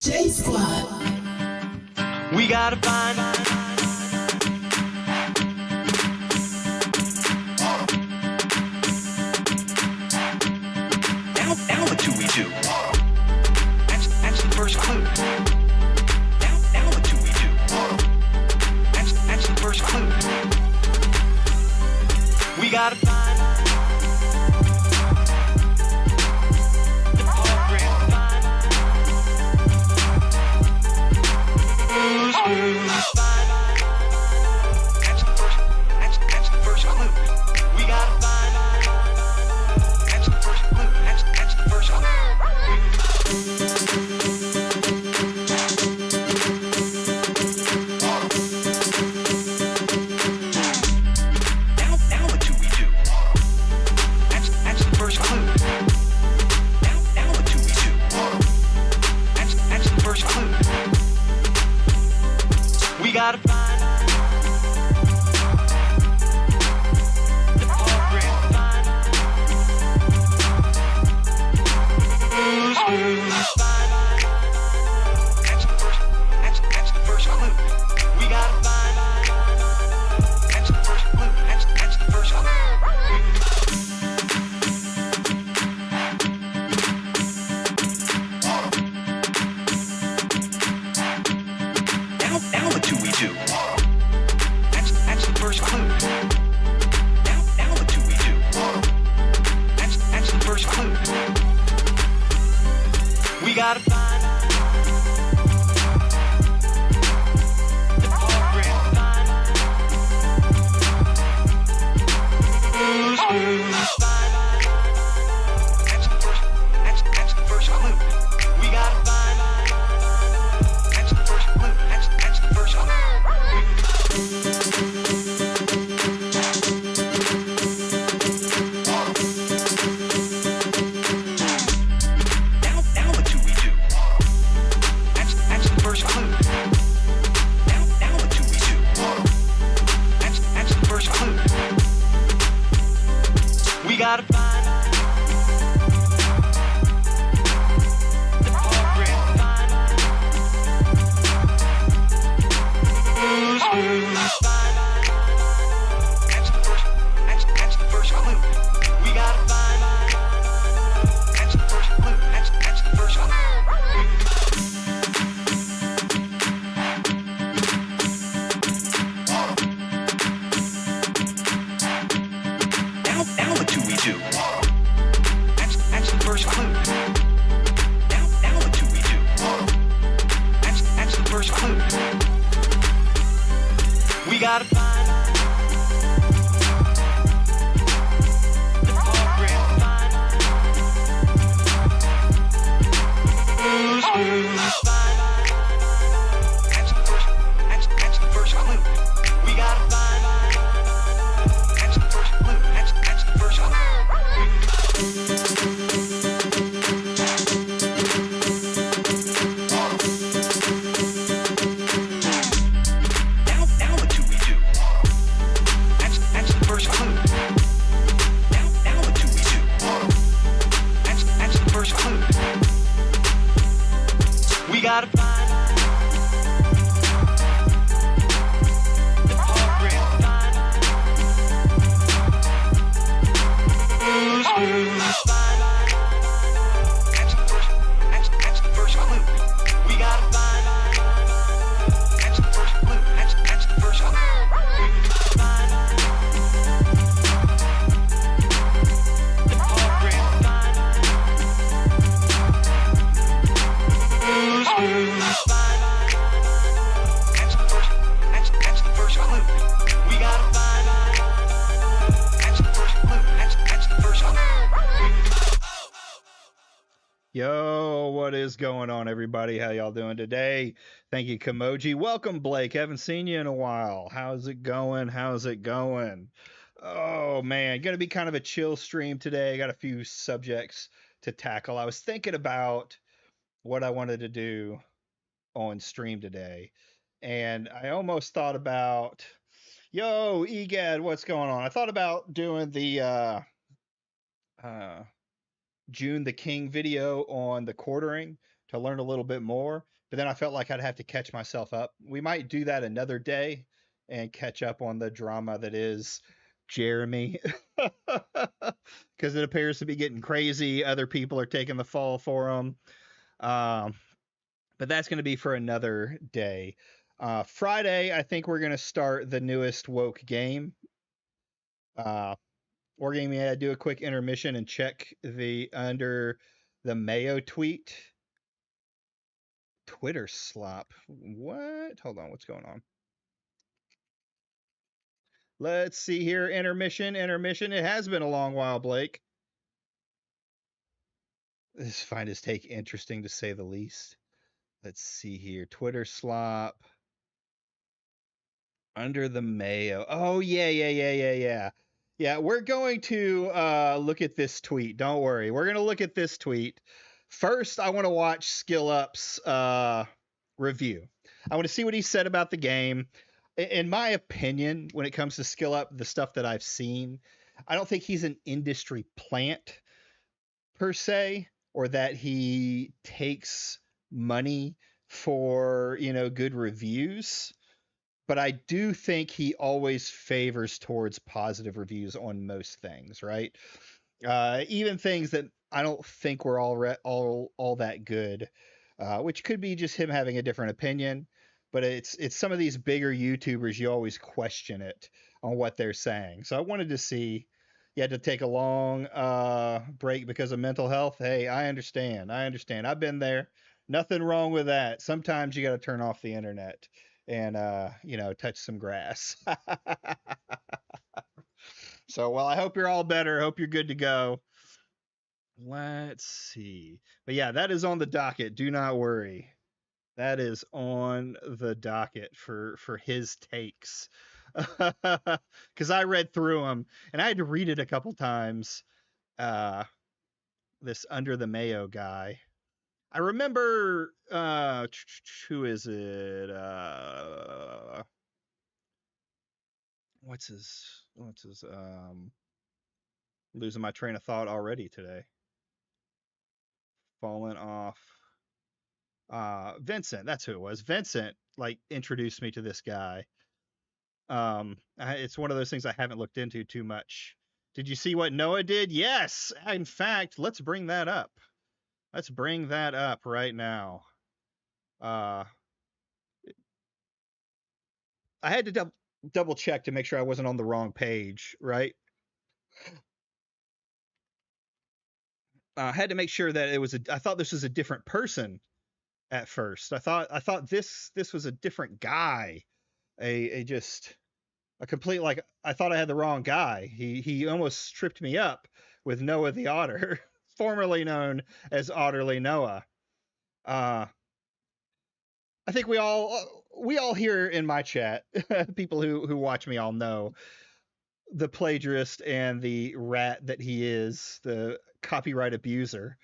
J Squad. We gotta find now what do we do? That's the first clue. Now what do we do? That's the first clue. We gotta find the program. That's the first clue. We gotta find. That's the first clue. That's the first clue. Now what do we do? That's the first clue. Now what do we do? That's the first clue. We gotta find the program. That's the first clue. We gotta find. That's the first clue. That's the first clue. Now what do we do? That's the first clue. Now what do we do? That's the first clue. We gotta find the program. That's the first clue. We gotta find. That's the first clue. That's the first clue. Now what do we do? That's the first clue. Now what do we do? That's the first clue. We gotta find the program. That's the first clue. We gotta find. That's the first clue. That's the first clue. Now what do we do? That's the first clue. Now what do we do? That's the first clue. We gotta find the program. That's the first clue. We gotta find. That's the first clue. That's the first clue. Now what do we do? That's the first clue. Now what do we do? That's the first clue. We gotta find the program. That's the first clue. We gotta find. That's the first clue. That's the first clue. Find the program. That's the first clue. We gotta find. That's the first clue. That's the first clue. Yo, what is going on, everybody? How y'all doing today? Thank you, Kamoji. Welcome, Blake. Haven't seen you in a while. How's it going? How's it going? Oh, man. Going to be kind of a chill stream today. Got a few subjects to tackle. I was thinking about what I wanted to do on stream today, and I almost thought about, yo, Egad, what's going on? I thought about doing the June the King video on the quartering to learn a little bit more. but then I felt like I'd have to catch myself up. We might do that another day and catch up on the drama that is Jeremy, because it appears to be getting crazy. Other people are taking the fall for him. Um, but that's going to be for another day. Friday, I think we're going to start the newest woke game. Or game, yeah, do a quick intermission and check the under the Mayo tweet. Twitter slop. What? Hold on, what's going on? Let's see here. Intermission. It has been a long while, Blake. This find his take interesting to say the least. Let's see here. Twitter slop. Under the Mayo. Oh, yeah. Yeah, we're going to look at this tweet. Don't worry. We're going to look at this tweet. First, I want to watch Skill Up's review. I want to see what he said about the game. In my opinion, when it comes to Skill Up, the stuff that I've seen, I don't think he's an industry plant per se, or that he takes money for, good reviews. But I do think he always favors towards positive reviews on most things, right? Even things that I don't think were all that good, which could be just him having a different opinion. But it's some of these bigger YouTubers, you always question it on what they're saying. So I wanted to see. You had to take a long break because of mental health. Hey, I understand. I've been there. Nothing wrong with that. Sometimes you got to turn off the internet and touch some grass. So, well, I hope you're all better. Hope you're good to go. Let's see. But yeah, that is on the docket. Do not worry. That is on the docket for his takes. Because I read through them and I had to read it a couple times. This Under the Mayo guy. I remember who is it? What's his losing my train of thought already today. Falling off. Vincent, that's who it was. Vincent like introduced me to this guy. It's one of those things I haven't looked into too much. Did you see what Noah did? Yes. In fact, let's bring that up. Let's bring that up right now. I had to double check to make sure I wasn't on the wrong page, right? I had to make sure that it was I thought this was a different person at first. I thought this was a different guy. A complete, like, I thought I had the wrong guy. He almost tripped me up with Noah the Otter, formerly known as Otterly Noah. I think we all here in my chat, people who watch me all know the plagiarist and the rat that he is, the copyright abuser.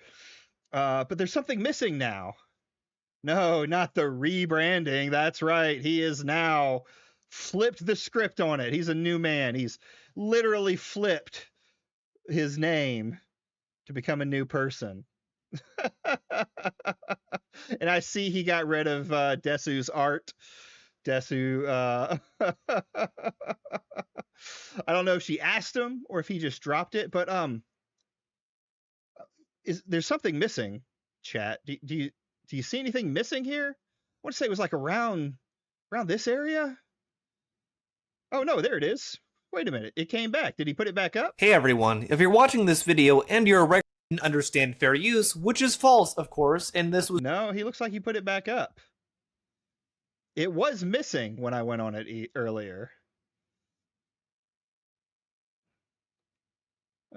But there's something missing now. No, not the rebranding. That's right. He is now flipped the script on it. He's a new man. He's literally flipped his name to become a new person. And I see he got rid of Desu's art. Desu, I don't know if she asked him or if he just dropped it, but there's something missing, chat. Do you see anything missing here? I want to say it was like around this area. Oh no, there it is. Wait a minute, it came back. Did he put it back up? Hey everyone, if you're watching this video and you're a regular, you didn't understand fair use, which is false, of course, and this was— No, he looks like he put it back up. It was missing when I went on it earlier.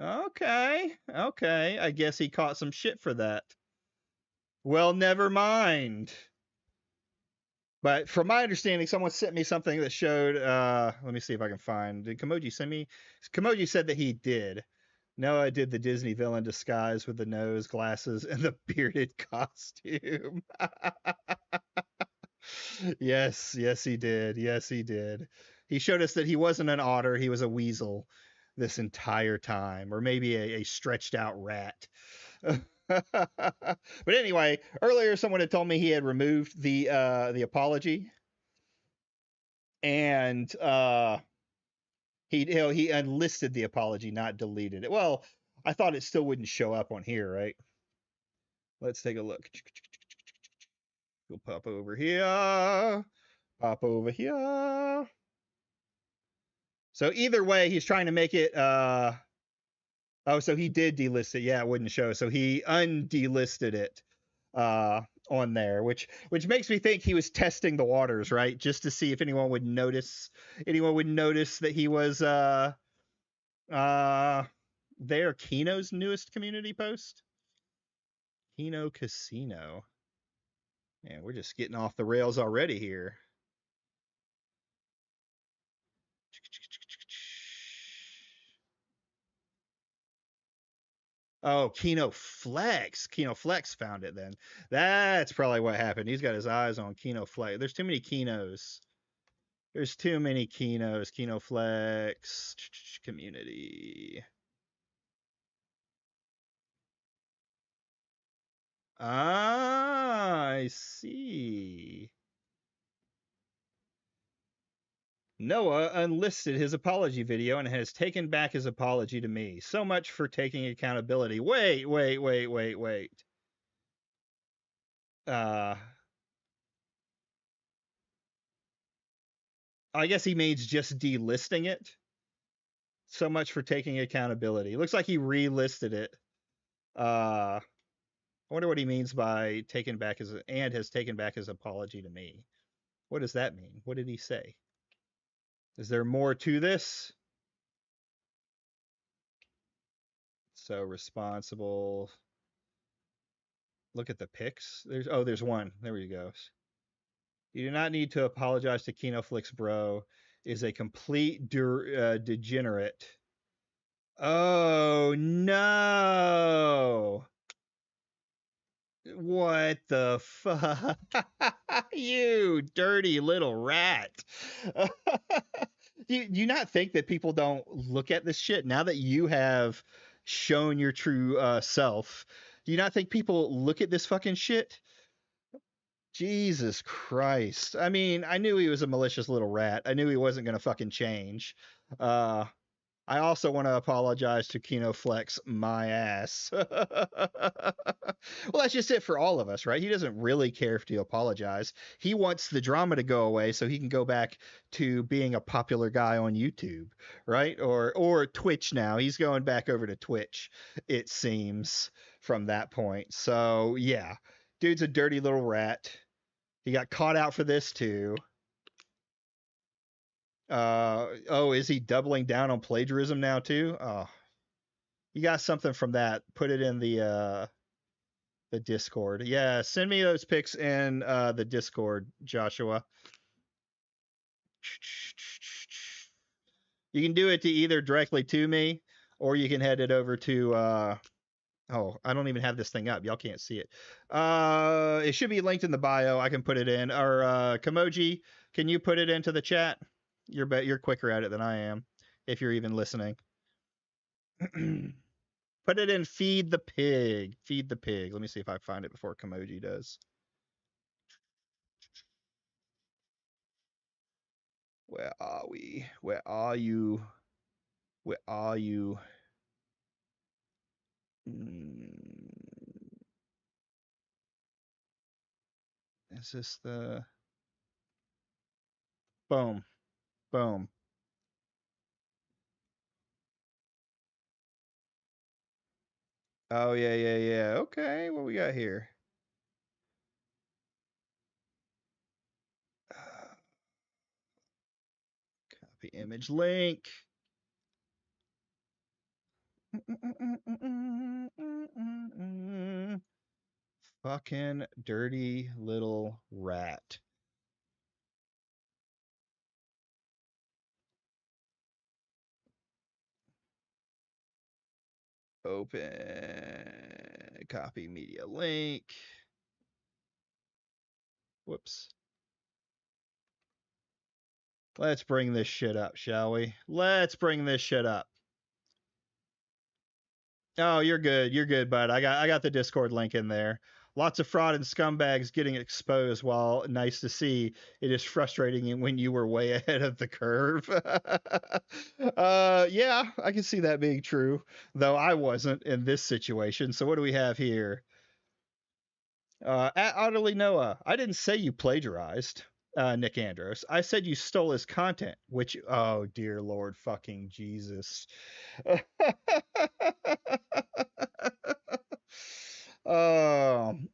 Okay, I guess he caught some shit for that. Well, never mind. But from my understanding, someone sent me something that showed, let me see if I can find. Did Kimoji send me? Kimoji said that he did. Noah did the Disney villain disguise with the nose, glasses, and the bearded costume. Yes, he did. He showed us that he wasn't an otter, he was a weasel this entire time, or maybe a stretched out rat. But anyway, earlier someone had told me he had removed the apology, and he unlisted the apology, not deleted it. Well, I thought it still wouldn't show up on here, right? Let's take a look. We'll pop over here. Pop over here. So either way, he's trying to make it oh, so he did delist it. Yeah, it wouldn't show. So he undelisted it on there, which makes me think he was testing the waters, right? Just to see if anyone would notice that he was there. Kino's newest community post. Kino Casino. Man, we're just getting off the rails already here. Oh, Kino Flex. Kino Flex found it then. That's probably what happened. He's got his eyes on Kino Flex. There's too many Kinos. There's too many Kinos. Kino Flex. Community. Ah, I see. Noah unlisted his apology video and has taken back his apology to me. So much for taking accountability. Wait. I guess he means just delisting it. So much for taking accountability. Looks like he relisted it. I wonder what he means by taken back his and has taken back his apology to me. What does that mean? What did he say? Is there more to this? So responsible. Look at the pics. There's one. There we go. You do not need to apologize to Kinoflix, bro. Is a complete degenerate. Oh no. What the fuck? You dirty little rat. Do you not think that people don't look at this shit now that you have shown your true self? Do you not think people look at this fucking shit? Jesus Christ. I mean, I knew he was a malicious little rat. I knew he wasn't going to fucking change. I also want to apologize to Kino Flex my ass. Well, that's just it for all of us, right? He doesn't really care if you apologize. He wants the drama to go away so he can go back to being a popular guy on YouTube, right? Or Twitch now. He's going back over to Twitch, it seems, from that point. So, yeah. Dude's a dirty little rat. He got caught out for this too. Is he doubling down on plagiarism now too? Oh, you got something from that? Put it in the Discord. Yeah, send me those pics in the Discord, Joshua. You can do it to either directly to me, or you can head it over to oh, I don't even have this thing up. Y'all can't see it. It should be linked in the bio. I can put it in. Or Kimoji, can you put it into the chat? You're quicker at it than I am, if you're even listening. Put it in Feed the Pig. Feed the Pig. Let me see if I find it before Kimoji does. Where are we? Where are you? Where are you? Is this the... Boom. Boom. Oh, yeah. Okay, what we got here? Copy image link. Fucking dirty little rat. Open. Copy media link. Whoops. Let's bring this shit up, shall we? Let's bring this shit up. Oh, you're good. You're good, bud. I got the Discord link in there. Lots of fraud and scumbags getting exposed. While nice to see, it is frustrating when you were way ahead of the curve. Yeah, I can see that being true, though I wasn't in this situation. So what do we have here? At Utterly Noah, I didn't say you plagiarized Nick Andros. I said you stole his content, which, oh dear Lord fucking Jesus.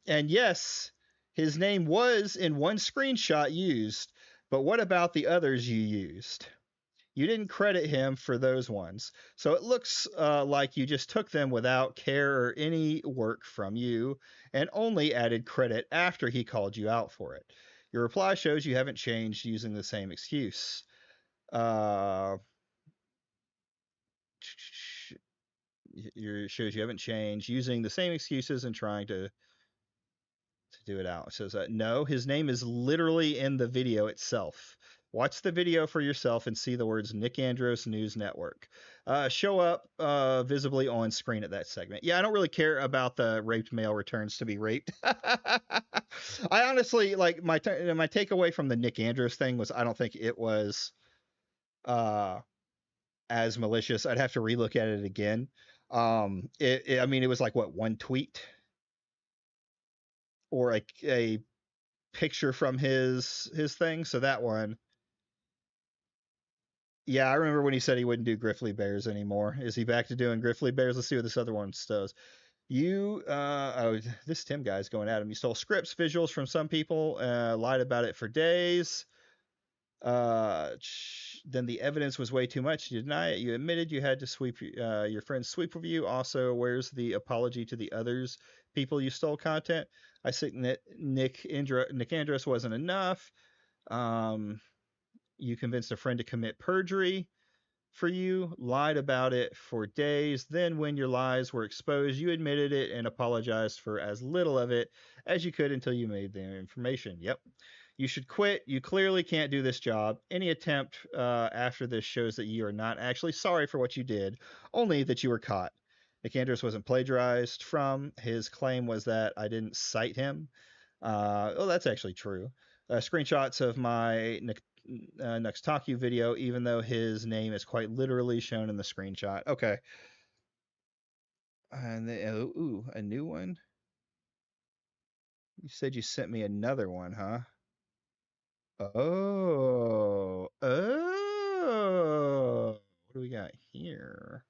And yes, his name was in one screenshot used, but what about the others you used? You didn't credit him for those ones. So it looks like you just took them without care or any work from you and only added credit after he called you out for it. Your reply shows you haven't changed using the same excuse. Uh, shows you haven't changed using the same excuses and trying to do it out. It says no, his name is literally in the video itself. Watch the video for yourself and see the words Nick Andros News Network show up visibly on screen at that segment. Yeah, I don't really care about the raped male returns to be raped. I honestly like my takeaway from the Nick Andros thing was I don't think it was as malicious. I'd have to relook at it again. I mean, it was like what, one tweet or a picture from his thing. So that one, yeah, I remember when he said he wouldn't do Griffly Bears anymore. Is he back to doing Griffly Bears? Let's see what this other one does. This Tim guy's going at him. You stole scripts, visuals from some people, lied about it for days. Then the evidence was way too much. You deny it. You admitted you had to sweep your friend's sweep review. Also, where's the apology to the others people you stole content? I think that Nick Andros wasn't enough. You convinced a friend to commit perjury for you, lied about it for days. Then, when your lies were exposed, you admitted it and apologized for as little of it as you could until you made the information. Yep. You should quit. You clearly can't do this job. Any attempt after this shows that you are not actually sorry for what you did, only that you were caught. Nick Andros wasn't plagiarized from. His claim was that I didn't cite him. That's actually true. Screenshots of my Nuxtaku video, even though his name is quite literally shown in the screenshot. Okay. And a new one. You said you sent me another one, huh? Oh. What do we got here?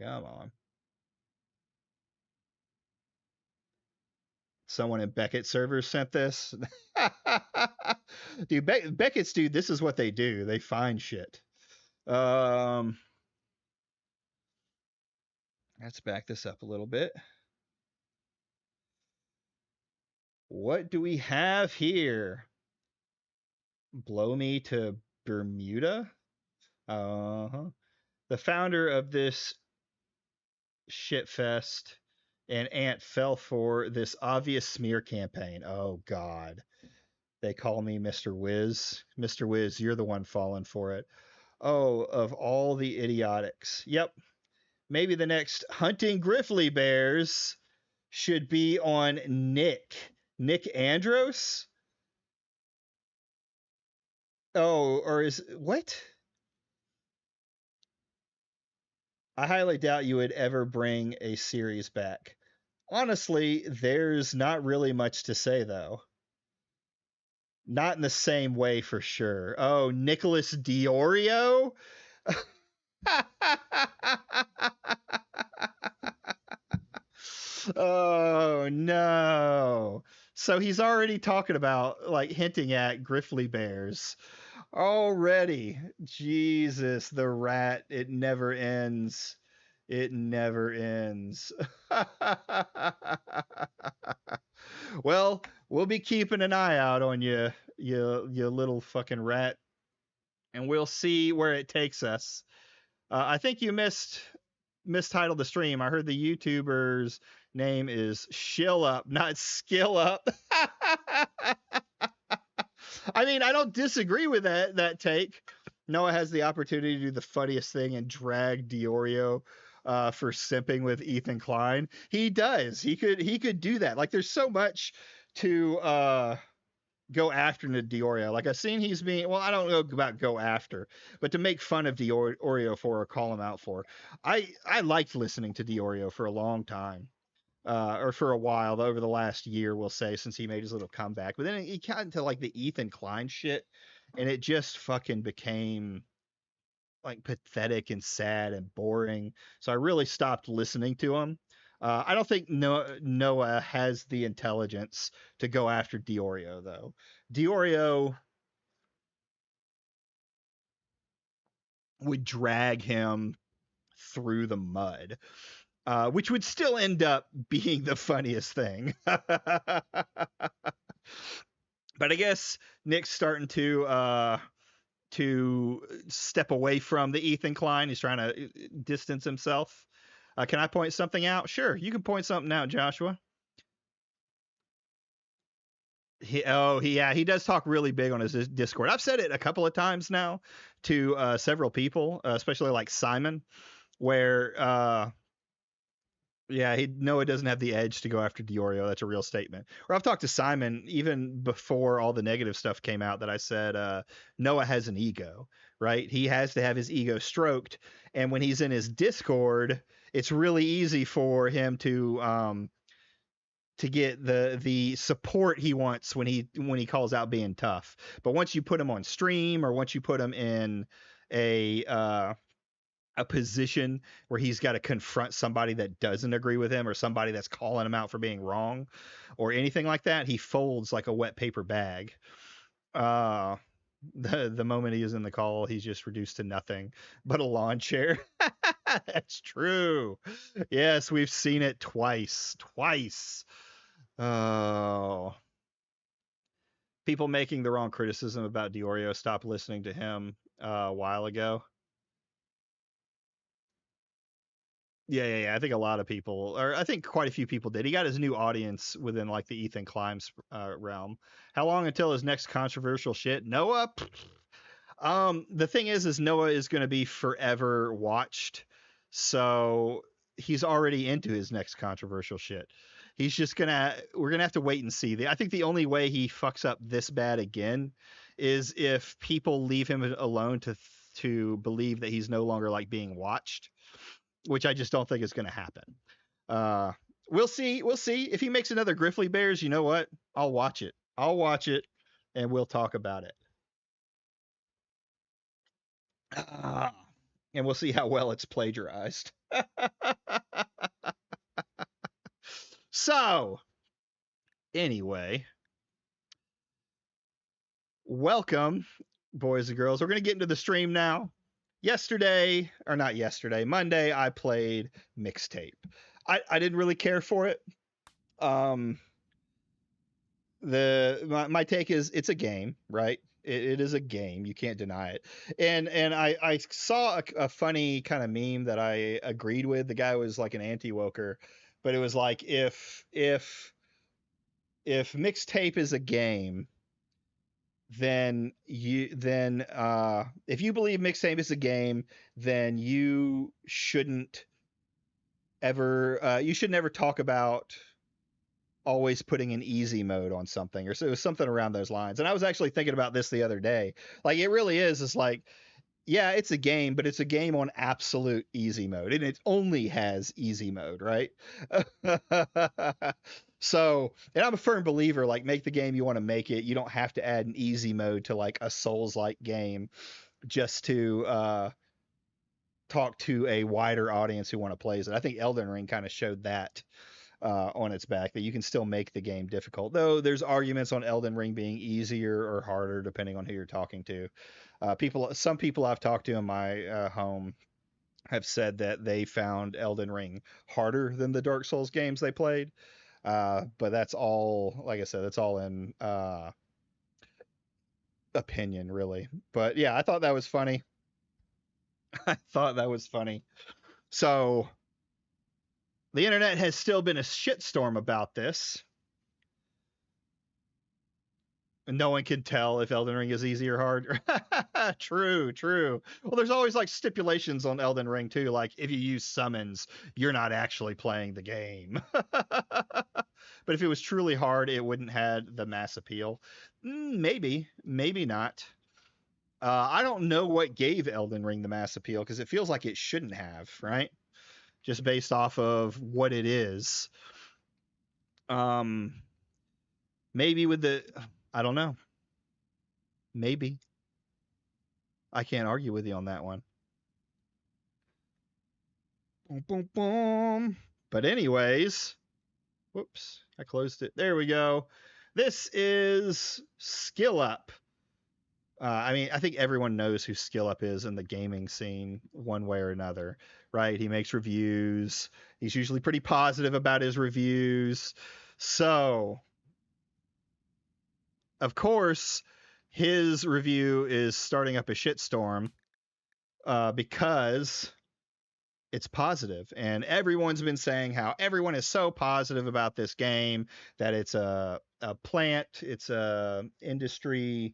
Come on. Someone in Beckett servers sent this. Dude, Beckett's this is what they do. They find shit. Let's back this up a little bit. What do we have here? Blow me to Bermuda? Uh-huh. The founder of this shitfest and Ant fell for this obvious smear campaign. Oh, God. They call me Mr. Wiz. Mr. Wiz, you're the one falling for it. Oh, of all the idiotics. Yep. Maybe the next Hunting Griffly Bears should be on Nick. Nick Andros? Oh, or is what? I highly doubt you would ever bring a series back. Honestly, there's not really much to say, though. Not in the same way, for sure. Oh, Nicholas Diorio? Oh, no. So he's already talking about, like, hinting at Griffly Bears. Already. Jesus, the rat. It never ends. It never ends. Well, we'll be keeping an eye out on you little fucking rat, and we'll see where it takes us. I think you missed mistitled the stream. I heard the YouTuber's name is Shill Up, not Skill Up. I mean, I don't disagree with that take. Noah has the opportunity to do the funniest thing and drag Diorio for simping with Ethan Klein. He does. He could do that. Like, there's so much to go after Diorio. Like, I've seen he's being, well, I don't know about go after, but to make fun of Diorio for or call him out for. I liked listening to Diorio for a long time. Or for a while, over the last year, we'll say, since he made his little comeback. But then he got into like the Ethan Klein shit, and it just fucking became like pathetic and sad and boring. So I really stopped listening to him. I don't think Noah has the intelligence to go after Diorio, though. Diorio would drag him through the mud. Which would still end up being the funniest thing. But I guess Nick's starting to step away from the Ethan Klein. He's trying to distance himself. Can I point something out? Sure, you can point something out, Joshua. He does talk really big on his Discord. I've said it a couple of times now to several people, especially like Simon, where Noah doesn't have the edge to go after Diorio. That's a real statement. Or I've talked to Simon even before all the negative stuff came out that I said Noah has an ego, right? He has to have his ego stroked, and when he's in his Discord, it's really easy for him to get the support he wants when he calls out being tough. But once you put him on stream, or once you put him in a position where he's got to confront somebody that doesn't agree with him, or somebody that's calling him out for being wrong, or anything like that, he folds like a wet paper bag. The moment he is in the call, he's just reduced to nothing but a lawn chair. That's true. Yes, we've seen it twice. Oh, people making the wrong criticism about Diorio stopped listening to him a while ago. Yeah. I think a lot of people, or I think quite a few people did. He got his new audience within like the Ethan Klime's realm. How long until his next controversial shit? Noah? The thing is Noah is going to be forever watched. So he's already into his next controversial shit. He's just we're going to have to wait and see. I think the only way he fucks up this bad again is if people leave him alone to believe that he's no longer like being watched, which I just don't think is going to happen. We'll see. If he makes another Griffly Bears, you know what? I'll watch it, and we'll talk about it. And we'll see how well it's plagiarized. So, anyway, welcome, boys and girls. We're going to get into the stream now. Monday, I played Mixtape. I didn't really care for it. My take is it's a game, right? It is a game. You can't deny it. And I saw a funny kind of meme that I agreed with. The guy was like an anti-woker, but it was like if Mixtape is a game, then if you believe Mixtape is a game, then you shouldn't ever talk about always putting an easy mode on something, or so it was something around those lines. And I was actually thinking about this the other day. Like, it really is. It's like, yeah, it's a game, but it's a game on absolute easy mode, and it only has easy mode, right? So, and I'm a firm believer, like, make the game you want to make it. You don't have to add an easy mode to like a Souls-like game just to talk to a wider audience who want to play it. I think Elden Ring kind of showed that on its back, that you can still make the game difficult, though there's arguments on Elden Ring being easier or harder depending on who you're talking to. Some people I've talked to in my home have said that they found Elden Ring harder than the Dark Souls games they played. But that's all, like I said, that's all in opinion, really. But yeah, I thought that was funny. So the internet has still been a shitstorm about this. No one can tell if Elden Ring is easy or hard. True. Well, there's always like stipulations on Elden Ring too. Like if you use summons, you're not actually playing the game. But if it was truly hard, it wouldn't have the mass appeal. Maybe not. I don't know what gave Elden Ring the mass appeal because it feels like it shouldn't have, right? Just based off of what it is. Maybe with the... I don't know. Maybe. I can't argue with you on that one. Boom, boom, boom. But anyways, whoops, I closed it. There we go. This is Skill Up. I mean, I think everyone knows who Skill Up is in the gaming scene one way or another, right? He makes reviews. He's usually pretty positive about his reviews. So... of course, his review is starting up a shitstorm because it's positive. And everyone's been saying how everyone is so positive about this game, that it's a plant, it's a industry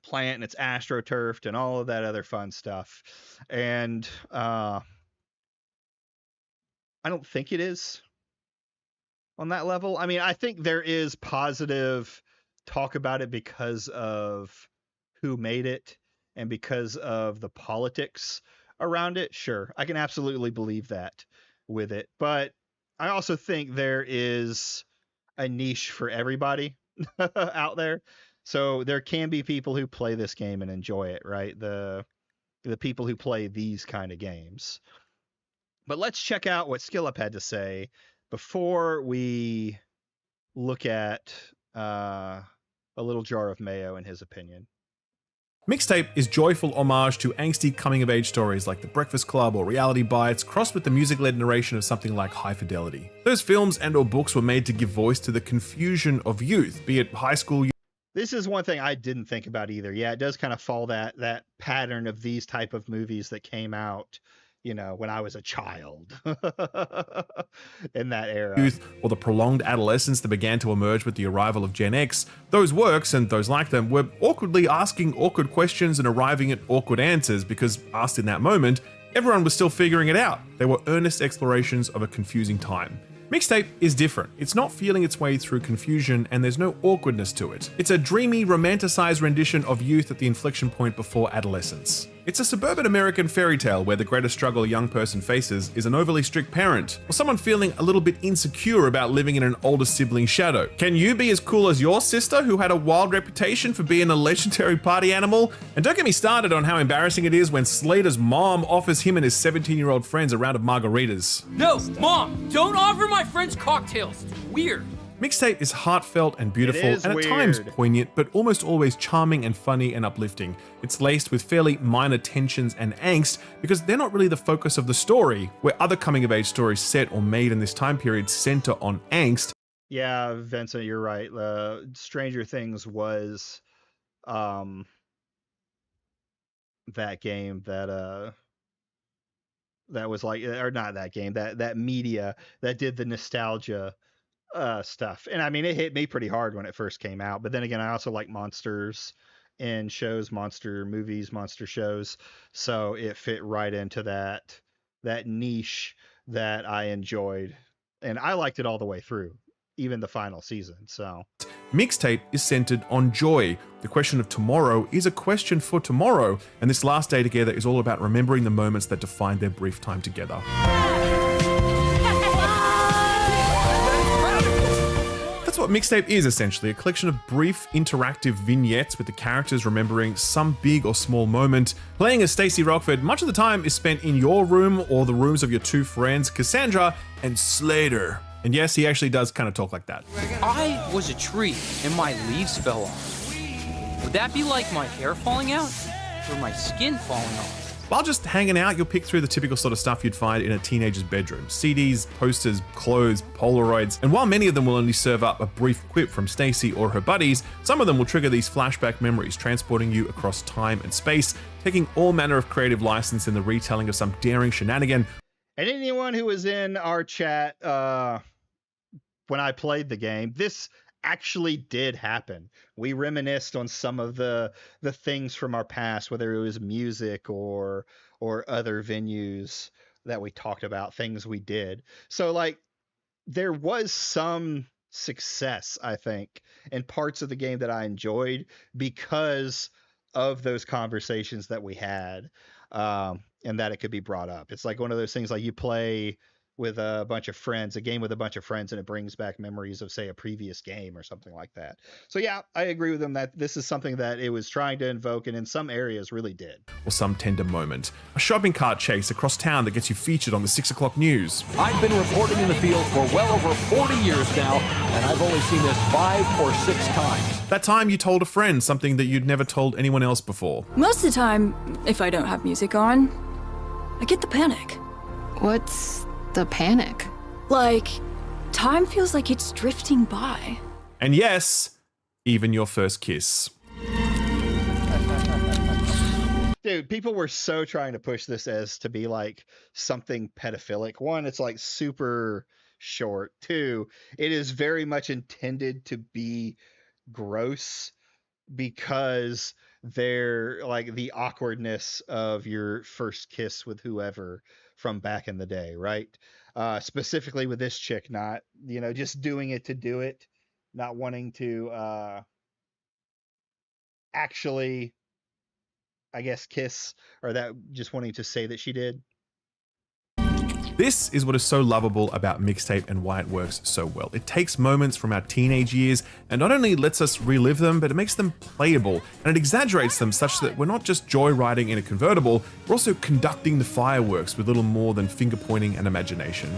plant, and it's astroturfed and all of that other fun stuff. And I don't think it is. On that level, I mean, I think there is positive talk about it because of who made it and because of the politics around it. Sure, I can absolutely believe that with it. But I also think there is a niche for everybody out there. So there can be people who play this game and enjoy it, right? The people who play these kind of games. But let's check out what Skill Up had to say before we look at a little jar of mayo in his opinion. Mixtape is joyful homage to angsty coming-of-age stories like The Breakfast Club or Reality Bites, crossed with the music-led narration of something like High Fidelity. Those films and or books were made to give voice to the confusion of youth, be it high school youth. This is one thing I didn't think about either. Yeah, it does kind of follow that pattern of these type of movies that came out, you know, when I was a child in that era. Youth, or the prolonged adolescence that began to emerge with the arrival of Gen X. Those works, and those like them, were awkwardly asking awkward questions and arriving at awkward answers because, asked in that moment, everyone was still figuring it out. They were earnest explorations of a confusing time. Mixtape is different. It's not feeling its way through confusion, and there's no awkwardness to it. It's a dreamy, romanticized rendition of youth at the inflection point before adolescence. It's a suburban American fairy tale where the greatest struggle a young person faces is an overly strict parent, or someone feeling a little bit insecure about living in an older sibling's shadow. Can you be as cool as your sister, who had a wild reputation for being a legendary party animal? And don't get me started on how embarrassing it is when Slater's mom offers him and his 17-year-old friends a round of margaritas. No, Mom, don't offer my friends cocktails. It's weird. Mixtape is heartfelt and beautiful, and at times poignant, but almost always charming and funny and uplifting. It's laced with fairly minor tensions and angst because they're not really the focus of the story, where other coming-of-age stories set or made in this time period center on angst. Yeah, Vincent, you're right. Stranger Things was that game that was like, or not that game, that media that did the nostalgia stuff. And I mean, it hit me pretty hard when it first came out, but then again, I also like monsters and shows, monster movies, monster shows, so it fit right into that niche that I enjoyed, and I liked it all the way through, even the final season. So Mixtape is centered on joy. The question of tomorrow is a question for tomorrow, and this last day together is all about remembering the moments that defined their brief time together. That's what Mixtape is, essentially, a collection of brief interactive vignettes with the characters remembering some big or small moment. Playing as Stacey Rockford, much of the time is spent in your room or the rooms of your two friends, Cassandra and Slater. And yes, he actually does kind of talk like that. I was a tree and my leaves fell off. Would that be like my hair falling out or my skin falling off? While just hanging out, you'll pick through the typical sort of stuff you'd find in a teenager's bedroom. CDs, posters, clothes, Polaroids, and while many of them will only serve up a brief quip from Stacy or her buddies, some of them will trigger these flashback memories, transporting you across time and space, taking all manner of creative license in the retelling of some daring shenanigan. And anyone who was in our chat when I played the game, this actually did happen. We reminisced on some of the things from our past, whether it was music or other venues that we talked about, things we did. So like there was some success, I think, in parts of the game that I enjoyed because of those conversations that we had, and that it could be brought up. It's like one of those things like you play with a bunch of friends, a game with a bunch of friends, and it brings back memories of, say, a previous game or something like that. So yeah, I agree with him that this is something that it was trying to invoke, and in some areas really did. Or some tender moment. A shopping cart chase across town that gets you featured on the 6 o'clock news. I've been reporting in the field for well over 40 years now, and I've only seen this 5 or 6 times. That time you told a friend something that you'd never told anyone else before. Most of the time, if I don't have music on, I get the panic. What's the panic? Like, time feels like it's drifting by. And yes, even your first kiss. Dude, people were so trying to push this as to be like something pedophilic. One, it's like super short. Two, it is very much intended to be gross because they're like the awkwardness of your first kiss with whoever from back in the day, right? Specifically with this chick, not, just doing it to do it, not wanting to actually, I guess, kiss, or that just wanting to say that she did. This is what is so lovable about Mixtape and why it works so well. It takes moments from our teenage years and not only lets us relive them, but it makes them playable and it exaggerates them such that we're not just joyriding in a convertible, we're also conducting the fireworks with little more than finger pointing and imagination.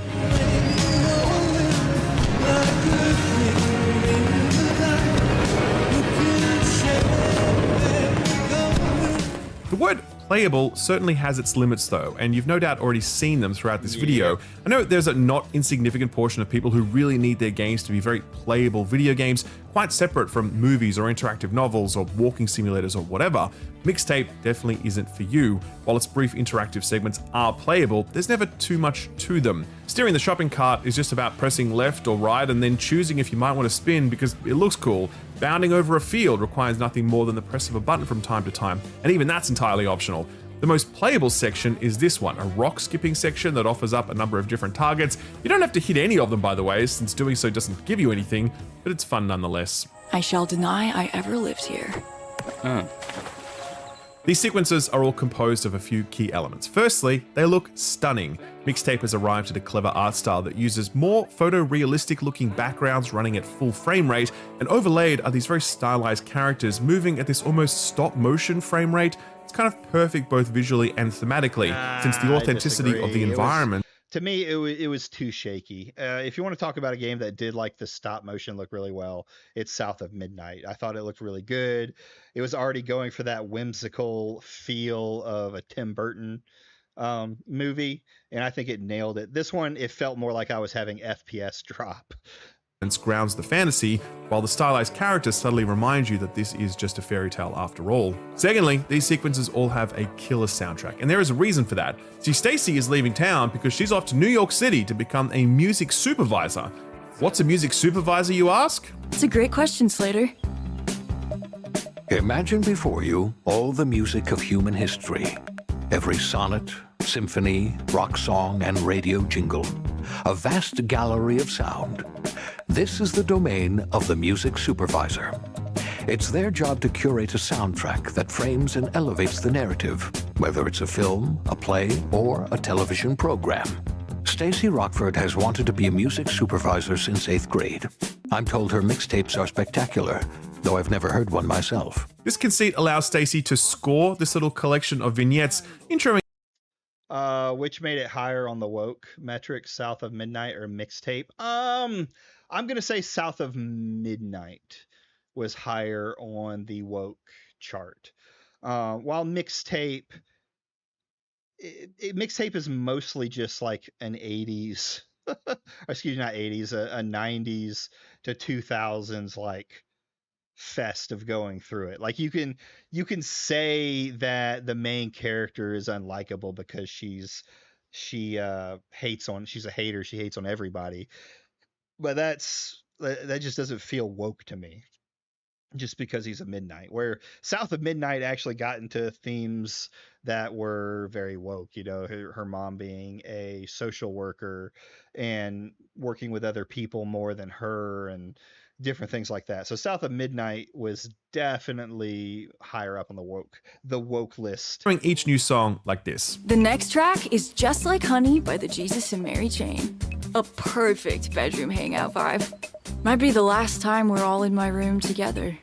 The word playable certainly has its limits though, and you've no doubt already seen them throughout this video. I know there's a not insignificant portion of people who really need their games to be very playable video games, quite separate from movies or interactive novels or walking simulators or whatever. Mixtape definitely isn't for you. While its brief interactive segments are playable, there's never too much to them. Steering the shopping cart is just about pressing left or right and then choosing if you might want to spin because it looks cool. Bounding over a field requires nothing more than the press of a button from time to time, and even that's entirely optional. The most playable section is this one, a rock skipping section that offers up a number of different targets. You don't have to hit any of them, by the way, since doing so doesn't give you anything, but it's fun nonetheless. I shall deny I ever lived here. These sequences are all composed of a few key elements. Firstly, they look stunning. Mixtape has arrived at a clever art style that uses more photorealistic looking backgrounds running at full frame rate, and overlaid are these very stylized characters moving at this almost stop motion frame rate. It's kind of perfect both visually and thematically, since the authenticity of the environment. To me, it was too shaky. If you want to talk about a game that did like the stop motion look really well, it's South of Midnight. I thought it looked really good. It was already going for that whimsical feel of a Tim Burton movie, and I think it nailed it. This one, it felt more like I was having FPS drop. Grounds the fantasy, while the stylized characters subtly remind you that this is just a fairy tale after all. Secondly, these sequences all have a killer soundtrack, and there is a reason for that. See, Stacy is leaving town because she's off to New York City to become a music supervisor. What's a music supervisor, you ask? It's a great question, Slater. Imagine before you all the music of human history. Every sonnet, symphony, rock song, and radio jingle. A vast gallery of sound. This is the domain of the music supervisor. It's their job to curate a soundtrack that frames and elevates the narrative, whether it's a film, a play, or a television program. Stacy Rockford has wanted to be a music supervisor since 8th grade. I'm told her mixtapes are spectacular, though I've never heard one myself. This conceit allows Stacy to score this little collection of vignettes, introing which made it higher on the woke metric, South of Midnight or Mixtape. I'm gonna say South of Midnight was higher on the woke chart, while Mixtape Mixtape is mostly just like an 80s, excuse me, not 80s, a 90s to 2000s like fest of going through it. Like you can say that the main character is unlikable because she's a hater, she hates on everybody. But that just doesn't feel woke to me, just because he's a Midnight. Where South of Midnight actually got into themes that were very woke. You know, her mom being a social worker and working with other people more than her, and different things like that. So South of Midnight was definitely higher up on the woke list. During each new song like this. The next track is Just Like Honey by the Jesus and Mary Chain. A perfect bedroom hangout vibe. Might be the last time we're all in my room together.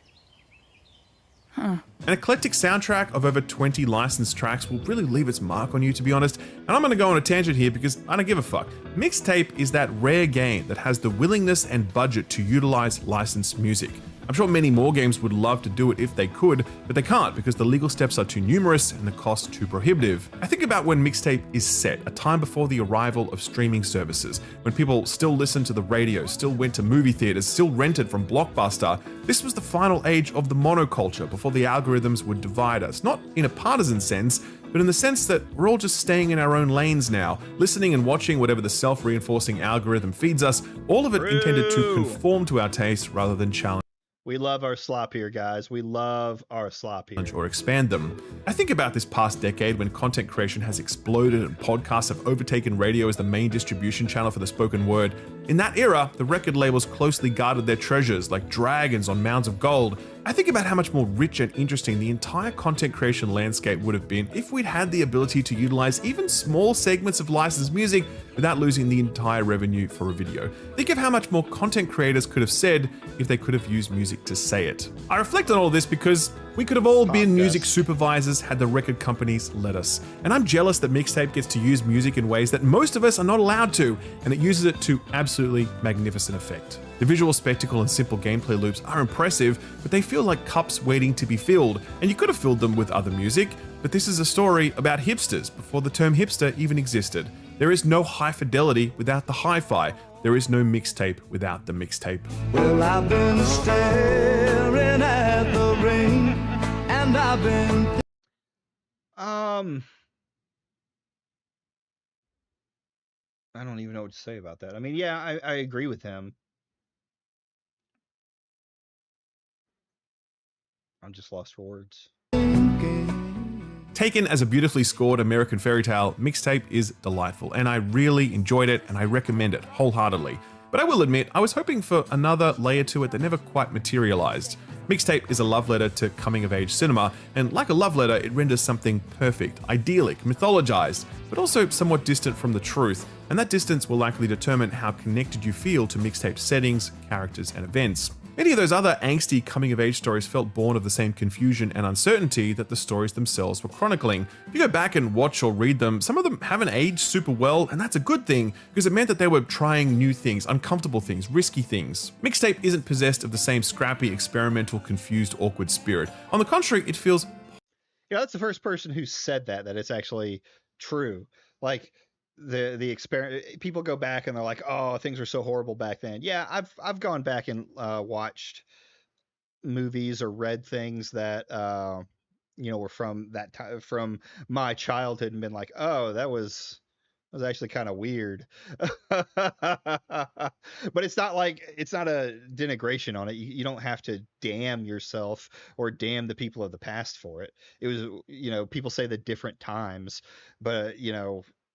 An eclectic soundtrack of over 20 licensed tracks will really leave its mark on you, to be honest. And I'm going to go on a tangent here because I don't give a fuck. Mixtape is that rare game that has the willingness and budget to utilize licensed music. I'm sure many more games would love to do it if they could, but they can't because the legal steps are too numerous and the cost too prohibitive. I think about when Mixtape is set, a time before the arrival of streaming services, when people still listened to the radio, still went to movie theaters, still rented from Blockbuster. This was the final age of the monoculture before the algorithms would divide us, not in a partisan sense, but in the sense that we're all just staying in our own lanes now, listening and watching whatever the self-reinforcing algorithm feeds us, all of it intended to conform to our taste rather than challenge. We love our slop here, guys. We love our slop here. Or expand them. I think about this past decade when content creation has exploded and podcasts have overtaken radio as the main distribution channel for the spoken word. In that era, the record labels closely guarded their treasures like dragons on mounds of gold. I think about how much more rich and interesting the entire content creation landscape would have been if we'd had the ability to utilize even small segments of licensed music without losing the entire revenue for a video. Think of how much more content creators could have said if they could have used music to say it. I reflect on all this because we could have all been music supervisors had the record companies let us. And I'm jealous that Mixtape gets to use music in ways that most of us are not allowed to, and it uses it to absolutely magnificent effect. The visual spectacle and simple gameplay loops are impressive, but they feel like cups waiting to be filled, and you could have filled them with other music, but this is a story about hipsters before the term hipster even existed. There is no high fidelity without the hi-fi. There is no mixtape without the mixtape. Well, I've been staring at the rain, and I've been... I don't even know what to say about that. I mean, yeah, I agree with him. I'm just lost for words. Taken as a beautifully scored American fairy tale, Mixtape is delightful, and I really enjoyed it, and I recommend it wholeheartedly. But I will admit, I was hoping for another layer to it that never quite materialized. Mixtape is a love letter to coming-of-age cinema, and like a love letter, it renders something perfect, idyllic, mythologized, but also somewhat distant from the truth, and that distance will likely determine how connected you feel to Mixtape's settings, characters, and events. Many of those other angsty coming-of-age stories felt born of the same confusion and uncertainty that the stories themselves were chronicling. If you go back and watch or read them, some of them haven't aged super well, and that's a good thing, because it meant that they were trying new things, uncomfortable things, risky things. Mixtape isn't possessed of the same scrappy, experimental, confused, awkward spirit. On the contrary, it feels... Yeah, that's the first person who said that it's actually true. Like, the experiment, people go back and they're like, oh, things were so horrible back then. Yeah, I've gone back and watched movies or read things that were from that time, from my childhood, and been like, oh, that was actually kind of weird. But it's not a denigration on it. You don't have to damn yourself or damn the people of the past for it. It was, people say the different times, but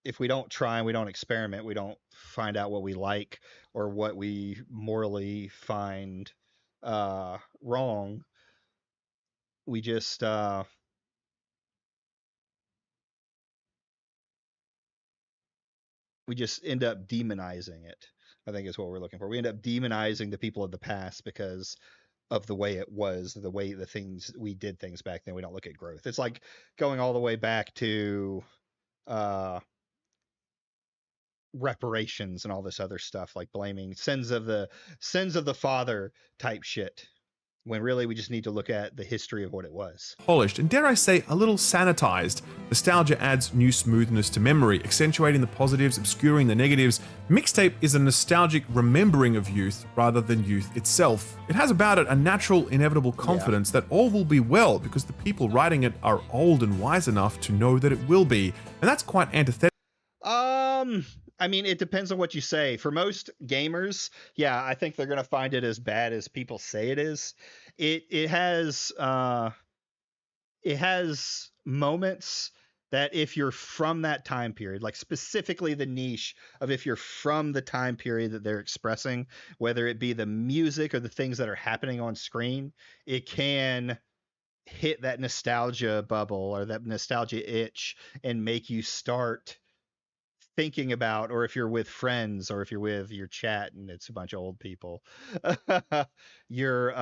if we don't try and we don't experiment, we don't find out what we like or what we morally find wrong. We just end up demonizing it, I think is what we're looking for. We end up demonizing the people of the past because of the way it was, the way we did things back then. We don't look at growth. It's like going all the way back to reparations and all this other stuff, like blaming sins of the father type shit. when really we just need to look at the history of what it was. Polished, and dare I say, a little sanitized. Nostalgia adds new smoothness to memory, accentuating the positives, obscuring the negatives. Mixtape is a nostalgic remembering of youth rather than youth itself. It has about it a natural, inevitable confidence that all will be well because the people writing it are old and wise enough to know that it will be, and that's quite antithetic. I mean, it depends on what you say. For most gamers, yeah, I think they're gonna find it as bad as people say it is. It has moments that if you're from that time period, like specifically the niche of if you're from the time period that they're expressing, whether it be the music or the things that are happening on screen, it can hit that nostalgia bubble or that nostalgia itch and make you start thinking about, or if you're with friends or if you're with your chat and it's a bunch of old people, you're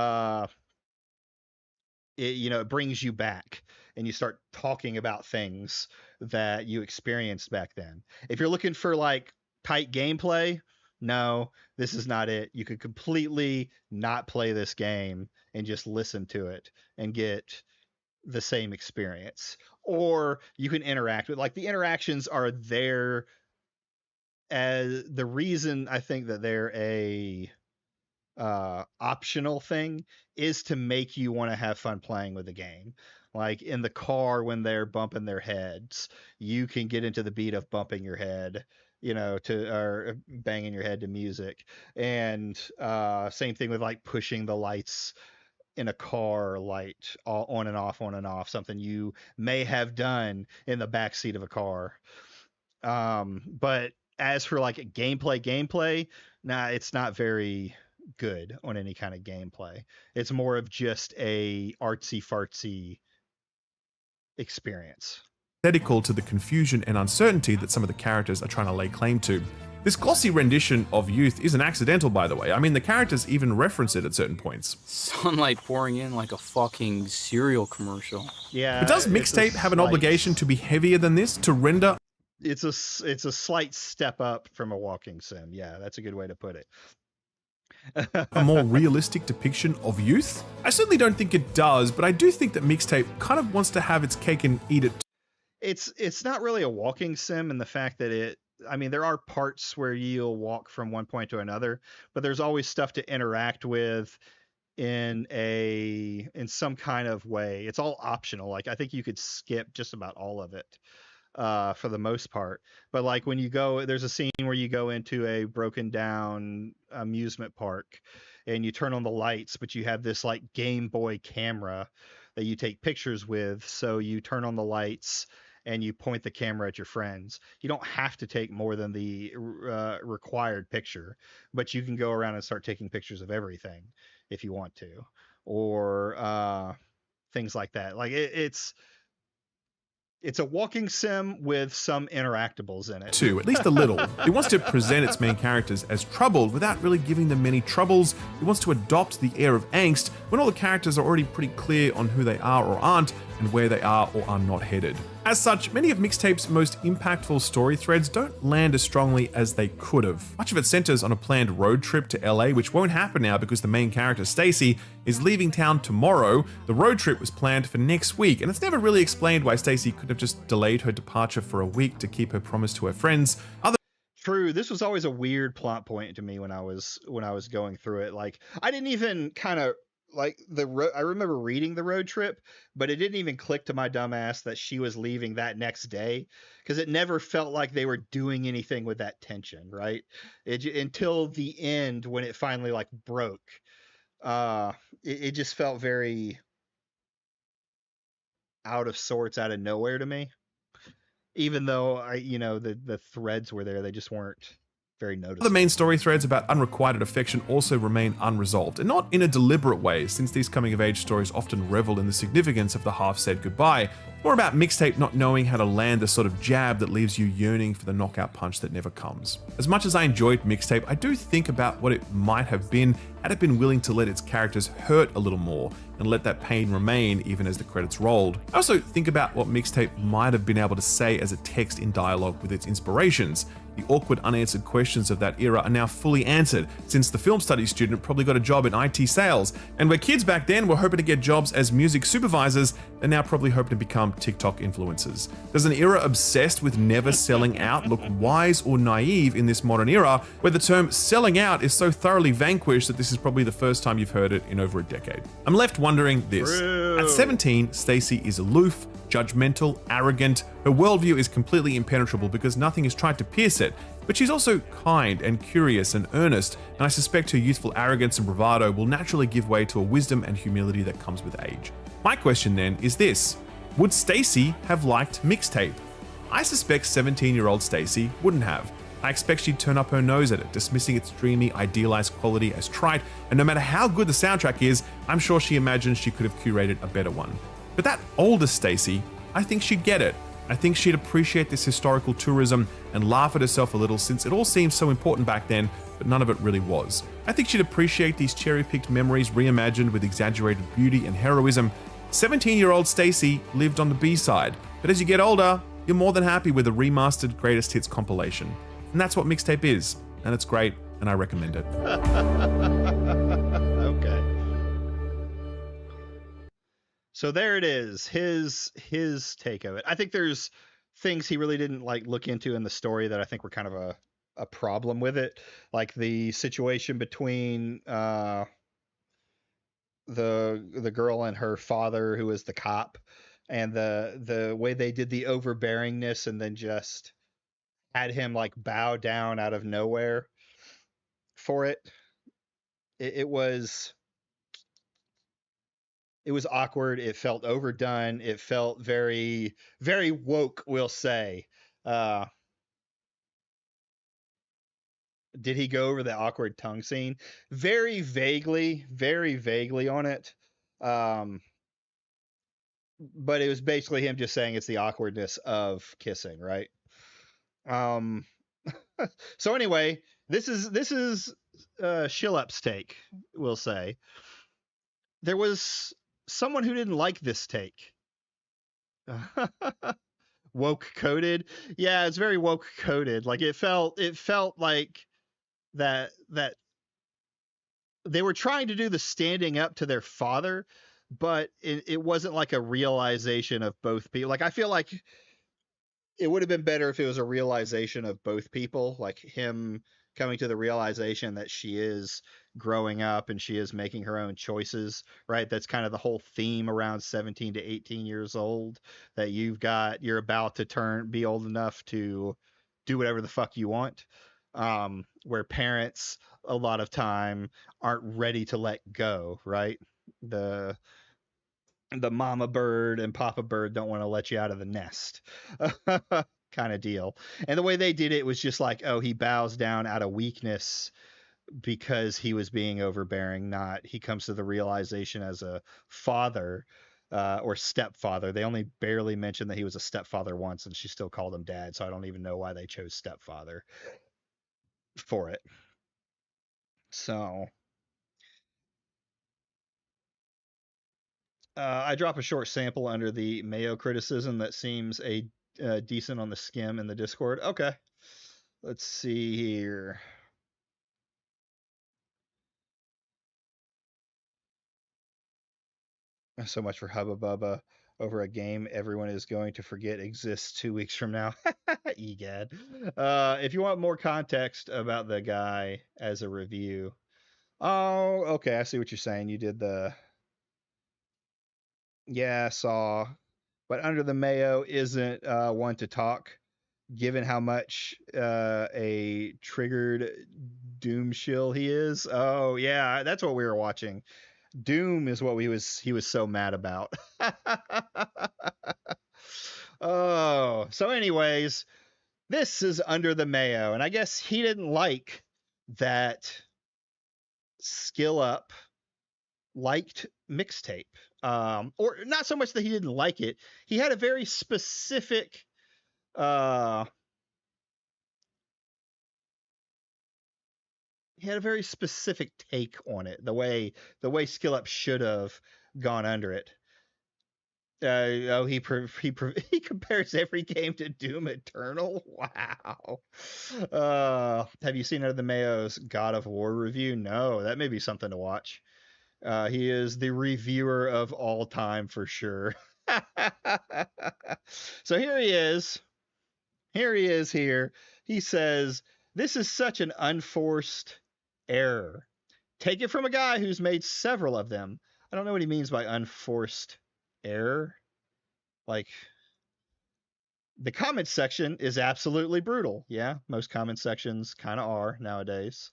it brings you back and you start talking about things that you experienced back then. If you're looking for like tight gameplay, no, this is not it. You could completely not play this game and just listen to it and get the same experience. Or you can interact with, like, the interactions are there as the reason I think that they're a optional thing is to make you want to have fun playing with the game. Like in the car when they're bumping their heads, you can get into the beat of bumping your head, or banging your head to music. And same thing with like pushing the lights in a car, light on and off, something you may have done in the back seat of a car. But as for like gameplay, nah, it's not very good on any kind of gameplay. It's more of just a artsy fartsy experience. Critical to the confusion and uncertainty that some of the characters are trying to lay claim to. This glossy rendition of youth isn't accidental, by the way. I mean, the characters even reference it at certain points. Sunlight pouring in like a fucking cereal commercial. Yeah. But does Mixtape have an obligation to be heavier than this, to render? It's a slight step up from a walking sim. Yeah, that's a good way to put it. A more realistic depiction of youth? I certainly don't think it does, but I do think that Mixtape kind of wants to have its cake and eat it. It's not really a walking sim in the fact that there are parts where you'll walk from one point to another, but there's always stuff to interact with in some kind of way. It's all optional. Like, I think you could skip just about all of it for the most part. But like when you go, there's a scene where you go into a broken down amusement park and you turn on the lights, but you have this like Game Boy camera that you take pictures with. So you turn on the lights and you point the camera at your friends. You don't have to take more than the required picture, but you can go around and start taking pictures of everything if you want to, or things like that. Like it's a walking sim with some interactables in it. Too, at least a little. It wants to present its main characters as troubled without really giving them many troubles. It wants to adopt the air of angst when all the characters are already pretty clear on who they are or aren't and where they are or are not headed. As such, many of Mixtape's most impactful story threads don't land as strongly as they could have. Much of it centers on a planned road trip to LA, which won't happen now because the main character, Stacy, is leaving town tomorrow. The road trip was planned for next week, and it's never really explained why Stacy could have just delayed her departure for a week to keep her promise to her friends. True, this was always a weird plot point to me when I was going through it. Like, I didn't even kind of like I remember reading the road trip, but it didn't even click to my dumb ass that she was leaving that next day, because it never felt like they were doing anything with that tension, right? Until the end when it finally like broke. It just felt very out of sorts, out of nowhere to me. Even though the threads were there, they just weren't very noticeable. The main story threads about unrequited affection also remain unresolved, and not in a deliberate way, since these coming-of-age stories often revel in the significance of the half-said goodbye. More about Mixtape not knowing how to land the sort of jab that leaves you yearning for the knockout punch that never comes. As much as I enjoyed Mixtape, I do think about what it might have been had it been willing to let its characters hurt a little more and let that pain remain even as the credits rolled. I also think about what Mixtape might have been able to say as a text in dialogue with its inspirations. The awkward unanswered questions of that era are now fully answered, since the film studies student probably got a job in IT sales, and where kids back then were hoping to get jobs as music supervisors, they're now probably hoping to become TikTok influencers. Does an era obsessed with never selling out look wise or naive in this modern era, where the term selling out is so thoroughly vanquished that this is probably the first time you've heard it in over a decade? I'm left wondering this. At 17, Stacey is aloof, judgmental, arrogant. Her worldview is completely impenetrable because nothing has tried to pierce it. But she's also kind and curious and earnest, and I suspect her youthful arrogance and bravado will naturally give way to a wisdom and humility that comes with age. My question then is this: would Stacey have liked Mixtape? I suspect 17-year-old Stacey wouldn't have. I expect she'd turn up her nose at it, dismissing its dreamy, idealized quality as trite, and no matter how good the soundtrack is, I'm sure she imagines she could have curated a better one. But that older Stacey, I think she'd get it. I think she'd appreciate this historical tourism and laugh at herself a little, since it all seemed so important back then, but none of it really was. I think she'd appreciate these cherry-picked memories reimagined with exaggerated beauty and heroism. 17-year-old Stacey lived on the B-side, but as you get older, you're more than happy with a remastered greatest hits compilation. And that's what Mixtape is, and it's great, and I recommend it. Okay. So there it is, his take of it. I think there's things he really didn't like look into in the story that I think were kind of a problem with it, like the situation between the girl and her father, who is the cop, and the way they did the overbearingness and then just had him like bow down out of nowhere for it. It was awkward. It felt overdone. It felt very, very woke, we'll say. Did he go over the awkward tongue scene? Very vaguely on it. But it was basically him just saying it's the awkwardness of kissing, right? So anyway, this is Shillup's take, we'll say. There was someone who didn't like this take. Woke coded. Yeah, it's very woke coded. Like it felt like that they were trying to do the standing up to their father, but it wasn't like a realization of both people. Like I feel like it would have been better if it was a realization of both people, like him coming to the realization that she is growing up and she is making her own choices, right? That's kind of the whole theme around 17 to 18 years old, that you're about to be old enough to do whatever the fuck you want. Where parents a lot of time aren't ready to let go, right? The mama bird and papa bird don't want to let you out of the nest kind of deal. And the way they did it was just like, oh, he bows down out of weakness because he was being overbearing, not he comes to the realization as a father or stepfather. They only barely mentioned that he was a stepfather once, and she still called him dad, so I don't even know why they chose stepfather for it. So I drop a short sample under the Mayo criticism that seems decent on the skim in the Discord. Okay, let's see here. So much for Hubba Bubba over a game everyone is going to forget exists 2 weeks from now. Egad. If you want more context about the guy as a review. Oh, okay, I see what you're saying. You did the... Yeah, I saw. But Under the Mayo isn't one to talk, given how much a triggered Doom shill he is. Oh, yeah, that's what we were watching. Doom is what he was so mad about. Oh, so anyways, this is Under the Mayo, and I guess he didn't like that Skill Up liked Mixtape. Or not so much that he didn't like it. He had a very specific take on it, the way Skill Up should have gone under it. He compares every game to Doom Eternal. Wow. Have you seen the Mayo's God of War review? No, that may be something to watch. He is the reviewer of all time for sure. So here he is. Here. He says, "This is such an unforced error. Take it from a guy who's made several of them." I don't know what he means by unforced error. Like, the comment section is absolutely brutal. Yeah, most comment sections kind of are nowadays.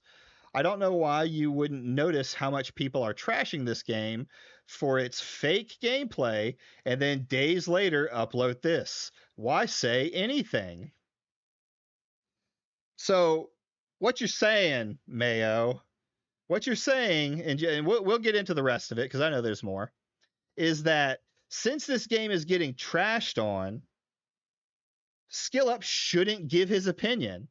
I don't know why you wouldn't notice how much people are trashing this game for its fake gameplay and then days later upload this. Why say anything? So what you're saying, Mayo, what you're saying, and we'll get into the rest of it because I know there's more, is that since this game is getting trashed on, Skill Up shouldn't give his opinion.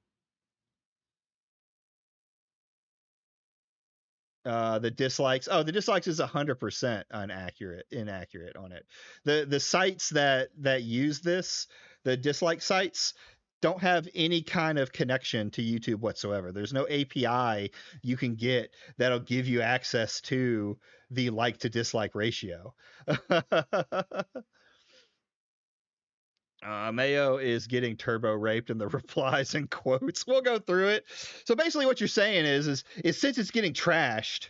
The dislikes is 100% inaccurate on it. The sites that use this, the dislike sites, don't have any kind of connection to YouTube whatsoever. There's no API you can get that'll give you access to the like to dislike ratio. Mayo is getting turbo raped in the replies and quotes. We'll go through it. So basically what you're saying is since it's getting trashed,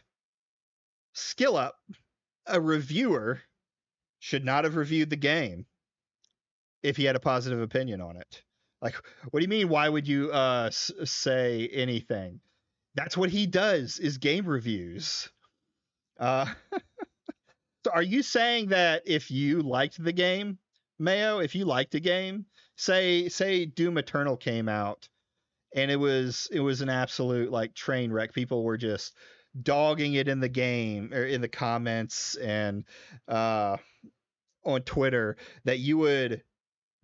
Skill Up, a reviewer, should not have reviewed the game if he had a positive opinion on it. Like, what do you mean? Why would you say anything? That's what he does, is game reviews. So are you saying that if you liked the game, Mayo, if you liked a game, say Doom Eternal came out and it was an absolute like train wreck, people were just dogging it in the game or in the comments and on Twitter, that you would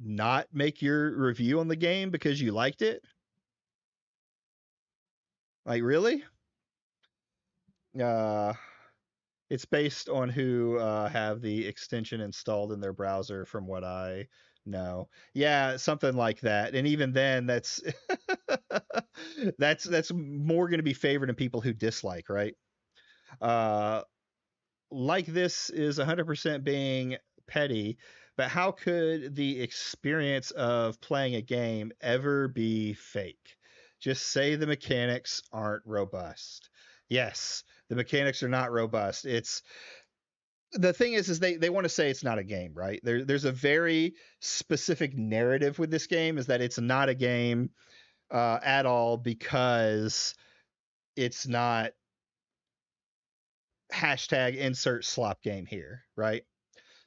not make your review on the game because you liked it? Like, really? It's based on who have the extension installed in their browser, from what I know. Yeah, something like that. And even then, that's that's more going to be favored in people who dislike, right? Like this is 100% being petty, but how could the experience of playing a game ever be fake? Just say the mechanics aren't robust. Yes, the mechanics are not robust. The thing is they want to say it's not a game, right? There's a very specific narrative with this game, is that it's not a game at all because it's not hashtag insert slop game here, right?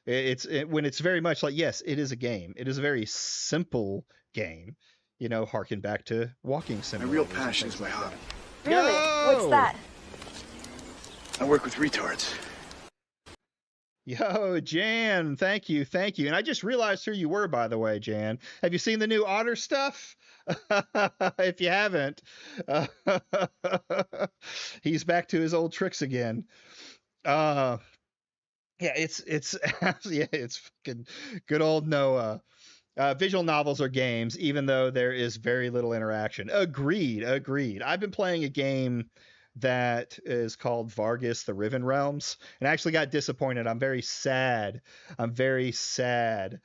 When it's very much like, yes, it is a game. It is a very simple game. You know, harken back to walking simulators. My real passion is my hobby. Really? What's that? I work with retards. Yo, Jan, thank you. And I just realized who you were, by the way, Jan. Have you seen the new Otter stuff? If you haven't, he's back to his old tricks again. Yeah, it's fucking good old Noah. Visual novels are games, even though there is very little interaction. Agreed. I've been playing a game that is called Vargas: The Riven Realms, and I actually got disappointed. I'm very sad about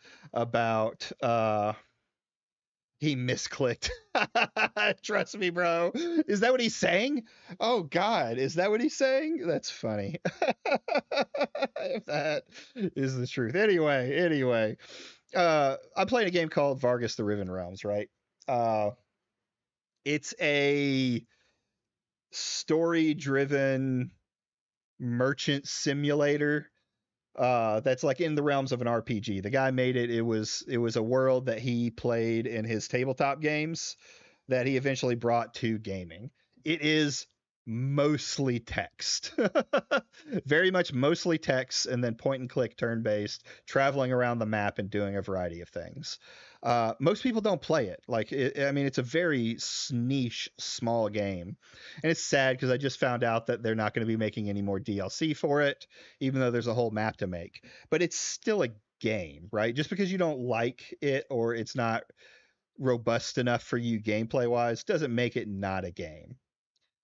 he misclicked. Trust me, bro. Is that what he's saying? Oh God, is that what he's saying? That's funny. If that is the truth. Anyway, I'm playing a game called Vargas: The Riven Realms, right? It's a story-driven merchant simulator that's like in the realms of an RPG. The guy made it. It was a world that he played in his tabletop games that he eventually brought to gaming. It is mostly text. Very much mostly text, and then point and click, turn-based, traveling around the map and doing a variety of things. Most people don't play it. It's a very niche, small game. And it's sad because I just found out that they're not going to be making any more DLC for it, even though there's a whole map to make. But it's still a game, right? Just because you don't like it or it's not robust enough for you gameplay wise doesn't make it not a game.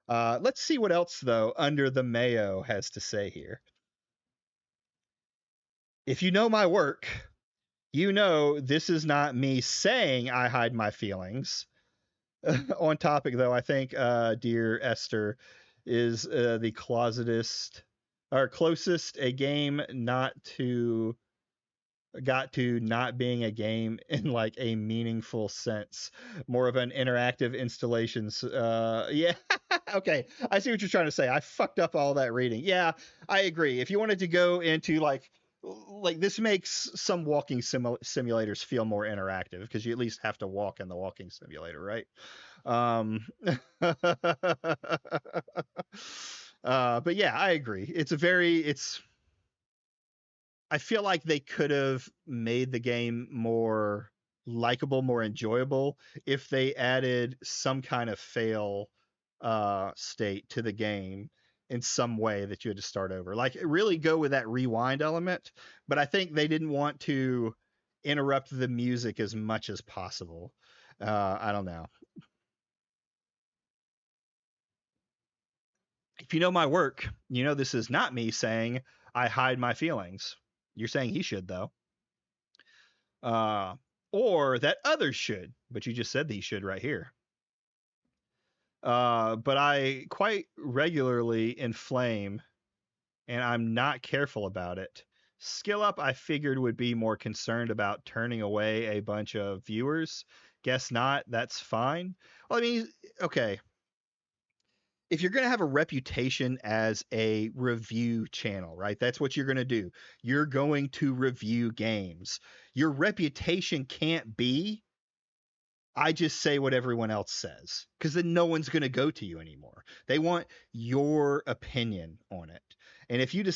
Let's see what else though Under the Mayo has to say here. If you know my work, you know this is not me saying I hide my feelings. On topic though, I think Dear Esther is the closetest or closest a game got to not being a game in like a meaningful sense, more of an interactive installations. Yeah. Okay, I see what you're trying to say. I fucked up all that reading. Yeah, I agree. If you wanted to go into like this makes some walking simulators feel more interactive because you at least have to walk in the walking simulator, right? But yeah, I agree. I feel like they could have made the game more likable, more enjoyable if they added some kind of fail state to the game in some way that you had to start over. Like really go with that rewind element, but I think they didn't want to interrupt the music as much as possible. I don't know. If you know my work, you know this is not me saying I hide my feelings. You're saying he should though. Or that others should, but you just said that he should right here. But I quite regularly inflame, and I'm not careful about it. Skill Up, I figured, would be more concerned about turning away a bunch of viewers. Guess not. That's fine. Well, I mean, okay. If you're going to have a reputation as a review channel, right? That's what you're going to do. You're going to review games. Your reputation can't be, I just say what everyone else says, because then no one's going to go to you anymore. They want your opinion on it. And if you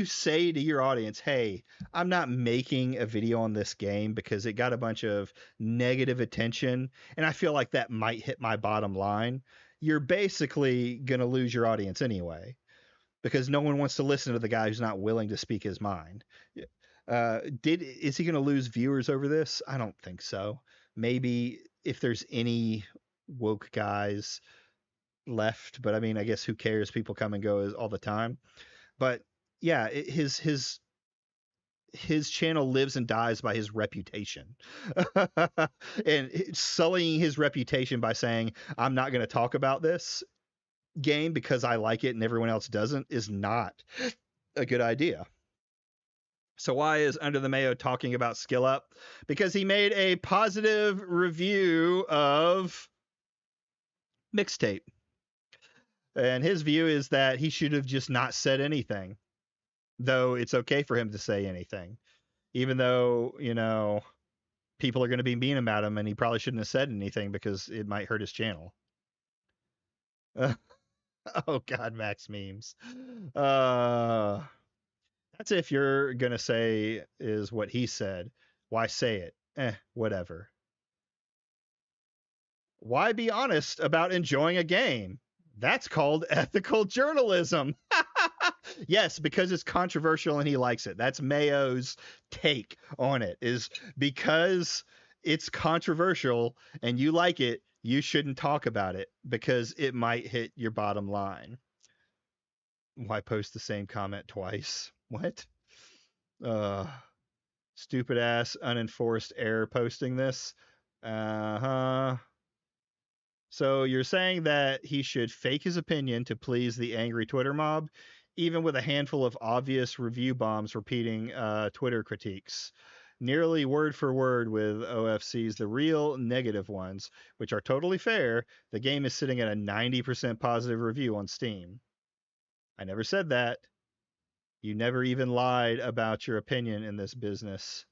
say to your audience, hey, I'm not making a video on this game because it got a bunch of negative attention and I feel like that might hit my bottom line, you're basically going to lose your audience anyway, because no one wants to listen to the guy who's not willing to speak his mind. Is he going to lose viewers over this? I don't think so. Maybe if there's any woke guys left, but I mean, I guess who cares? People come and go all the time. But yeah, his channel lives and dies by his reputation. And sullying his reputation by saying, I'm not going to talk about this game because I like it and everyone else doesn't is not a good idea. So why is Under the Mayo talking about Skill Up? Because he made a positive review of Mixtape. And his view is that he should have just not said anything, though it's okay for him to say anything, even though, you know, people are going to be mean about him and he probably shouldn't have said anything because it might hurt his channel. Oh God, Max memes. That's if you're going to say is what he said. Why say it? Whatever. Why be honest about enjoying a game? That's called ethical journalism. Yes, because it's controversial and he likes it. That's Mayo's take on it, is because it's controversial and you like it, you shouldn't talk about it because it might hit your bottom line. Why post the same comment twice? What? Stupid ass unenforced error posting this. So you're saying that he should fake his opinion to please the angry Twitter mob, even with a handful of obvious review bombs repeating Twitter critiques, nearly word for word with OFC's the real negative ones, which are totally fair. The game is sitting at a 90% positive review on Steam. I never said that. You never even lied about your opinion in this business.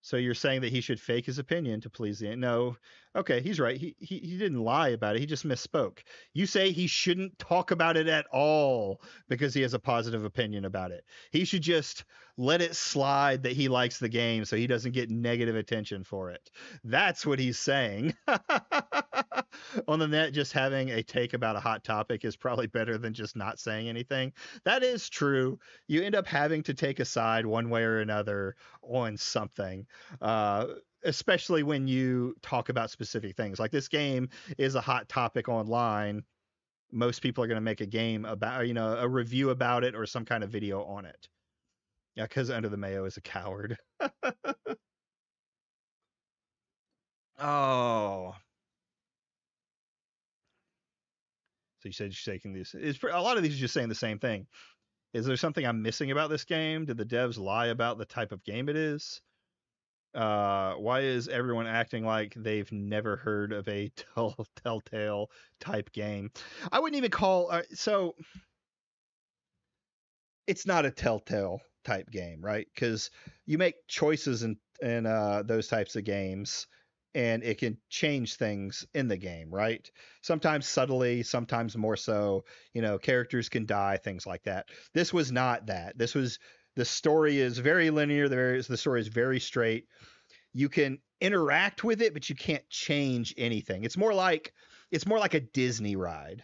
So you're saying that he should fake his opinion to please the... No, Okay, he's right. He didn't lie about it. He just misspoke. You say he shouldn't talk about it at all because he has a positive opinion about it. He should just let it slide that he likes the game so he doesn't get negative attention for it. That's what he's saying. On the net, just having a take about a hot topic is probably better than just not saying anything. That is true. You end up having to take a side one way or another on something. Especially when you talk about specific things. Like this game is a hot topic online. Most people are going to make a game about, a review about it or some kind of video on it. Yeah, because Under the Mayo is a coward. Oh. So you said you're taking these. A lot of these are just saying the same thing. Is there something I'm missing about this game? Did the devs lie about the type of game it is? Why is everyone acting like they've never heard of a Telltale type game? I wouldn't even call so it's not a Telltale type game, right? Because you make choices in those types of games, and it can change things in the game, right? Sometimes subtly, sometimes more so. Characters can die, things like that. This was not that. The story is very linear. The story is very straight. You can interact with it, but you can't change anything. It's more like a Disney ride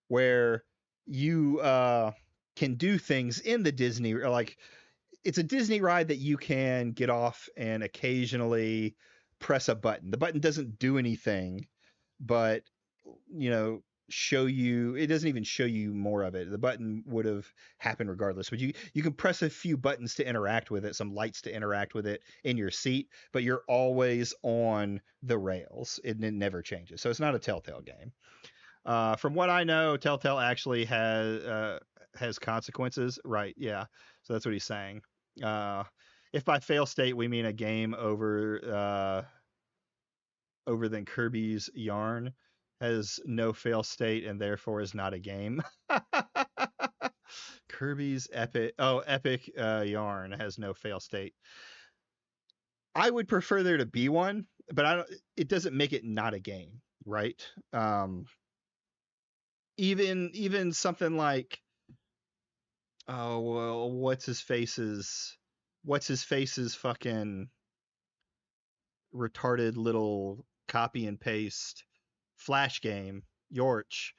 where you can do things in the Disney, or like it's a Disney ride that you can get off and occasionally press a button. The button doesn't do anything, but show you, it doesn't even show you more of it. The button would have happened regardless, but you can press a few buttons to interact with it, some lights to interact with it in your seat, but you're always on the rails. It never changes. So it's not a Telltale game. From what I know, Telltale actually has consequences, right? Yeah. So that's what he's saying. If by fail state we mean a game over than Kirby's Yarn has no fail state and therefore is not a game. Kirby's Epic Yarn has no fail state. I would prefer there to be one, but it doesn't make it not a game, right? Even something like, oh well, what's his face's fucking retarded little copy and paste Flash game, Yorch.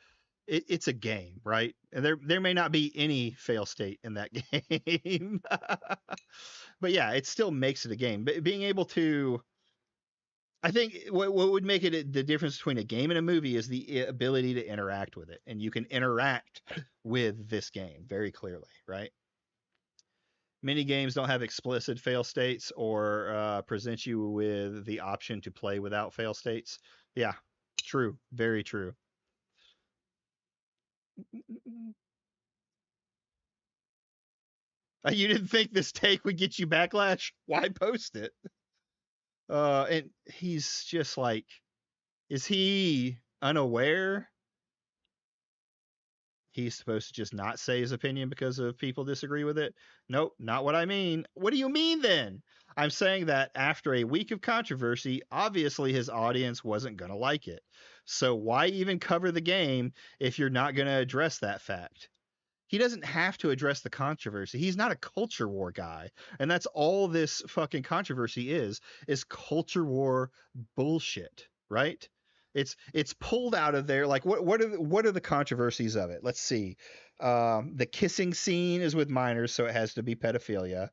It's a game, right? And there may not be any fail state in that game. But yeah, it still makes it a game. But being able to, I think what would make it the difference between a game and a movie is the ability to interact with it. And you can interact with this game very clearly, right? Many games don't have explicit fail states or present you with the option to play without fail states. Yeah, true. Very true. You didn't think this take would get you backlash? Why post it? And he's just like, is he unaware? He's supposed to just not say his opinion because of people disagree with it? Nope, not what I mean. What do you mean then? I'm saying that after a week of controversy, obviously his audience wasn't going to like it. So why even cover the game if you're not going to address that fact? He doesn't have to address the controversy. He's not a culture war guy. And that's all this fucking controversy is culture war bullshit, right? It's pulled out of there. Like what are the controversies of it? Let's see. The kissing scene is with minors, so it has to be pedophilia.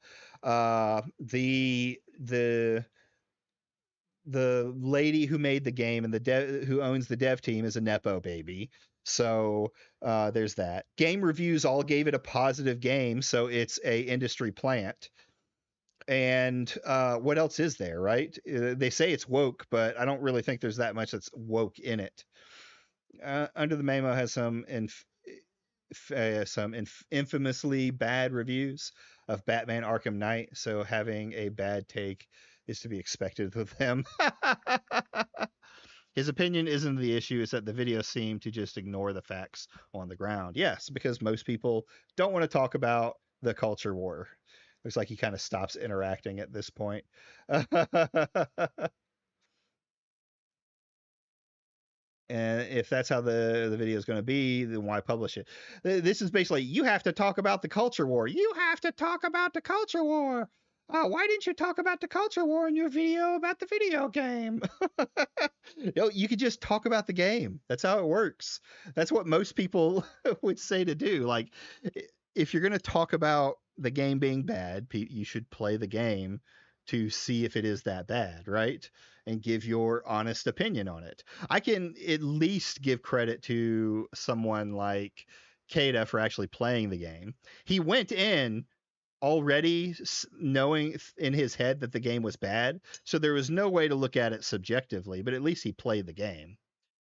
The lady who made the game and who owns the dev team is a nepo baby. So there's that. Game reviews all gave it a positive game, so it's a industry plant. And what else is there, right? They say it's woke, but I don't really think there's that much that's woke in it. Under the Memo has some infamously bad reviews of Batman Arkham Knight, so having a bad take is to be expected with him. His opinion isn't the issue, it's that the videos seem to just ignore the facts on the ground. Yes, because most people don't want to talk about the culture war. Looks like he kind of stops interacting at this point. And if that's how the video is going to be, then why publish it? This is basically, you have to talk about the culture war. You have to talk about the culture war. Why didn't you talk about the culture war in your video about the video game? You could just talk about the game. That's how it works. That's what most people would say to do. Like, if you're going to talk about the game being bad, you should play the game to see if it is that bad, right? And give your honest opinion on it. I can at least give credit to someone like Kada for actually playing the game. He went in already knowing in his head that the game was bad, so there was no way to look at it subjectively, but at least he played the game.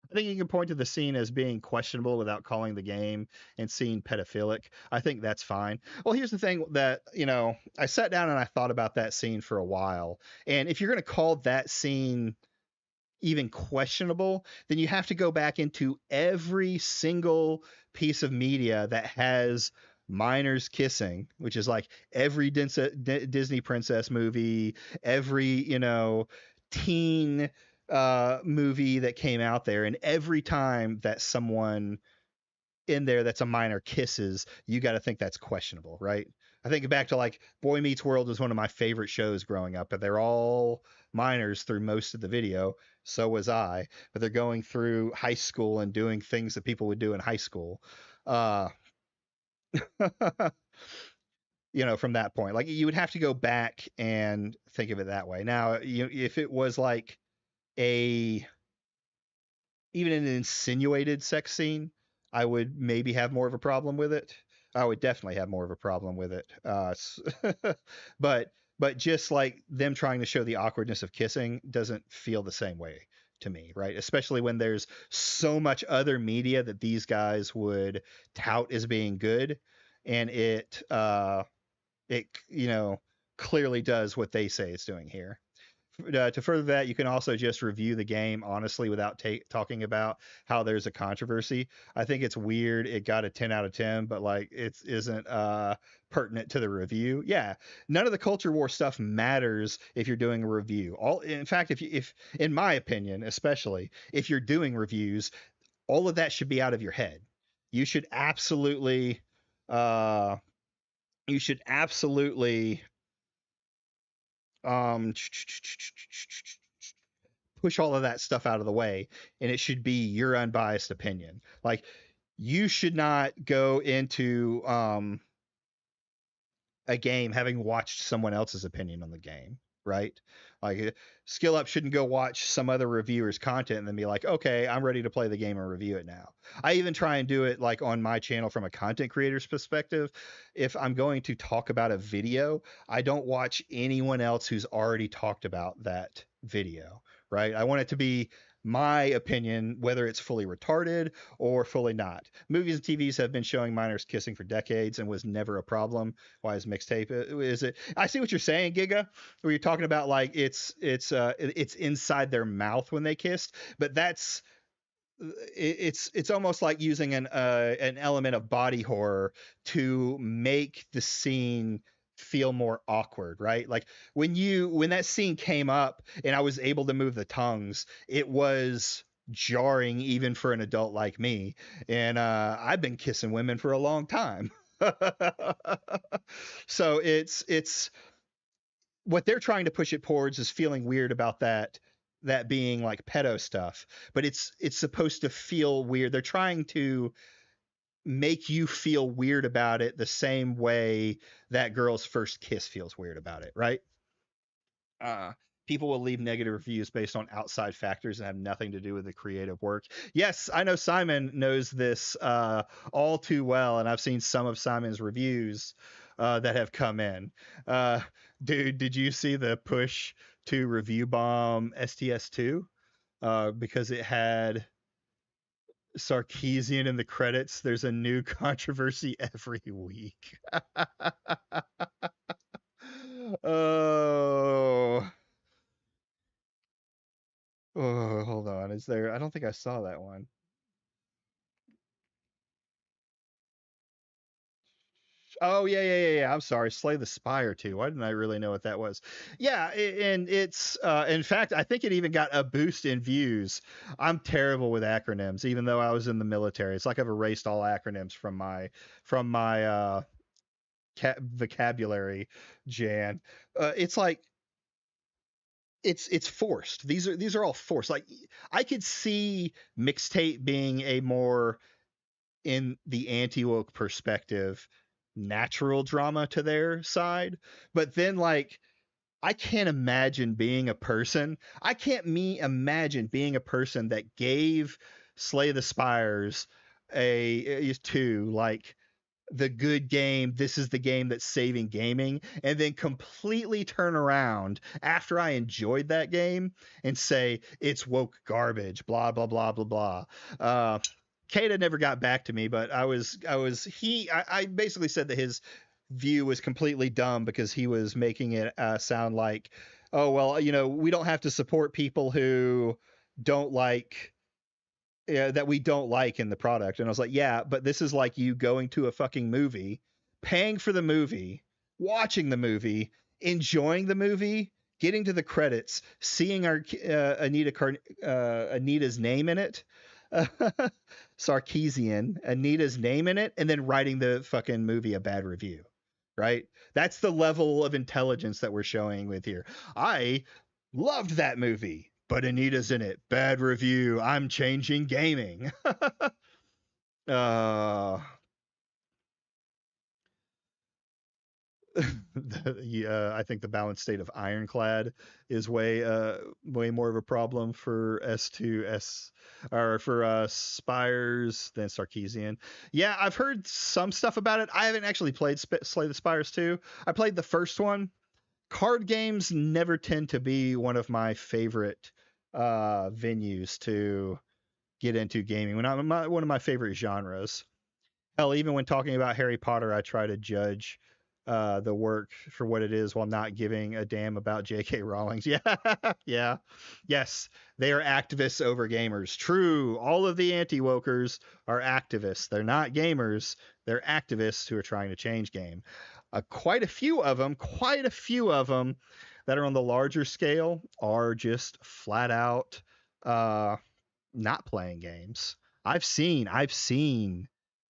I think you can point to the scene as being questionable without calling the game and seeing pedophilic. I think that's fine. Well, here's the thing that, I sat down and I thought about that scene for a while. And if you're going to call that scene even questionable, then you have to go back into every single piece of media that has minors kissing, which is like every Disney princess movie, every, teen movie that came out there, and every time that someone in there that's a minor kisses, you got to think that's questionable, right? I think back to like Boy Meets World was one of my favorite shows growing up, but they're all minors through most of the video. So was I, but they're going through high school and doing things that people would do in high school. From that point, like you would have to go back and think of it that way. Now, if it was like even an insinuated sex scene, I would maybe have more of a problem with it. I would definitely have more of a problem with it. But just like them trying to show the awkwardness of kissing doesn't feel the same way to me, right? Especially when there's so much other media that these guys would tout as being good, and it clearly does what they say it's doing here. To further that, you can also just review the game honestly without talking about how there's a controversy. I think it's weird it got a 10 out of 10, but like it isn't pertinent to the review. Yeah, none of the culture war stuff matters if you're doing a review. In fact, if in my opinion, especially if you're doing reviews, all of that should be out of your head. You should absolutely you should absolutely push all of that stuff out of the way, and it should be your unbiased opinion. Like, you should not go into a game having watched someone else's opinion on the game, right? Like, Skill Up shouldn't go watch some other reviewer's content and then be like, okay, I'm ready to play the game and review it now. I even try and do it like on my channel from a content creator's perspective. If I'm going to talk about a video, I don't watch anyone else who's already talked about that video, right? I want it to be my opinion, whether it's fully retarded or fully not. Movies and TVs have been showing minors kissing for decades and was never a problem. Why is Mixtape? Is it? I see what you're saying, Giga, where you're talking about like it's inside their mouth when they kissed, but it's almost like using an element of body horror to make the scene feel more awkward, right? Like when that scene came up and I was able to move the tongues, it was jarring even for an adult like me, and I've been kissing women for a long time. So it's what they're trying to push it towards is feeling weird about that being like pedo stuff, but it's supposed to feel weird. They're trying to make you feel weird about it the same way that girl's first kiss feels weird about it, right? People will leave negative reviews based on outside factors and have nothing to do with the creative work. Yes, I know Simon knows this all too well, and I've seen some of Simon's reviews that have come in. Dude, did you see the push to review bomb STS2 because it had Sarkeesian in the credits? There's a new controversy every week. Oh, hold on. Is there? I don't think I saw that one. Oh yeah. I'm sorry, Slay the Spire too. Why didn't I really know what that was? Yeah, and it's in fact, I think it even got a boost in views. I'm terrible with acronyms, even though I was in the military. It's like I've erased all acronyms from my vocabulary, Jan. It's like it's forced. These are all forced. Like I could see Mixtape being a more, in the anti-woke perspective, natural drama to their side, but then like I can't imagine being a person. I can't imagine being a person that gave Slay the Spires a to like the good game. This is the game that's saving gaming, and then completely turn around after I enjoyed that game and say it's woke garbage, blah blah blah blah blah. Kata never got back to me, but I basically said that his view was completely dumb because he was making it sound like, oh well, we don't have to support people who don't like, that we don't like in the product. And I was like, yeah, but this is like you going to a fucking movie, paying for the movie, watching the movie, enjoying the movie, getting to the credits, seeing our Anita's name in it, Sarkeesian, Anita's name in it, and then writing the fucking movie a bad review. Right? That's the level of intelligence that we're showing with here. I loved that movie, but Anita's in it. Bad review. I'm changing gaming. Yeah, I think the balanced state of Ironclad is way more of a problem for S2S, or for Spires, than Sarkeesian. Yeah, I've heard some stuff about it. I haven't actually played Slay the Spires 2. I played the first one. Card games never tend to be one of my favorite venues to get into gaming. When I'm one of my favorite genres. Hell, even when talking about Harry Potter, I try to judge the work for what it is while not giving a damn about J.K. Rowling's. Yeah, yeah, yes, they are activists over gamers. True, all of the anti-wokers are activists. They're not gamers. They're activists who are trying to change game. Quite a few of them that are on the larger scale are just flat out not playing games. I've seen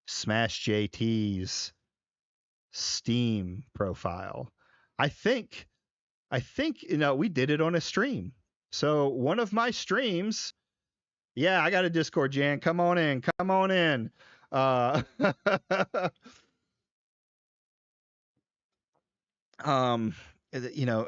Smash JT's Steam profile. I think we did it on a stream. So one of my streams, yeah, I got a Discord, Jan. Come on in. You know,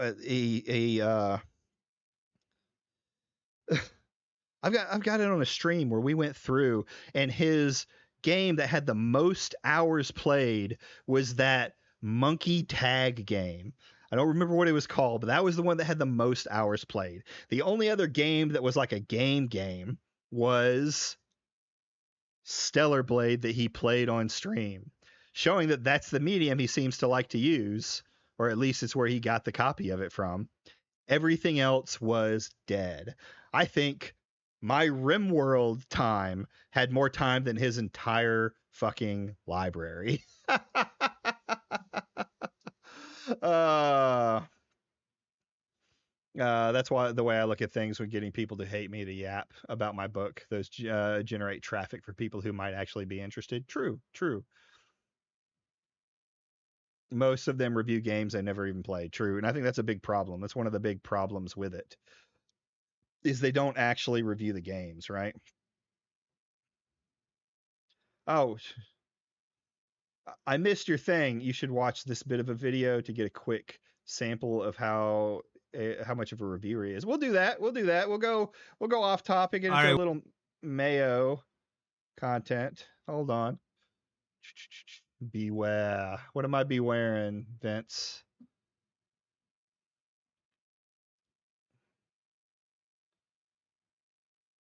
I've got it on a stream where we went through, and his game that had the most hours played was that monkey tag game. I don't remember what it was called, but that was the one that had the most hours played. The only other game that was like a game was Stellar Blade that he played on stream, showing that that's the medium he seems to like to use, or at least it's where he got the copy of it from. Everything else was dead. I think my RimWorld time had more time than his entire fucking library. That's why the way I look at things when getting people to hate me to yap about my book, those generate traffic for people who might actually be interested. True. Most of them review games they never even played. True. And I think that's a big problem. That's one of the big problems with it, is they don't actually review the games, right? Oh, I missed your thing. You should watch this bit of a video to get a quick sample of how much of a reviewer he is. We'll do that. We'll go off topic and into a little Mayo content. Hold on. Beware. What am I be wearing, Vince?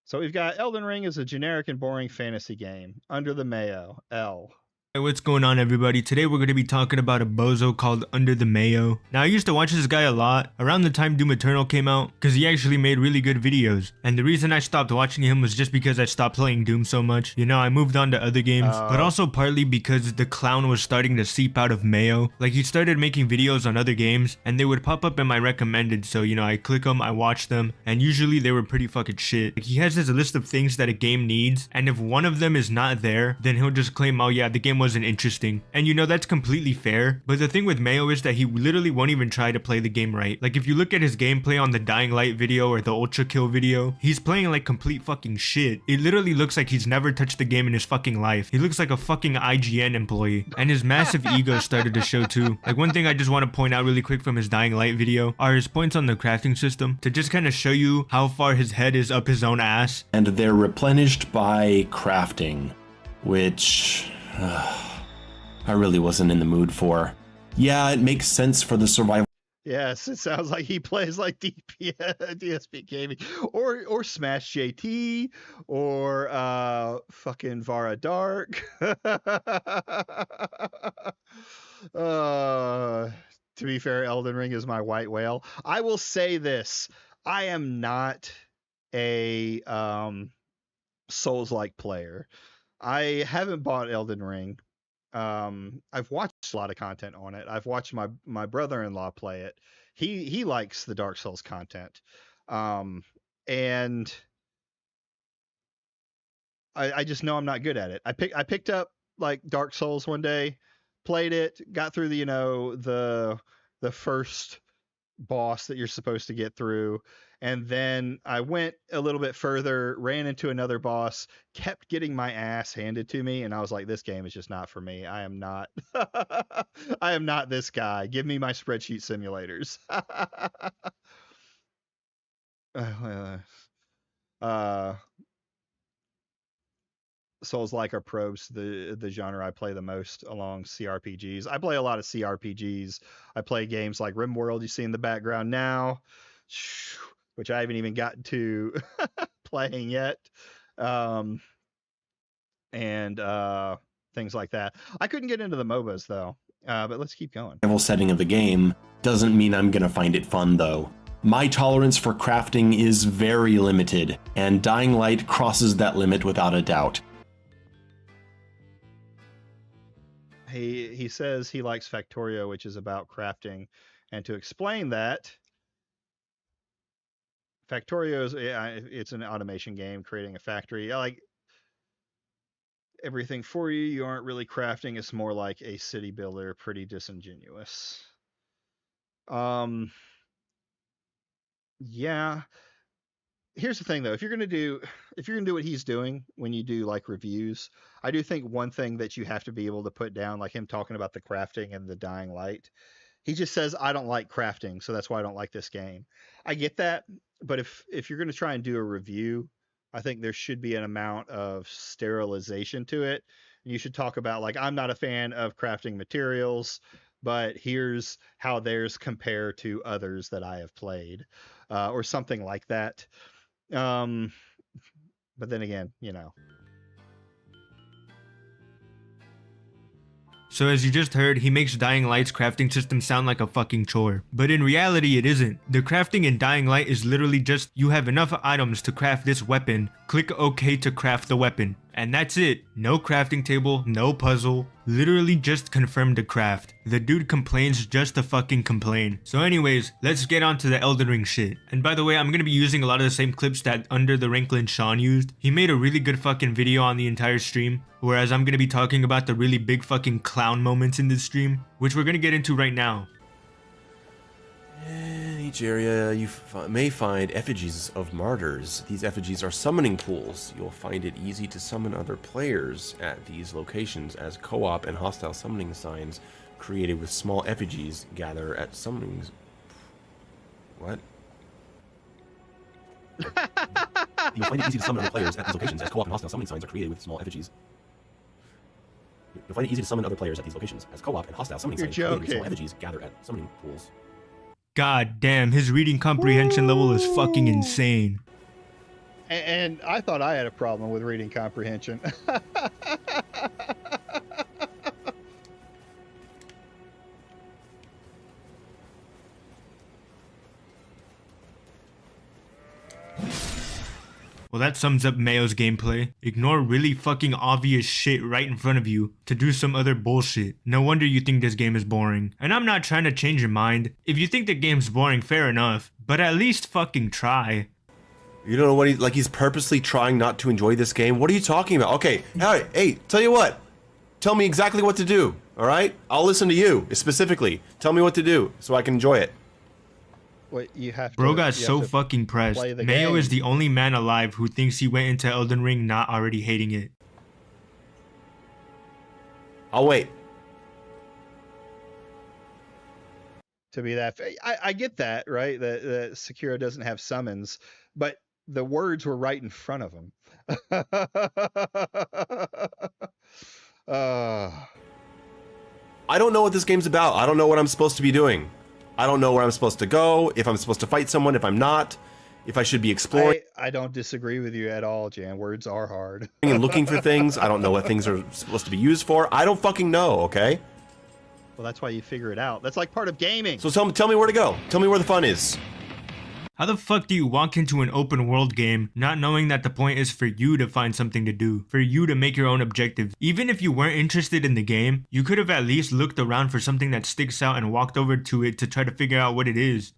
So we've got Elden Ring is a generic and boring fantasy game. Under the Mayo, L. Hey, what's going on, everybody? Today we're going to be talking about a bozo called Under the Mayo. Now, I used to watch this guy a lot around the time Doom Eternal came out because he actually made really good videos. And the reason I stopped watching him was just because I stopped playing Doom so much. You know, I moved on to other games, but also partly because the clown was starting to seep out of Mayo. Like, he started making videos on other games and they would pop up in my recommended. So, you know, I click them, I watch them, and usually they were pretty fucking shit. Like, he has this list of things that a game needs, and if one of them is not there, then he'll just claim, oh yeah, the game wasn't interesting. And you know, that's completely fair, but the thing with Mayo is that he literally won't even try to play the game right. Like, if you look at his gameplay on the Dying Light video or the Ultra Kill video, he's playing like complete fucking shit. It literally looks like he's never touched the game in his fucking life. He looks like a fucking IGN employee, and his massive ego started to show too. Like, one thing I just want to point out really quick from his Dying Light video are his points on the crafting system to just kind of show you how far his head is up his own ass. And they're replenished by crafting, which I really wasn't in the mood for. Yeah, it makes sense for the survival. Yes, it sounds like he plays like DSP Gaming or Smash JT or fucking Vara Dark. To be fair, Elden Ring is my white whale. I will say this: I am not a Souls-like player. I haven't bought Elden Ring. I've watched a lot of content on it. I've watched my brother-in-law play it. He likes the Dark Souls content. And I just know I'm not good at it. I picked up like Dark Souls one day, played it, got through the first boss that you're supposed to get through, and then I went a little bit further, ran into another boss, kept getting my ass handed to me, and I was like, this game is just not for me. I am not I am not this guy. Give me my spreadsheet simulators. Souls-like are probes the genre I play the most along CRPGs. I play a lot of CRPGs. I play games like RimWorld you see in the background now, which I haven't even gotten to playing yet, and things like that. I couldn't get into the MOBAs though, but let's keep going. Level setting of the game doesn't mean I'm gonna find it fun though. My tolerance for crafting is very limited, and Dying Light crosses that limit without a doubt. He says he likes Factorio, which is about crafting, and to explain that, Factorio is it's an automation game creating a factory. I like everything for you. You aren't really crafting. It's more like a city builder, pretty disingenuous. Yeah. Here's the thing though, if you're gonna do what he's doing when you do like reviews, I do think one thing that you have to be able to put down, like him talking about the crafting and the Dying Light, he just says, I don't like crafting, so that's why I don't like this game. I get that, but if you're gonna try and do a review, I think there should be an amount of sterilization to it. And you should talk about, like, I'm not a fan of crafting materials, but here's how theirs compare to others that I have played, or something like that. But then again, you know. So as you just heard, he makes Dying Light's crafting system sound like a fucking chore. But in reality, it isn't. The crafting in Dying Light is literally just, you have enough items to craft this weapon, click OK to craft the weapon. And that's it. No crafting table, no puzzle, literally just confirm the craft. The dude complains just to fucking complain. So anyways, let's get on to the Elden Ring shit. And by the way, I'm gonna be using a lot of the same clips that Under the Ranklin Sean used. He made a really good fucking video on the entire stream, whereas I'm gonna be talking about the really big fucking clown moments in this stream, which we're gonna get into right now. In each area, you may find effigies of martyrs. These effigies are summoning pools. You'll find it easy to summon other players at these locations, as co-op and hostile summoning signs created with small effigies gather at summonings. What? You'll find it easy to summon other players at these locations, as co-op and hostile summoning signs are created with small effigies. You'll find it easy to summon other players at these locations, as co-op and hostile summoning signs created with small effigies gather at summoning pools. God damn, his reading comprehension level is fucking insane. And I thought I had a problem with reading comprehension. Well, that sums up Mayo's gameplay. Ignore really fucking obvious shit right in front of you to do some other bullshit. No wonder you think this game is boring. And I'm not trying to change your mind. If you think the game's boring, fair enough. But at least fucking try. You don't know what he's purposely trying not to enjoy this game? What are you talking about? Okay, alright, hey, tell you what. Tell me exactly what to do, alright? I'll listen to you, specifically. Tell me what to do, so I can enjoy it. What you have to, Bro got so fucking pressed. Mayo is the only man alive who thinks he went into Elden Ring not already hating it. I'll wait. To be that, I get that, right? That Sekiro doesn't have summons, but the words were right in front of him. I don't know what this game's about. I don't know what I'm supposed to be doing. I don't know where I'm supposed to go, if I'm supposed to fight someone, if I'm not, if I should be exploring. I don't disagree with you at all, Jan. Words are hard. And looking for things. I don't know what things are supposed to be used for. I don't fucking know, okay? Well, that's why you figure it out. That's like part of gaming. So tell me where to go. Tell me where the fun is. How the fuck do you walk into an open world game not knowing that the point is for you to find something to do, for you to make your own objectives? Even if you weren't interested in the game, you could have at least looked around for something that sticks out and walked over to it to try to figure out what it is.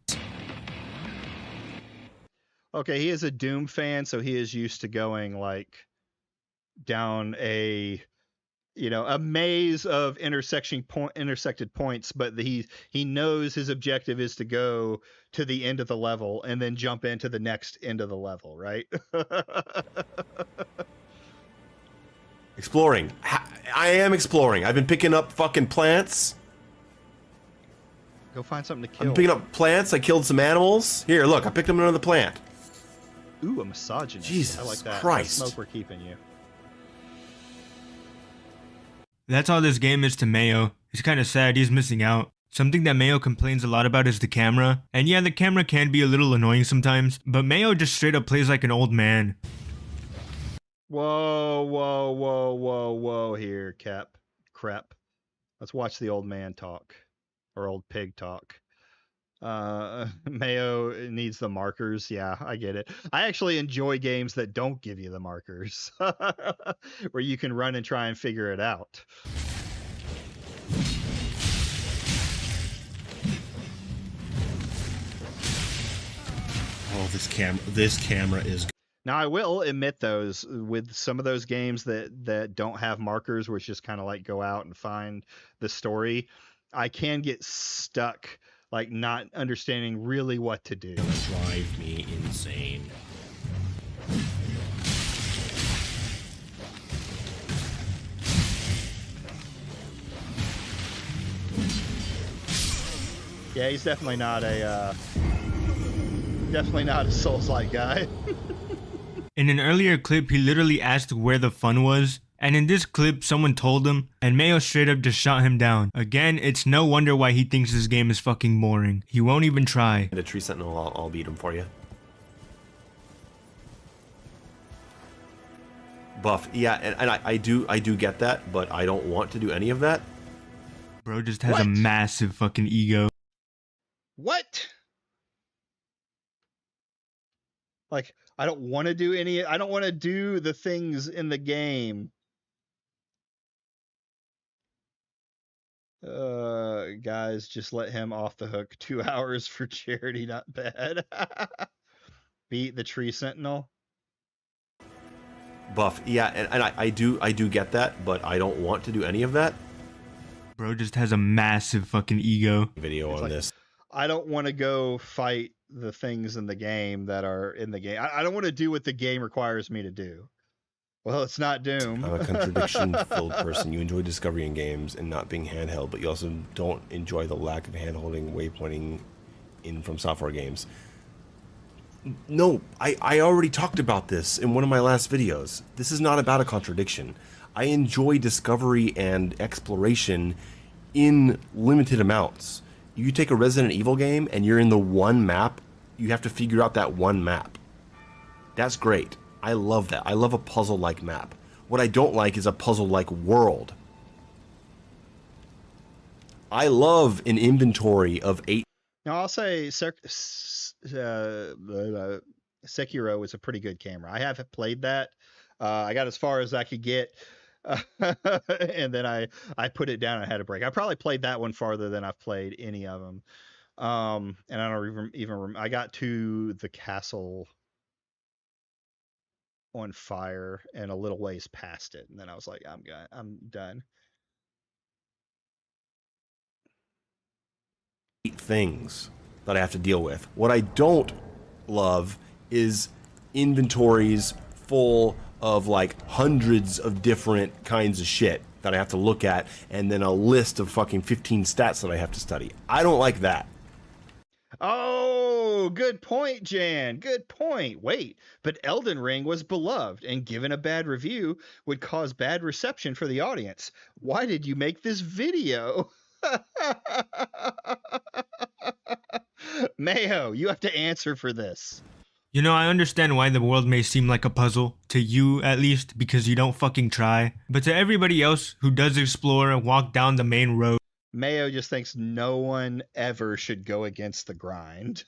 Okay, he is a Doom fan, so he is used to going like down a maze of intersected points, but he knows his objective is to go to the end of the level and then jump into the next end of the level, right? Exploring. I am exploring. I've been picking up fucking plants. Go find something to kill. I'm picking up plants. I killed some animals. Here, look, I picked up another plant. Ooh, a misogynist. Jesus I like that. Christ. That smoke we're keeping you. That's all this game is to Mayo. It's kinda sad he's missing out. Something that Mayo complains a lot about is the camera. And yeah, the camera can be a little annoying sometimes, but Mayo just straight up plays like an old man. Whoa here, Crep. Let's watch the old man talk. Or old pig talk. Mayo needs the markers. Yeah, I get it. I actually enjoy games that don't give you the markers. Where you can run and try and figure it out. Oh, this camera is. Now I will admit those with some of those games that don't have markers, which just kind of like go out and find the story. I can get stuck, like not understanding really what to do. It's gonna drive me insane. Yeah, he's definitely not a Souls-like guy. In an earlier clip, he literally asked where the fun was. And in this clip, someone told him, and Mayo straight up just shot him down. Again, it's no wonder why he thinks this game is fucking boring. He won't even try. The tree sentinel, I'll beat him for you. Buff, yeah, and I do get that, but I don't want to do any of that. Bro just has a massive fucking ego. What? Like, I don't want to do the things in the game. Guys, just let him off the hook. 2 hours for charity, not bad. Beat the tree sentinel. Buff, yeah, and I do get that, but I don't want to do any of that. Bro just has a massive fucking ego. Video on this. I don't want to go fight the things in the game that are in the game. I don't want to do what the game requires me to do. Well, it's not Doom. I'm a contradiction-filled person. You enjoy discovery in games and not being handheld, but you also don't enjoy the lack of hand-holding, waypointing in from software games. No, I already talked about this in one of my last videos. This is not about a contradiction. I enjoy discovery and exploration in limited amounts. You take a Resident Evil game and you're in the one map, you have to figure out that one map. That's great. I love that. I love a puzzle-like map. What I don't like is a puzzle-like world. I love an inventory of 8. Now I'll say Sekiro is a pretty good camera. I have played that. I got as far as I could get. And then I put it down and had a break. I probably played that one farther than I've played any of them. And I don't even I got to the castle on fire and a little ways past it, and then I was like, I'm done. Things that I have to deal with. What I don't love is inventories full of like hundreds of different kinds of shit that I have to look at, and then a list of fucking 15 stats that I have to study. I don't like that. Oh, good point, Jan. Good point. Wait, but Elden Ring was beloved, and given a bad review would cause bad reception for the audience. Why did you make this video? Mayo, you have to answer for this. You know, I understand why the world may seem like a puzzle, to you at least, because you don't fucking try. But to everybody else who does explore and walk down the main road, Mayo just thinks no one ever should go against the grind.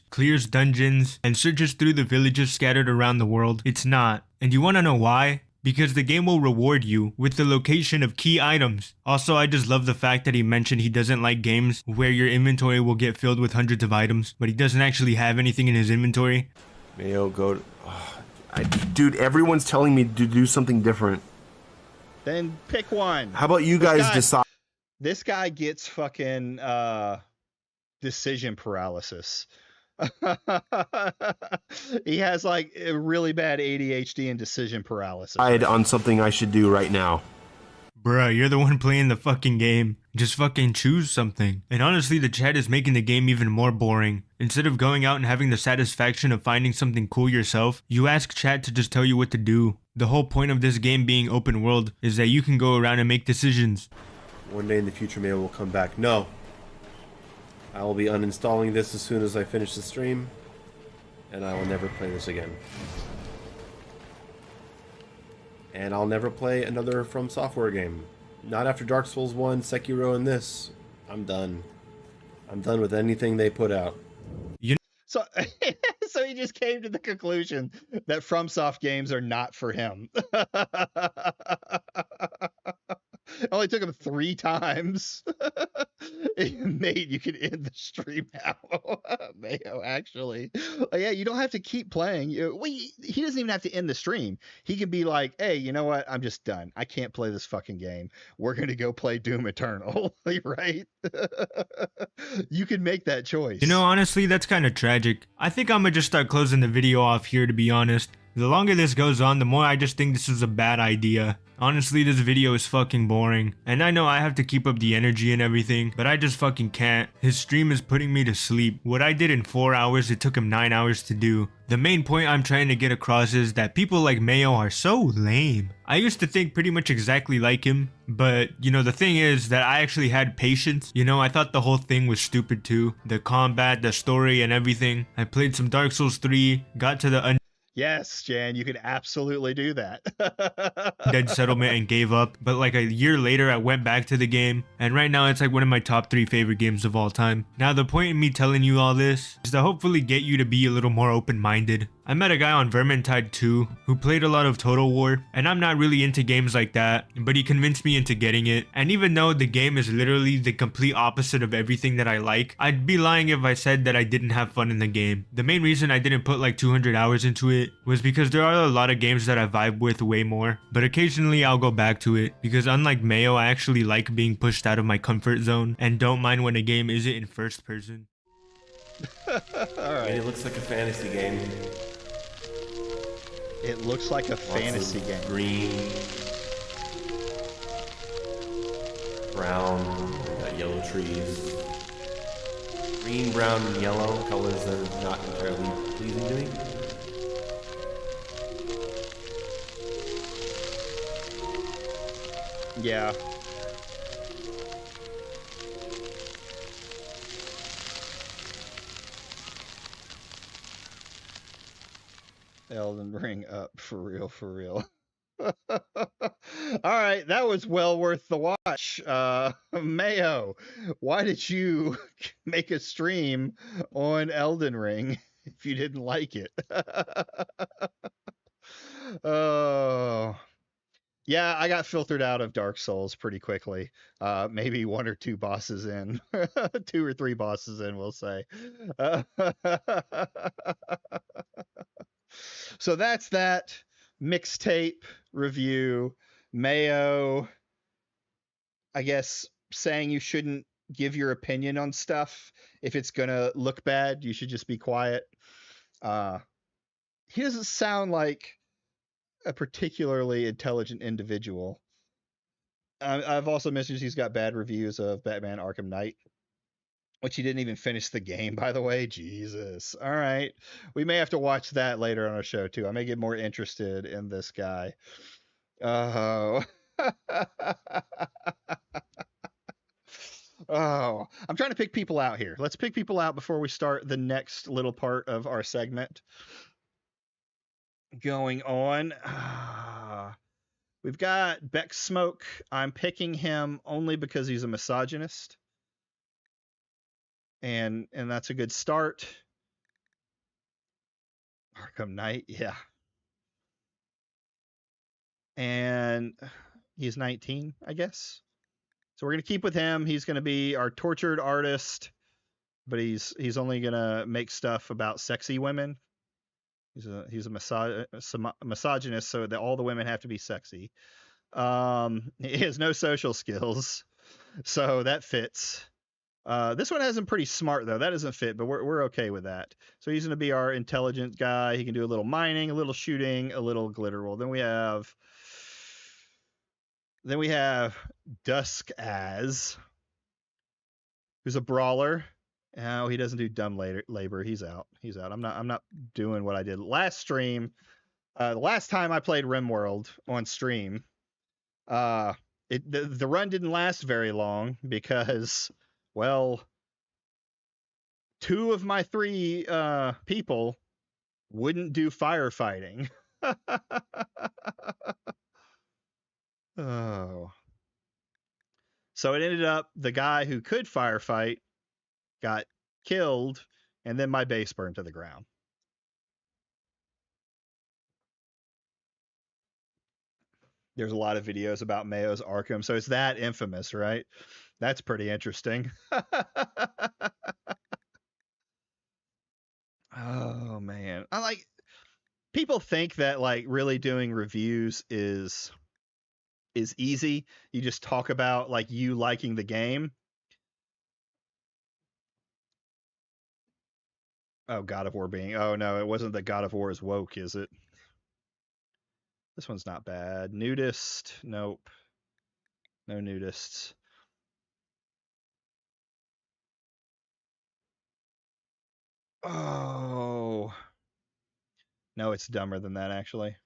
clears dungeons, and searches through the villages scattered around the world, it's not. And you wanna know why? Because the game will reward you with the location of key items. Also, I just love the fact that he mentioned he doesn't like games where your inventory will get filled with hundreds of items, but he doesn't actually have anything in his inventory. Mayo, go to... dude, everyone's telling me to do something different. Then pick one. How about you guys decide? This guy gets fucking decision paralysis. He has like a really bad ADHD and decision paralysis. On something I should do right now. Bruh, you're the one playing the fucking game. Just fucking choose something. And honestly, the chat is making the game even more boring. Instead of going out and having the satisfaction of finding something cool yourself, you ask chat to just tell you what to do. The whole point of this game being open world is that you can go around and make decisions. One day in the future, Mayo will come back. No. I will be uninstalling this as soon as I finish the stream, and I will never play this again. And I'll never play another From Software game. Not after Dark Souls 1, Sekiro, and this. I'm done. I'm done with anything they put out. So, so he just came to the conclusion that FromSoft games are not for him. It only took him 3 times. Mate, you can end the stream now. Mayo, actually. Yeah, you don't have to keep playing. He doesn't even have to end the stream. He can be like, hey, you know what? I'm just done. I can't play this fucking game. We're going to go play Doom Eternal. Right? You can make that choice. You know, honestly, that's kind of tragic. I think I'm going to just start closing the video off here, to be honest. The longer this goes on, the more I just think this was a bad idea. Honestly, this video is fucking boring. And I know I have to keep up the energy and everything, but I just fucking can't. His stream is putting me to sleep. What I did in 4 hours, it took him 9 hours to do. The main point I'm trying to get across is that people like Mayo are so lame. I used to think pretty much exactly like him, but you know, the thing is that I actually had patience. You know, I thought the whole thing was stupid too. The combat, the story, and everything. I played some Dark Souls 3, got to the Yes, Jan, you can absolutely do that. Dead Settlement and gave up, but like a year later I went back to the game, and right now it's like one of my top 3 favorite games of all time. Now the point in me telling you all this is to hopefully get you to be a little more open-minded. I met a guy on Vermintide 2 who played a lot of Total War, and I'm not really into games like that, but he convinced me into getting it. And even though the game is literally the complete opposite of everything that I like, I'd be lying if I said that I didn't have fun in the game. The main reason I didn't put like 200 hours into it was because there are a lot of games that I vibe with way more, but occasionally I'll go back to it, because unlike Mayo, I actually like being pushed out of my comfort zone and don't mind when a game isn't in first person. Alright. It looks like a fantasy game. It looks like a fantasy game. Green, brown, got yellow trees. Green, brown, and yellow colors that are not entirely pleasing to me. Yeah. Elden Ring up, for real, for real. All right, that was well worth the watch. Mayo, why did you make a stream on Elden Ring? if you didn't like it. Oh. Yeah, I got filtered out of Dark Souls pretty quickly. Maybe 1 or 2 bosses in. 2 or 3 bosses in, we'll say. So that's that mixtape review. Mayo, I guess, saying you shouldn't give your opinion on stuff. If it's gonna look bad, you should just be quiet. He doesn't sound like a particularly intelligent individual. I've also mentioned he's got bad reviews of Batman Arkham Knight, which he didn't even finish the game, by the way. Jesus. All right. We may have to watch that later on our show, too. I may get more interested in this guy. Oh. Oh, I'm trying to pick people out here. Let's pick people out before we start the next little part of our segment going on. We've got Beck Smoke. I'm picking him only because he's a misogynist. And that's a good start. Arkham Knight, yeah. And he's 19, I guess. So we're gonna keep with him. He's gonna be our tortured artist, but he's only gonna make stuff about sexy women. He's a misogynist, so that all the women have to be sexy. He has no social skills, so that fits. This one has him pretty smart though. That doesn't fit, but we're okay with that. So he's gonna be our intelligent guy. He can do a little mining, a little shooting, a little glitter roll. Then we have Dusk As, who's a brawler. Oh, he doesn't do dumb labor. He's out. I'm not doing what I did last stream. The last time I played RimWorld on stream, the run didn't last very long because, well, 2 of my 3 people wouldn't do firefighting. Oh. So it ended up the guy who could firefight got killed, and then my base burned to the ground. There's a lot of videos about Mayo's Arkham, so it's that infamous, right? That's pretty interesting. Oh man. People think that like really doing reviews is easy. You just talk about like you liking the game. Oh, God of War being. Oh no, it wasn't that God of War is woke, is it? This one's not bad. Nudist. Nope. No nudists. Oh. No, it's dumber than that actually.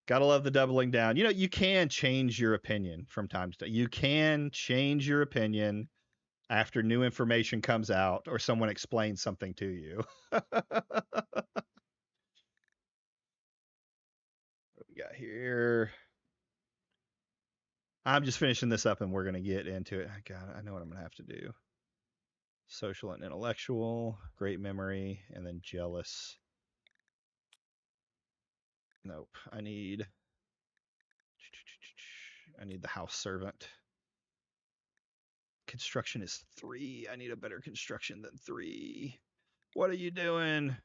Gotta love the doubling down. You know, you can change your opinion from time to time. You can change your opinion after new information comes out or someone explains something to you. What we got here? I'm just finishing this up and we're going to get into it. God, I know what I'm going to have to do. Social and intellectual, great memory, and then jealous. Nope. I need the house servant. Construction is 3. I need a better construction than 3. What are you doing?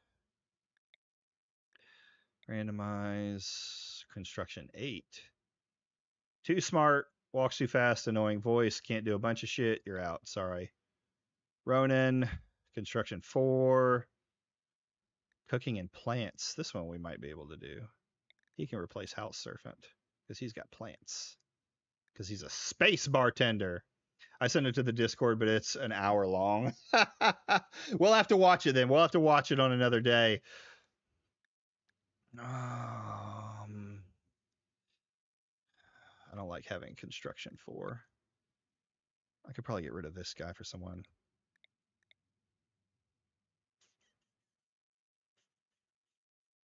Randomize construction 8. Too smart, walks too fast, annoying voice, can't do a bunch of shit. You're out. Sorry. Ronan, construction 4. Cooking and plants. This one we might be able to do. He can replace house servant because he's got plants. Because he's a space bartender. I sent it to the Discord, but it's an hour long. We'll have to watch it then. We'll have to watch it on another day. I don't like having construction 4. I could probably get rid of this guy for someone.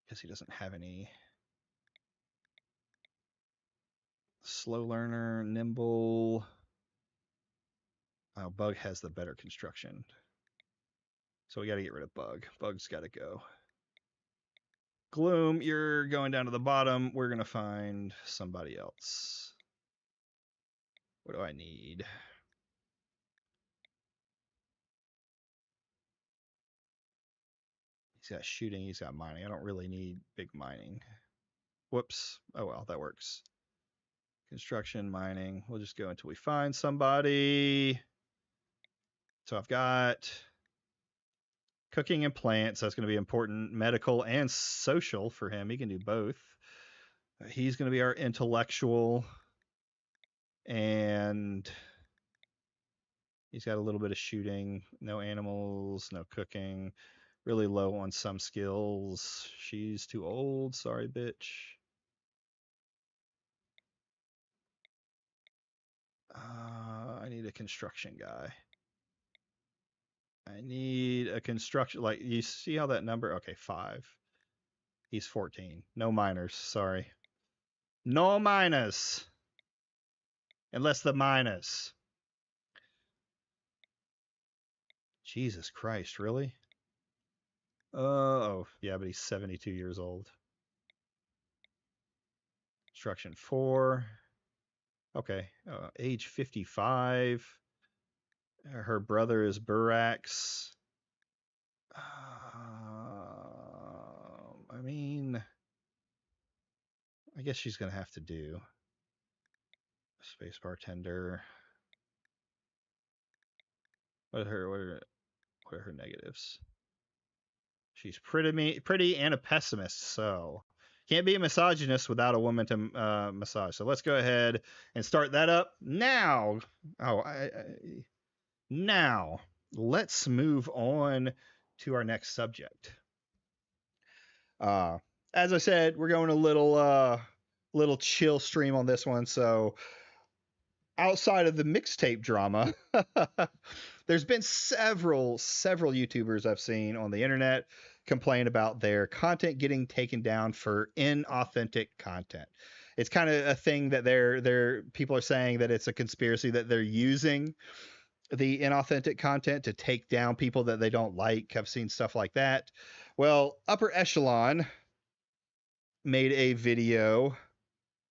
Because he doesn't have any. Slow learner, nimble. Oh, Bug has the better construction. So we got to get rid of Bug. Bug's got to go. Gloom, you're going down to the bottom. We're going to find somebody else. What do I need? He's got shooting. He's got mining. I don't really need big mining. Whoops. Oh, well, that works. Construction, mining. We'll just go until we find somebody. So I've got cooking and plants. That's going to be important. Medical and social for him. He can do both. He's going to be our intellectual. And he's got a little bit of shooting. No animals, no cooking. Really low on some skills. She's too old. Sorry, bitch. I need a construction guy. I need a construction, like, you see how that number, okay, 5. He's 14. No minors, sorry. No minors. Unless the minors. Jesus Christ, really? Oh, yeah, but he's 72 years old. Construction 4. Okay, age 55. Her brother is Burax. I mean, I guess she's gonna have to do space bartender. What are her negatives? She's pretty and a pessimist, so can't be a misogynist without a woman to massage. So let's go ahead and start that up now. Oh, now let's move on to our next subject. As I said, we're going a little chill stream on this one. So outside of the mixtape drama, there's been several YouTubers I've seen on the internet complain about their content getting taken down for inauthentic content. It's kind of a thing that people are saying that it's a conspiracy that they're using the inauthentic content to take down people that they don't like. I've seen stuff like that. Well, Upper Echelon made a video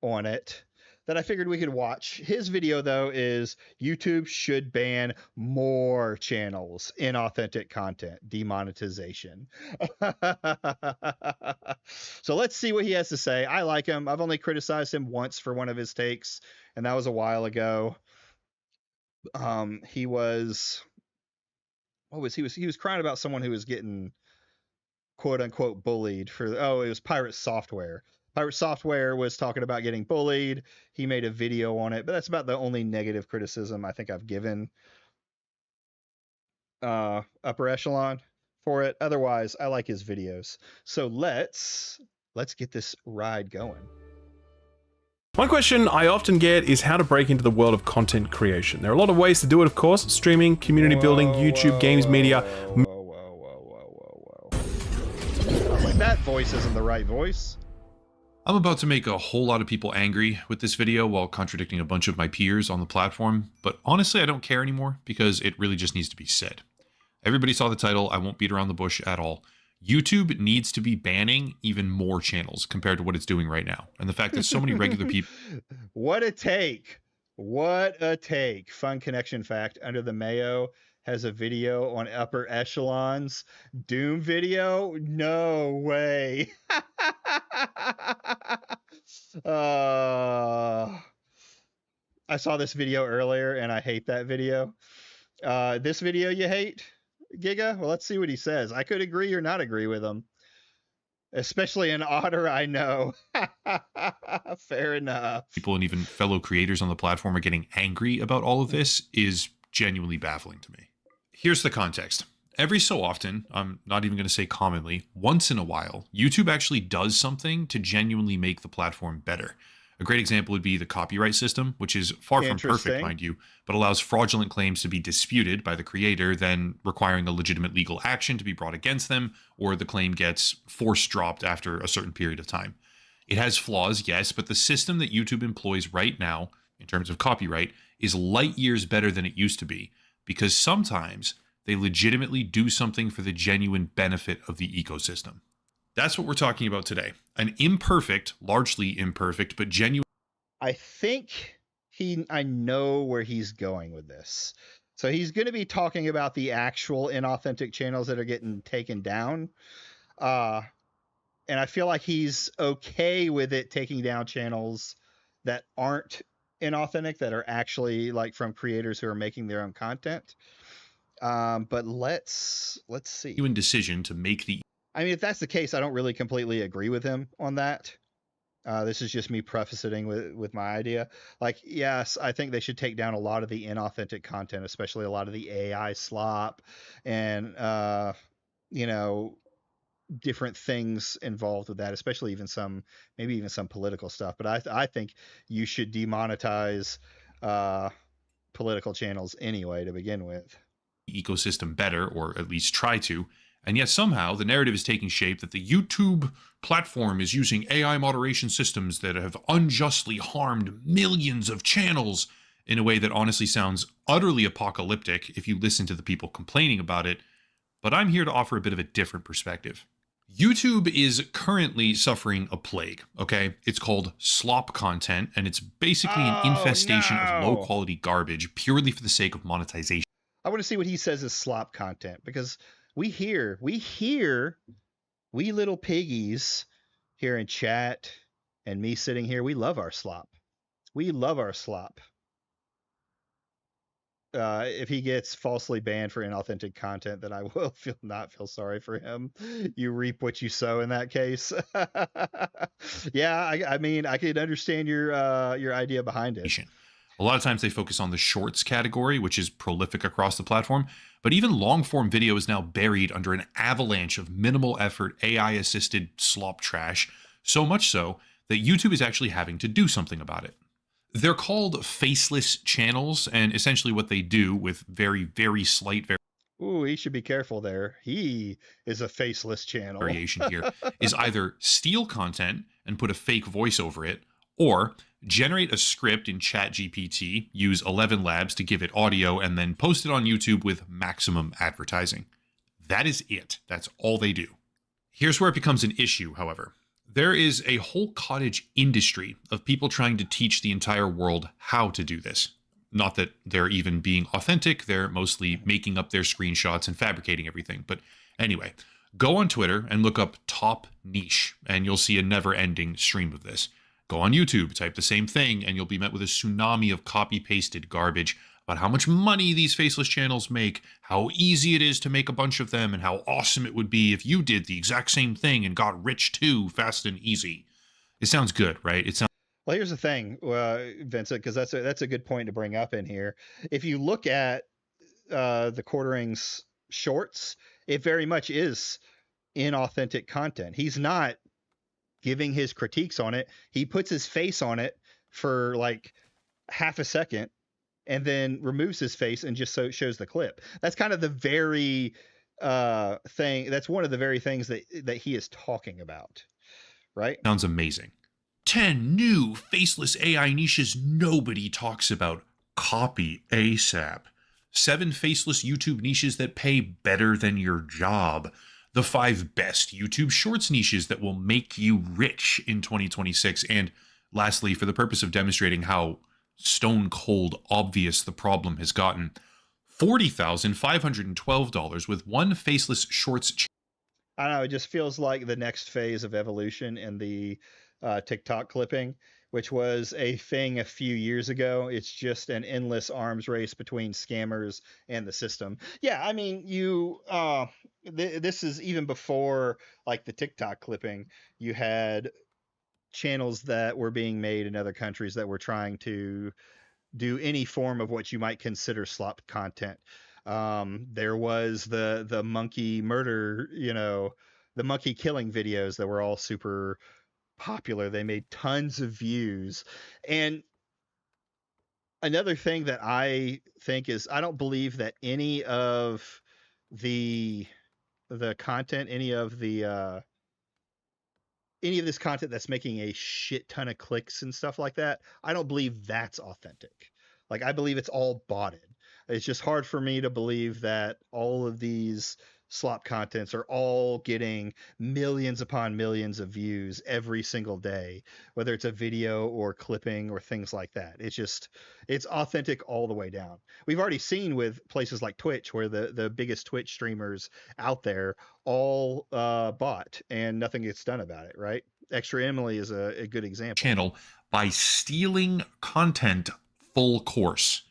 on it that I figured we could watch. His video, though, is YouTube should ban more channels, inauthentic content, demonetization. So let's see what he has to say. I like him. I've only criticized him once for one of his takes, and that was a while ago. He was crying about someone who was getting quote unquote bullied for, it was Pirate Software. Pirate Software was talking about getting bullied. He made a video on it, but that's about the only negative criticism I think I've given Upper Echelon for it. Otherwise, I like his videos. So let's get this ride going. One question I often get is how to break into the world of content creation. There are a lot of ways to do it, of course: streaming, community building, YouTube, games media. Like that voice isn't the right voice. I'm about to make a whole lot of people angry with this video while contradicting a bunch of my peers on the platform, but honestly I don't care anymore because it really just needs to be said. Everybody saw the title, I won't beat around the bush at all. YouTube needs to be banning even more channels compared to what it's doing right now. And the fact that so many regular people... What a take. What a take. Fun connection fact. Under the Mayo has a video on Upper Echelon's Doom video. No way. I saw this video earlier and I hate that video. This video you hate, Giga? Well, let's see what he says. I could agree or not agree with him. Especially an otter I know. Fair enough. People and even fellow creators on the platform are getting angry about all of this is genuinely baffling to me. Here's the context. Every so often, I'm not even going to say commonly, once in a while, YouTube actually does something to genuinely make the platform better. A great example would be the copyright system, which is far from perfect, mind you, but allows fraudulent claims to be disputed by the creator, then requiring a legitimate legal action to be brought against them, or the claim gets force dropped after a certain period of time. It has flaws, yes, but the system that YouTube employs right now, in terms of copyright, is light years better than it used to be. because sometimes they legitimately do something for the genuine benefit of the ecosystem. That's what we're talking about today. An imperfect, largely imperfect, but genuine. I think I know where he's going with this. So he's going to be talking about the actual inauthentic channels that are getting taken down. And I feel like he's okay with it taking down channels that aren't inauthentic, that are actually like from creators who are making their own content. But let's see. Genuine decision to make the. I mean, if that's the case, I don't really completely agree with him on that. This is just me prefacing with my idea. Like, yes, I think they should take down a lot of the inauthentic content, especially a lot of the AI slop and, you know, different things involved with that, especially maybe even some political stuff. But I think you should demonetize political channels anyway to begin with. Ecosystem better, or at least try to. And yet somehow the narrative is taking shape that the YouTube platform is using AI moderation systems that have unjustly harmed millions of channels in a way that honestly sounds utterly apocalyptic if you listen to the people complaining about it. But I'm here to offer a bit of a different perspective. YouTube is currently suffering a plague, okay? It's called slop content, and it's basically an infestation of low-quality garbage purely for the sake of monetization. I want to see what he says is slop content, because we little piggies here in chat and me sitting here, we love our slop. We love our slop. If he gets falsely banned for inauthentic content, then I will not feel sorry for him. You reap what you sow in that case. Yeah, I mean, I could understand your idea behind it. A lot of times they focus on the shorts category, which is prolific across the platform, but even long-form video is now buried under an avalanche of minimal effort AI-assisted slop trash, so much so that YouTube is actually having to do something about it. They're called faceless channels, and essentially what they do with very, very slight Ooh, he should be careful there. He is a faceless channel. variation here is either steal content and put a fake voice over it, or generate a script in ChatGPT, use 11 Labs to give it audio, and then post it on YouTube with maximum advertising. That is it. That's all they do. Here's where it becomes an issue, however. There is a whole cottage industry of people trying to teach the entire world how to do this. Not that they're even being authentic, they're mostly making up their screenshots and fabricating everything. But anyway, go on Twitter and look up top niche, and you'll see a never-ending stream of this. Go on YouTube, type the same thing, and you'll be met with a tsunami of copy-pasted garbage about how much money these faceless channels make, how easy it is to make a bunch of them, and how awesome it would be if you did the exact same thing and got rich too, fast and easy. It sounds good, right? It sounds. Well, here's the thing, Vincent, because that's a good point to bring up in here. If you look at the Quartering's shorts, it very much is inauthentic content. He's not giving his critiques on it. He puts his face on it for like half a second and then removes his face and just shows the clip. That's kind of the very thing. That's one of the very things that he is talking about, right? Sounds amazing. 10 new faceless AI niches nobody talks about. Copy ASAP. 7 faceless YouTube niches that pay better than your job. The 5 best YouTube Shorts niches that will make you rich in 2026. And lastly, for the purpose of demonstrating how stone cold obvious the problem has gotten, $40,512 with one faceless Shorts. I don't know. It just feels like the next phase of evolution in the TikTok clipping, which was a thing a few years ago. It's just an endless arms race between scammers and the system. Yeah, I mean, this is even before like the TikTok clipping. You had channels that were being made in other countries that were trying to do any form of what you might consider slop content. There was the monkey murder, the monkey killing videos that were all super popular. They made tons of views. And another thing that I think is, I don't believe that any of the content, any of this content that's making a shit ton of clicks and stuff like that, I don't believe that's authentic. Like, I believe it's all botted. It's just hard for me to believe that all of these slop contents are all getting millions upon millions of views every single day, whether it's a video or clipping or things like that. It's authentic all the way down. We've already seen with places like Twitch, where the biggest Twitch streamers out there all bought and nothing gets done about it, right? Extra Emily is a good example. Channel by stealing content full course.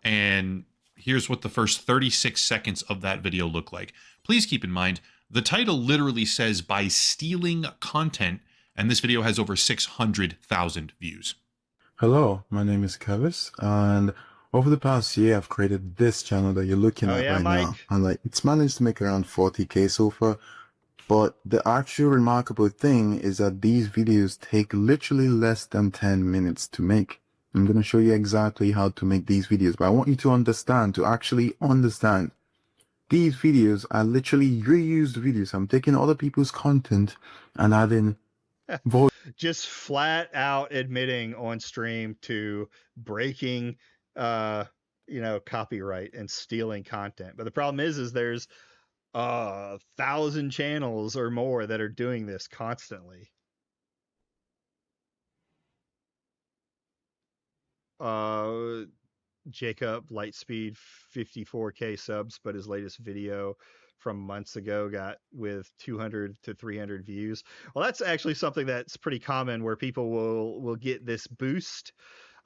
And here's what the first 36 seconds of that video look like. Please keep in mind, the title literally says by stealing content, and this video has over 600,000 views. Hello, my name is Kevis, and over the past year, I've created this channel that you're looking at right now. And it's managed to make around 40K so far. But the actual remarkable thing is that these videos take literally less than 10 minutes to make. I'm going to show you exactly how to make these videos, but I want you to actually understand. These videos are literally reused videos. I'm taking other people's content and adding voice. Just flat out admitting on stream to breaking, copyright and stealing content. But the problem is there's 1,000 channels or more that are doing this constantly. Jacob Lightspeed 54K subs, but his latest video from months ago got with 200 to 300 views. Well, that's actually something that's pretty common, where people will get this boost.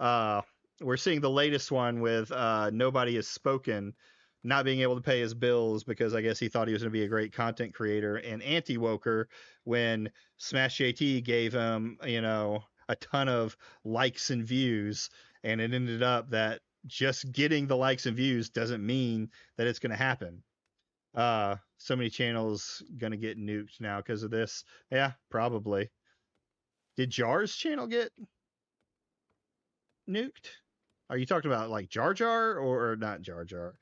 We're seeing the latest one with Nobody Has Spoken not being able to pay his bills because I guess he thought he was going to be a great content creator, and Anti-Woker when Smash JT gave him, a ton of likes and views, and it ended up that just getting the likes and views doesn't mean that it's going to happen. So many channels going to get nuked now because of this. Yeah, probably. Did Jar's channel get nuked? Are you talking about like Jar Jar or not Jar Jar?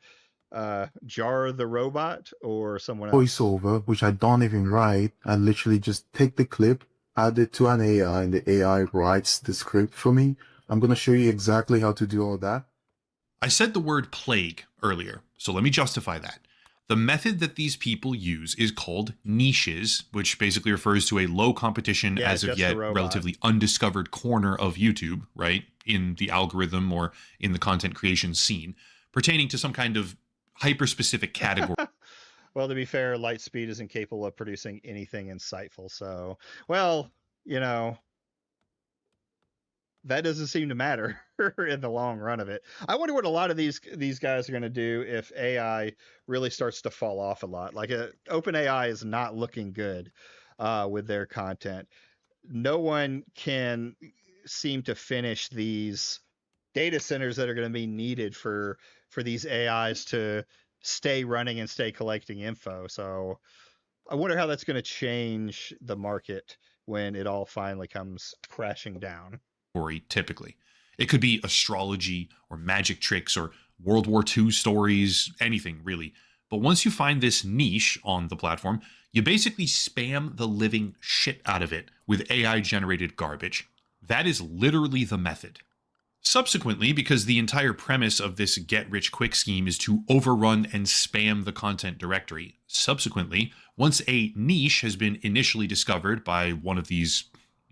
Jar the robot or someone else? Voiceover, which I don't even write. I literally just take the clip, add it to an AI, and the AI writes the script for me. I'm going to show you exactly how to do all that. I said the word plague earlier, so let me justify that. The method that these people use is called niches, which basically refers to a low competition, as of yet relatively undiscovered corner of YouTube, right? In the algorithm or in the content creation scene, pertaining to some kind of hyper-specific category. Well, to be fair, Lightspeed isn't capable of producing anything insightful, so, well, that doesn't seem to matter in the long run of it. I wonder what a lot of these guys are going to do if AI really starts to fall off a lot. Like OpenAI is not looking good with their content. No one can seem to finish these data centers that are going to be needed for these AIs to stay running and stay collecting info. So I wonder how that's going to change the market when it all finally comes crashing down. Typically, it could be astrology or magic tricks or World War II stories, anything really. But once you find this niche on the platform, you basically spam the living shit out of it with AI generated garbage. That is literally the method. Subsequently, because the entire premise of this get-rich-quick scheme is to overrun and spam the content directory, subsequently, once a niche has been initially discovered by one of these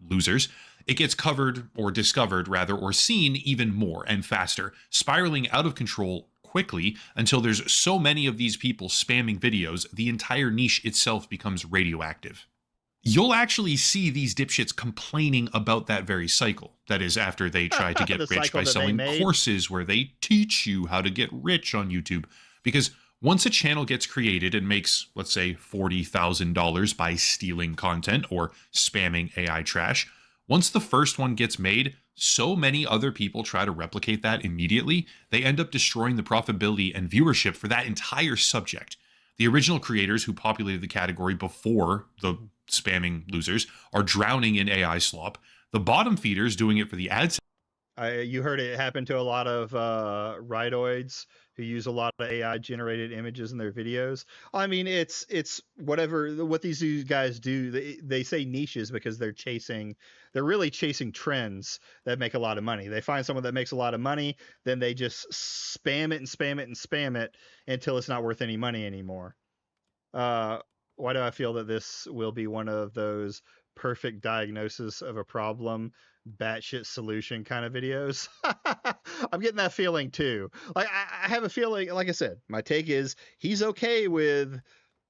losers, it gets covered, or discovered rather, or seen even more and faster, spiraling out of control quickly until there's so many of these people spamming videos, the entire niche itself becomes radioactive. You'll actually see these dipshits complaining about that very cycle. That is, after they try to get rich by selling courses where they teach you how to get rich on YouTube. Because once a channel gets created and makes, let's say, $40,000 by stealing content or spamming AI trash, once the first one gets made, so many other people try to replicate that immediately, they end up destroying the profitability and viewership for that entire subject. The original creators who populated the category before the spamming losers are drowning in AI slop. The bottom feeders doing it for the ads. You heard it happen to a lot of rightoids who use a lot of AI generated images in their videos. I mean, it's what these guys do. They say niches because they're really chasing trends that make a lot of money. They find someone that makes a lot of money, then they just spam it and spam it and spam it until it's not worth any money anymore. Why do I feel that this will be one of those perfect diagnosis of a problem, batshit solution kind of videos? I'm getting that feeling too. Like I have a feeling, like I said, my take is he's okay with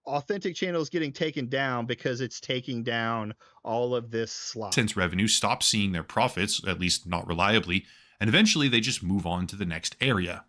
authentic channels getting taken down because it's taking down all of this slop. Since revenue stops seeing their profits, at least not reliably, and eventually they just move on to the next area.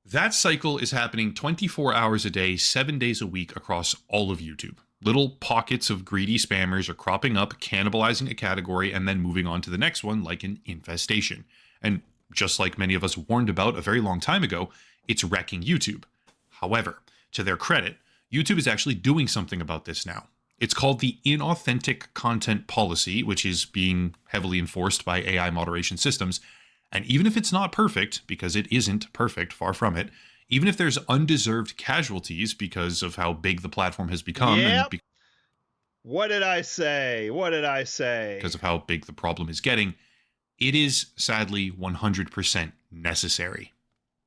That cycle is happening 24 hours a day, 7 days a week across all of YouTube. Little pockets of greedy spammers are cropping up, cannibalizing a category, and then moving on to the next one like an infestation. And just like many of us warned about a very long time ago, it's wrecking YouTube. However, to their credit, YouTube is actually doing something about this now. It's called the Inauthentic Content Policy, which is being heavily enforced by AI moderation systems. And even if it's not perfect, because it isn't perfect, far from it, even if there's undeserved casualties because of how big the platform has become, and what did I say? What did I say? Because of how big the problem is getting, it is sadly 100% necessary.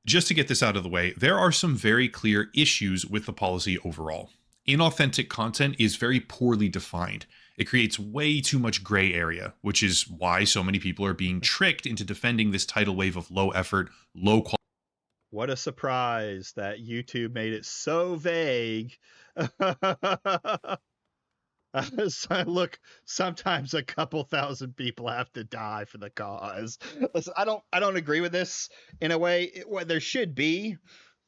Just to get this out of the way, there are some very clear issues with the policy overall. Inauthentic content is very poorly defined. It creates way too much gray area, which is why so many people are being tricked into defending this tidal wave of low effort, low quality. What a surprise that YouTube made it so vague. Look, sometimes a couple thousand people have to die for the cause. Listen, I don't agree with this in a way. What there should be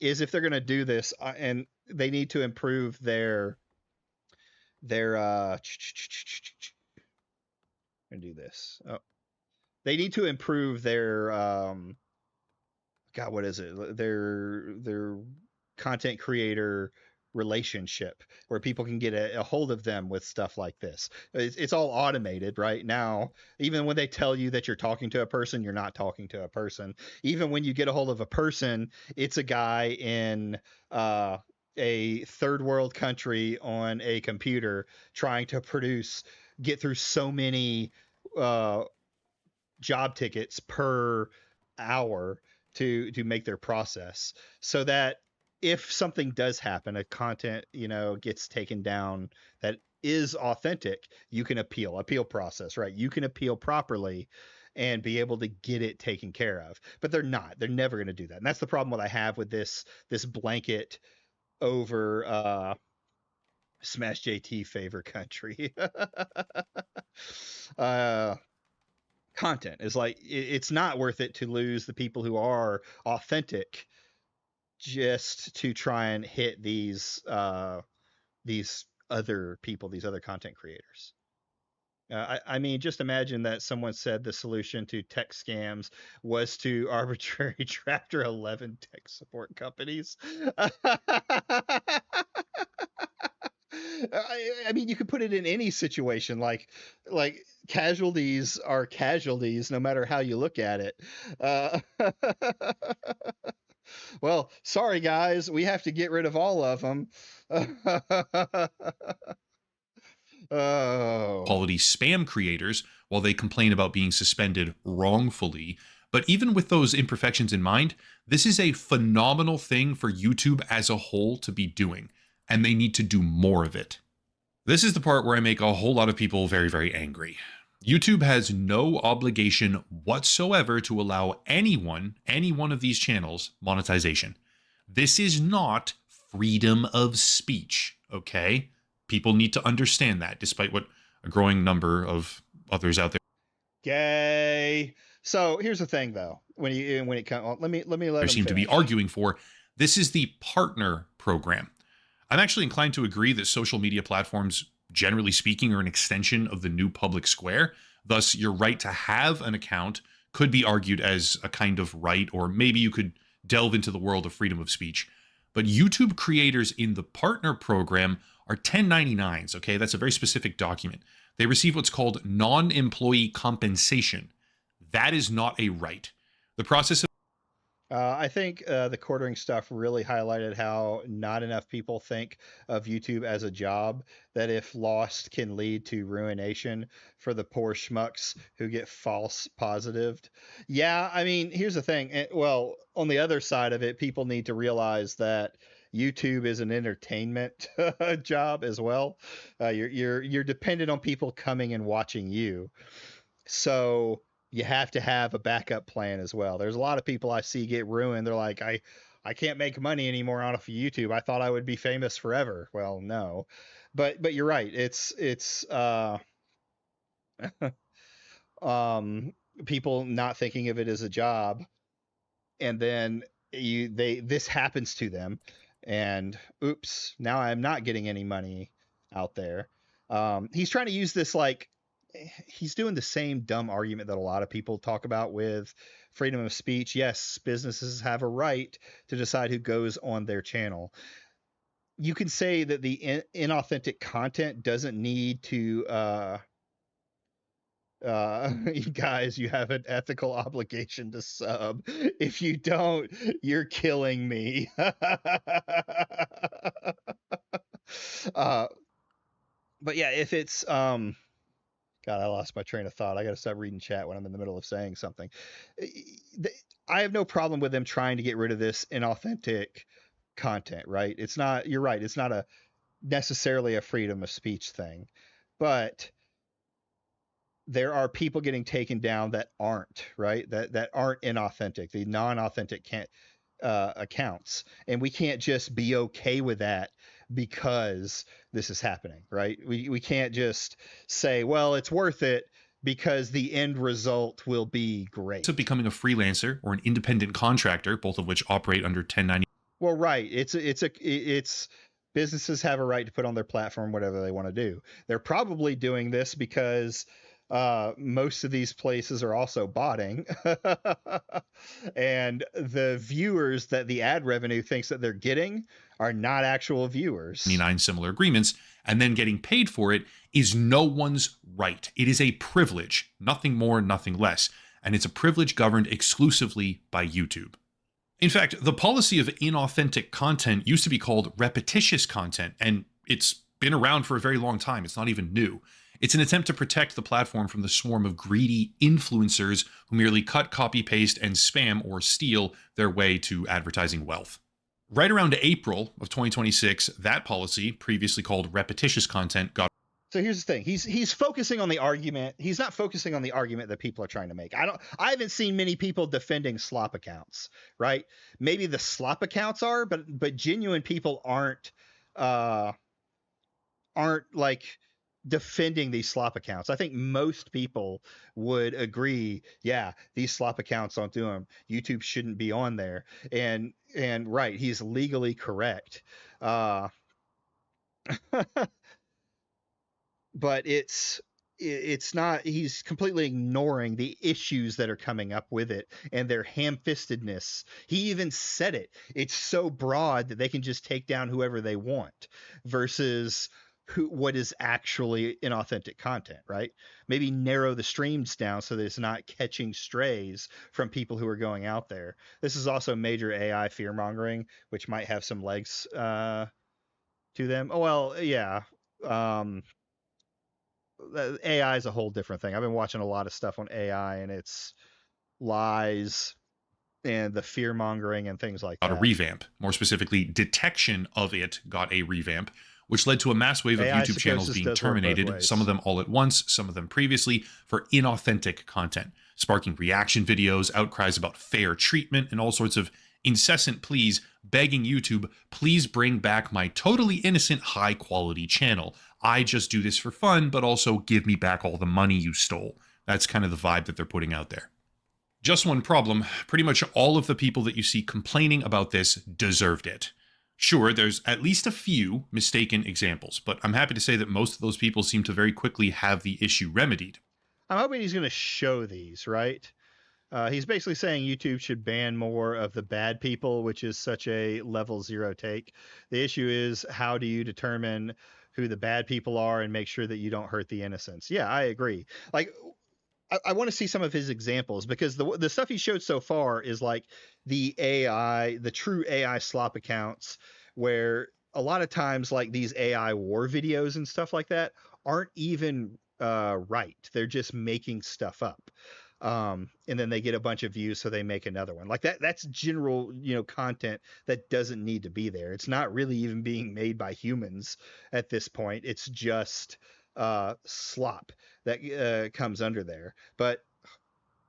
is, if they're going to do this, and they need to improve their and do this. Oh, they need to improve their God, what is it? Their content creator relationship, where people can get a hold of them with stuff like this. It's all automated right now. Even when they tell you that you're talking to a person, you're not talking to a person. Even when you get a hold of a person, it's a guy in a third world country on a computer trying to get through so many job tickets per hour to make their process, so that if something does happen, a content, gets taken down that is authentic, you can appeal process, right? You can appeal properly and be able to get it taken care of. But they're never going to do that. And that's the problem I have with this blanket over Smash JT favor country. Content is like, it's not worth it to lose the people who are authentic just to try and hit these other people, these other content creators. I mean, just imagine that someone said the solution to tech scams was to arbitrary Chapter 11 tech support companies. I mean, you could put it in any situation, like casualties are casualties no matter how you look at it. Well, sorry guys, we have to get rid of all of them. Oh. Quality spam creators, while they complain about being suspended wrongfully. But even with those imperfections in mind, this is a phenomenal thing for YouTube as a whole to be doing, and they need to do more of it. This is the part where I make a whole lot of people very, very angry. YouTube has no obligation whatsoever to allow any one of these channels monetization. This is not freedom of speech, okay? People need to understand that, despite what a growing number of others out there gay. So here's the thing, though. When it comes, let me seem to be arguing for, this is the partner program. I'm actually inclined to agree that social media platforms, generally speaking, are an extension of the new public square. Thus, your right to have an account could be argued as a kind of right, or maybe you could delve into the world of freedom of speech. But YouTube creators in the partner program are 1099s, okay? That's a very specific document. They receive what's called non-employee compensation. That is not a right. The process of I think the quartering stuff really highlighted how not enough people think of YouTube as a job, that if lost can lead to ruination for the poor schmucks who get false positived. Yeah, I mean, here's the thing. Well, on the other side of it, people need to realize that YouTube is an entertainment job as well. You're dependent on people coming and watching you. So you have to have a backup plan as well. There's a lot of people I see get ruined. They're like, I can't make money anymore off of YouTube. I thought I would be famous forever. Well, no, but you're right. It's people not thinking of it as a job, and then this happens to them, and oops, now I'm not getting any money out there. He's trying to use this he's doing the same dumb argument that a lot of people talk about with freedom of speech. Yes, businesses have a right to decide who goes on their channel. You can say that the inauthentic content doesn't need to you guys, you have an ethical obligation to sub. If you don't, you're killing me. But yeah, if it's God, I lost my train of thought. I got to stop reading chat when I'm in the middle of saying something. I have no problem with them trying to get rid of this inauthentic content, right? It's not, you're right. It's not necessarily a freedom of speech thing, but there are people getting taken down that aren't, right? That aren't inauthentic, the non-authentic accounts. And we can't just be okay with that because this is happening, right? We can't just say, well, it's worth it because the end result will be great. So becoming a freelancer or an independent contractor, both of which operate under 1090. Well, right. It's businesses have a right to put on their platform whatever they want to do. They're probably doing this because most of these places are also botting and the viewers that the ad revenue thinks that they're getting are not actual viewers. 29 similar agreements, and then getting paid for it is no one's right. It is a privilege, nothing more, nothing less. And it's a privilege governed exclusively by YouTube. In fact, the policy of inauthentic content used to be called repetitious content, and it's been around for a very long time. It's not even new. It's an attempt to protect the platform from the swarm of greedy influencers who merely cut, copy, paste, and spam or steal their way to advertising wealth. Right around April of 2026, that policy, previously called repetitious content, got... So here's the thing. He's focusing on the argument. He's not focusing on the argument that people are trying to make. I haven't seen many people defending slop accounts, right? Maybe the slop accounts are, but genuine people aren't like defending these slop accounts. I think most people would agree, yeah, these slop accounts don't do them. YouTube shouldn't be on there. And right, he's legally correct. But it's not, he's completely ignoring the issues that are coming up with it and their ham-fistedness. He even said it. It's so broad that they can just take down whoever they want versus what is actually inauthentic content, right? Maybe narrow the streams down so that it's not catching strays from people who are going out there. This is also major AI fear mongering, which might have some legs to them. Oh, well, yeah. AI is a whole different thing. I've been watching a lot of stuff on AI and its lies and the fear mongering and things like that. Got a revamp. More specifically, detection of it got a revamp, which led to a mass wave of YouTube channels being terminated, some of them all at once, some of them previously, for inauthentic content, sparking reaction videos, outcries about fair treatment, and all sorts of incessant pleas begging YouTube, please bring back my totally innocent, high-quality channel. I just do this for fun, but also give me back all the money you stole. That's kind of the vibe that they're putting out there. Just one problem, pretty much all of the people that you see complaining about this deserved it. Sure, there's at least a few mistaken examples, but I'm happy to say that most of those people seem to very quickly have the issue remedied. I'm hoping he's going to show these, right? He's basically saying YouTube should ban more of the bad people, which is such a level 0 take. The issue is, how do you determine who the bad people are and make sure that you don't hurt the innocents? Yeah, I agree. Like, I want to see some of his examples, because the stuff he showed so far is like the AI, the true AI slop accounts, where a lot of times like these AI war videos and stuff like that aren't even right. They're just making stuff up. And then they get a bunch of views, so they make another one. Like that's general, content that doesn't need to be there. It's not really even being made by humans at this point. It's just slop that comes under there. But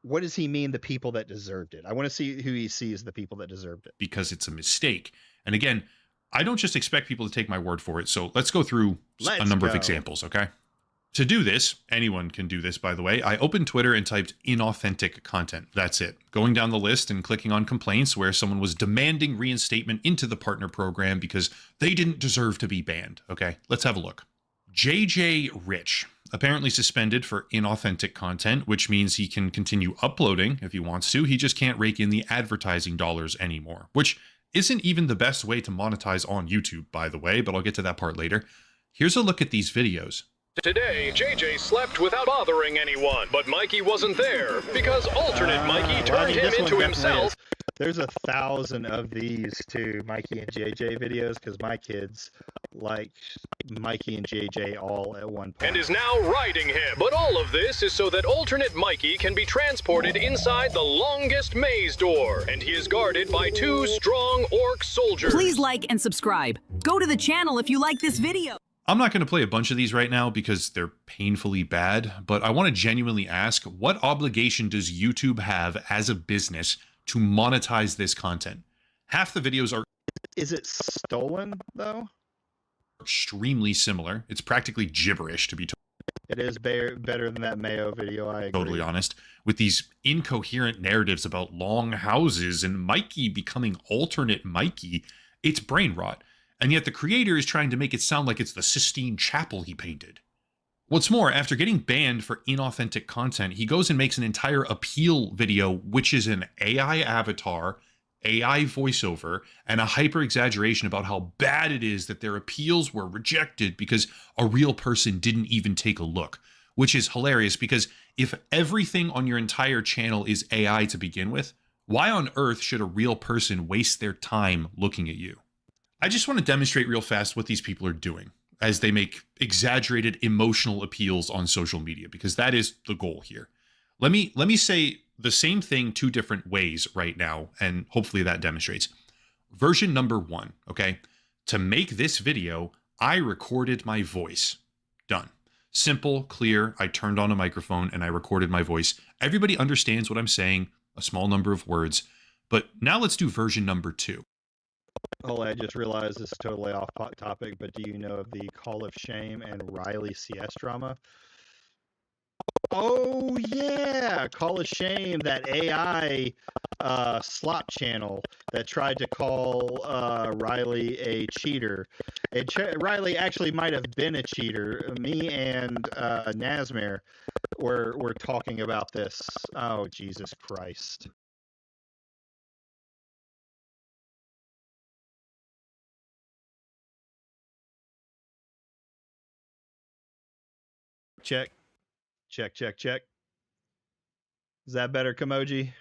what does he mean, the people that deserved it? I want to see who he sees the people that deserved it. Because it's a mistake. And again, I don't just expect people to take my word for it. So let's go through a number of examples, okay? To do this, anyone can do this, by the way. I opened Twitter and typed inauthentic content. That's it. Going down the list and clicking on complaints where someone was demanding reinstatement into the partner program because they didn't deserve to be banned. Okay, let's have a look. JJ Rich, apparently suspended for inauthentic content, which means he can continue uploading if he wants to. He just can't rake in the advertising dollars anymore, which isn't even the best way to monetize on YouTube, by the way, but I'll get to that part later. Here's a look at these videos. Today, JJ slept without bothering anyone, but Mikey wasn't there because alternate Mikey turned him into himself. There's 1,000 of these too, Mikey and JJ videos, because my kids like Mikey and JJ all at one point. And is now riding him. But all of this is so that alternate Mikey can be transported inside the longest maze door, and he is guarded by 2 strong orc soldiers. Please like and subscribe. Go to the channel if you like this video. I'm not going to play a bunch of these right now because they're painfully bad, but I want to genuinely ask, what obligation does YouTube have as a business to monetize this content? Half the videos are... Is it stolen, though? Extremely similar. It's practically gibberish, to be It is better than that Mayo video, I agree. Totally honest. With these incoherent narratives about long houses and Mikey becoming alternate Mikey, it's brain rot. And yet the creator is trying to make it sound like it's the Sistine Chapel he painted. What's more, after getting banned for inauthentic content, he goes and makes an entire appeal video, which is an AI avatar, AI voiceover, and a hyper-exaggeration about how bad it is that their appeals were rejected because a real person didn't even take a look. Which is hilarious, because if everything on your entire channel is AI to begin with, why on earth should a real person waste their time looking at you? I just want to demonstrate real fast what these people are doing as they make exaggerated emotional appeals on social media, because that is the goal here. Let me say the same thing 2 different ways right now, and hopefully that demonstrates. Version number 1, okay? To make this video, I recorded my voice. Done. Simple, clear, I turned on a microphone and I recorded my voice. Everybody understands what I'm saying, a small number of words. But now let's do version number 2. Oh, I just realized this is totally off topic, but do you know of the Call of Shame and Riley CS drama? Oh, yeah! Call of Shame, that AI slop channel that tried to call Riley a cheater. Riley actually might have been a cheater. Me and Nazmir were talking about this. Oh, Jesus Christ. Check. Check, check, check. Is that better, Kimoji?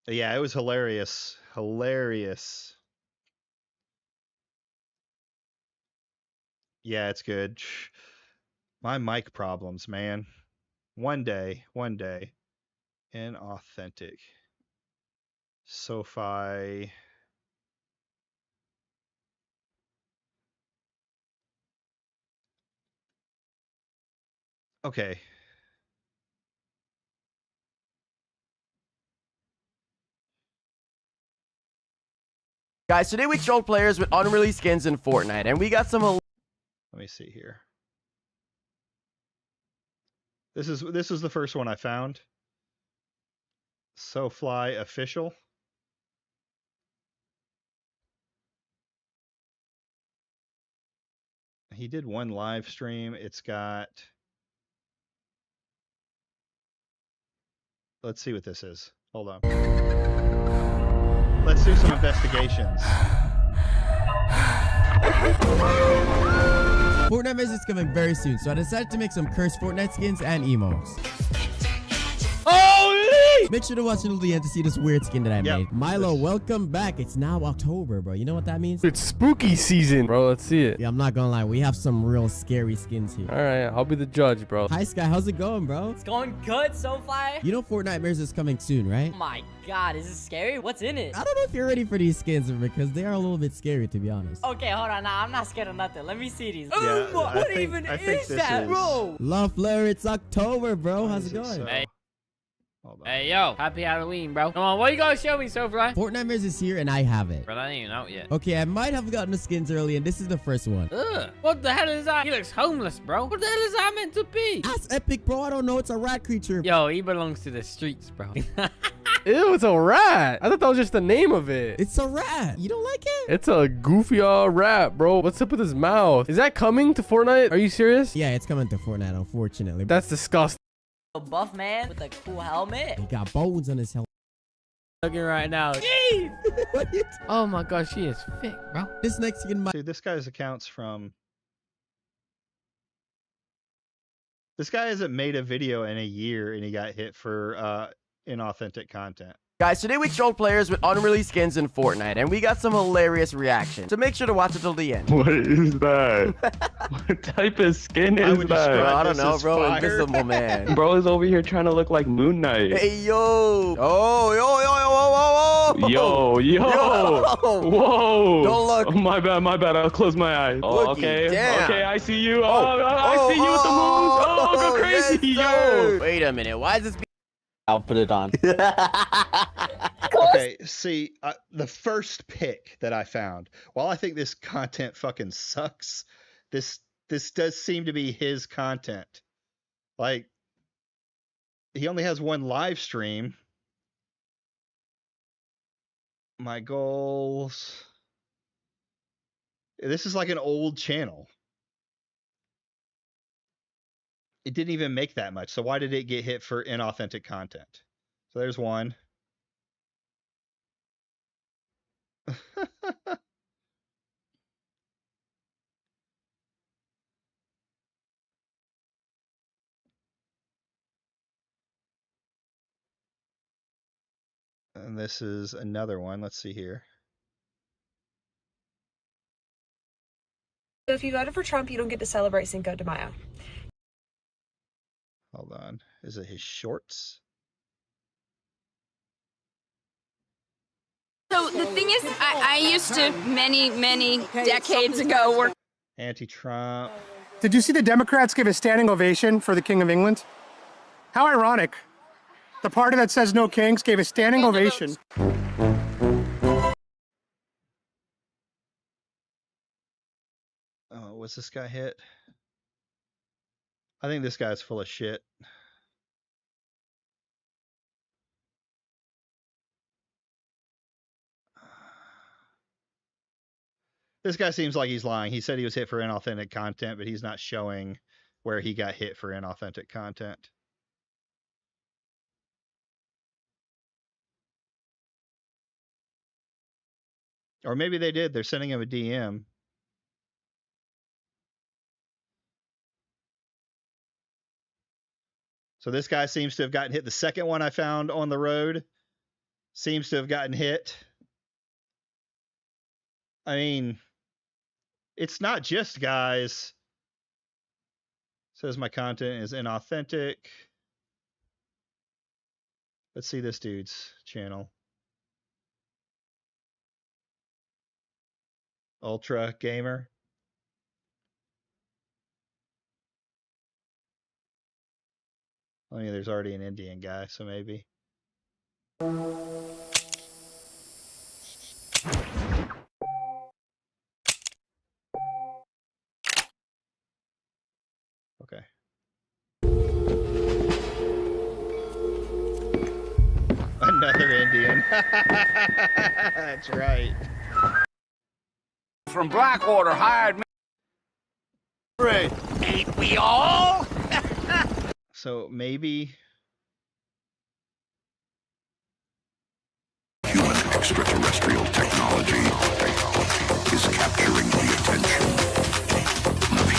Yeah, it was hilarious. Hilarious. Yeah, it's good. My mic problems, man. One day. Inauthentic. SoFi. Okay. Guys, today we trolled players with unreleased skins in Fortnite, and we got some... Let me see here. This is the first one I found. SoFly official. He did one live stream. It's got... Let's see what this is. Hold on. Let's do some investigations. Fortnite Mix is coming very soon, so I decided to make some cursed Fortnite skins and emotes. Make sure to watch until the end to see this weird skin that I made. Milo, welcome back. It's now October, bro. You know what that means? It's spooky season, bro. Let's see it. Yeah, I'm not gonna lie. We have some real scary skins here. All right, I'll be the judge, bro. Hi, Sky. How's it going, bro? It's going good so far. You know Fortnite Mirrors is coming soon, right? Oh my god, is this scary? What's in it? I don't know if you're ready for these skins because they are a little bit scary, to be honest. Okay, hold on. Nah, I'm not scared of nothing. Let me see these. Yeah, What even is that, bro? Love Flare, it's October, bro. How's it going? Hey. Hey, yo. Happy Halloween, bro. Come on, what you gonna show me, Sofly? Fortnite Mirrors is here, and I have it. Bro, that ain't even out yet. Okay, I might have gotten the skins early, and this is the first one. Ugh. What the hell is that? He looks homeless, bro. What the hell is that meant to be? That's epic, bro. I don't know. It's a rat creature. Yo, he belongs to the streets, bro. Ew, it's a rat. I thought that was just the name of it. It's a rat. You don't like it? It's a goofy rat, bro. What's up with his mouth? Is that coming to Fortnite? Are you serious? Yeah, it's coming to Fortnite, unfortunately. That's disgusting. A buff man with a cool helmet. He got bones on his helmet. Looking right now. Jeez. Oh my gosh, she is thick, bro. This next skin might. Dude, this guy's accounts from. This guy hasn't made a video in a year, and he got hit for inauthentic content. Guys, today we trolled players with unreleased skins in Fortnite, and we got some hilarious reactions. So make sure to watch it till the end. What is that? What type of skin is that? Bro, I don't know, bro. Invisible man. Bro is over here trying to look like Moon Knight. Hey, yo. Oh, yo. Yo. Whoa. Don't look. Oh, my bad. I'll close my eyes. Oh, okay. Damn. Okay, I see you. I see you with the moons. Oh, go crazy, yes, yo. Wait a minute. Why is this? I'll put it on. Okay, see, the first pick that I found, while I think this content fucking sucks, this does seem to be his content. Like, he only has one live stream. My goals. This is like an old channel. It didn't even make that much. So why did it get hit for inauthentic content? So there's one. And this is another one. Let's see here. So if you voted for Trump, you don't get to celebrate Cinco de Mayo. Hold on. Is it his shorts? So the thing is, I used to many decades ago work. Anti-Trump. Did you see the Democrats give a standing ovation for the King of England? How ironic. The party that says no kings gave a standing ovation. Oh, was this guy hit? I think this guy's full of shit. This guy seems like he's lying. He said he was hit for inauthentic content, but he's not showing where he got hit for inauthentic content. Or maybe they did. They're sending him a DM. So this guy seems to have gotten hit. The second one I found on the road seems to have gotten hit. I mean, it's not just guys. Says my content is inauthentic. Let's see this dude's channel. Ultra Gamer. I mean, there's already an Indian guy, so maybe. Okay. Another Indian. That's right. From Blackwater hired me. Ain't we all? So maybe human extraterrestrial technology is capturing the attention of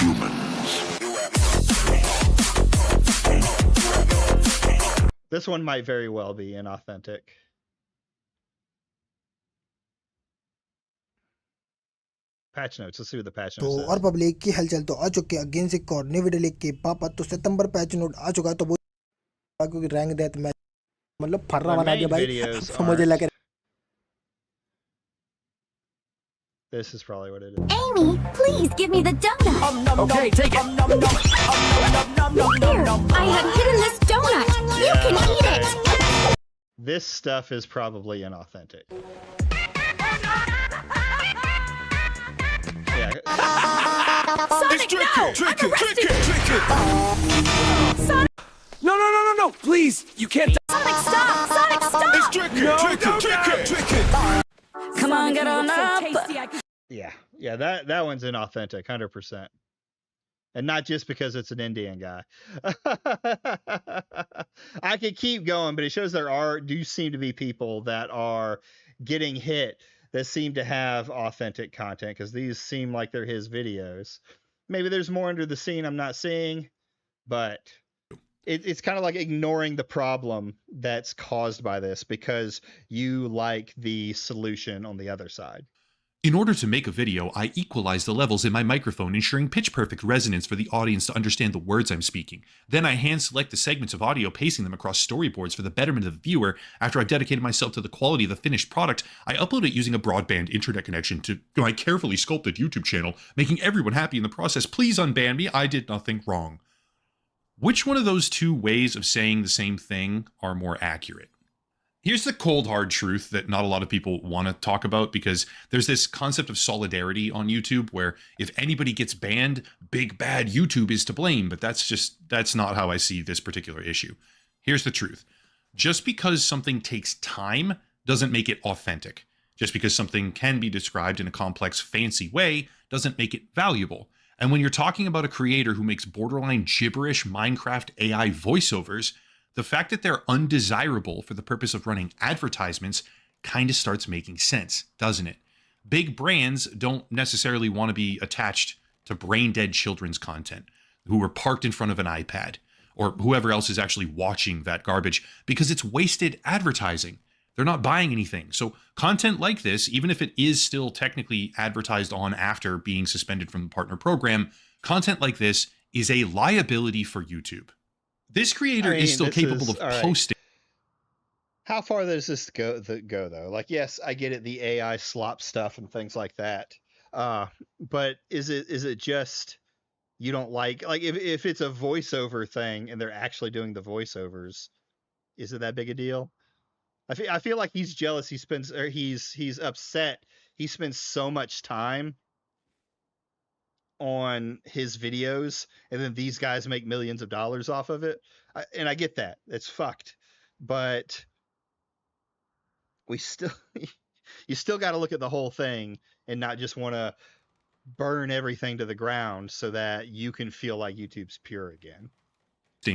This one might very well be inauthentic. Patch notes. Let's see what the patch notes तो says. और public की हलचल तो आ चुकी है again से एक और नई वीडियो लेके पापा तो सितंबर पैच नोट आ चुका तो क्योंकि रैंक डेथ मैच मतलब फर्रा बना दिया भाई तो मुझे लगे This is probably what it is. Amy, please give me the donut. Okay, take it. Here, I have hidden this donut. You can eat it. This stuff is probably inauthentic. Yeah. Sonic, Sonic! No, please! You can't. Sonic, stop! Sonic, stop! It's tricky! Come on, get on up! Yeah, that one's inauthentic, 100%. And not just because it's an Indian guy. I could keep going, but it shows there do seem to be people that are getting hit that seem to have authentic content, because these seem like they're his videos. Maybe there's more under the scene I'm not seeing, but it's kind of like ignoring the problem that's caused by this because you like the solution on the other side. In order to make a video, I equalize the levels in my microphone, ensuring pitch-perfect resonance for the audience to understand the words I'm speaking. Then I hand-select the segments of audio, pasting them across storyboards for the betterment of the viewer. After I've dedicated myself to the quality of the finished product, I upload it using a broadband internet connection to my carefully sculpted YouTube channel, making everyone happy in the process. Please unban me, I did nothing wrong. Which one of those two ways of saying the same thing are more accurate? Here's the cold, hard truth that not a lot of people want to talk about, because there's this concept of solidarity on YouTube where if anybody gets banned, big bad YouTube is to blame, but that's not how I see this particular issue. Here's the truth. Just because something takes time doesn't make it authentic. Just because something can be described in a complex, fancy way doesn't make it valuable. And when you're talking about a creator who makes borderline gibberish Minecraft AI voiceovers, the fact that they're undesirable for the purpose of running advertisements kind of starts making sense, doesn't it? Big brands don't necessarily want to be attached to brain-dead children's content who are parked in front of an iPad or whoever else is actually watching that garbage because it's wasted advertising. They're not buying anything. So content like this, even if it is still technically advertised on after being suspended from the partner program, content like this is a liability for YouTube. This creator is still capable of posting. How far does this go though? Like, yes, I get it, the AI slop stuff and things like that. But is it just you don't like if it's a voiceover thing and they're actually doing the voiceovers, is it that big a deal? I feel like he's jealous. He's upset. He spends so much time on his videos, and then these guys make millions of dollars off of it. And I get that. It's fucked. But you still got to look at the whole thing and not just want to burn everything to the ground so that you can feel like YouTube's pure again.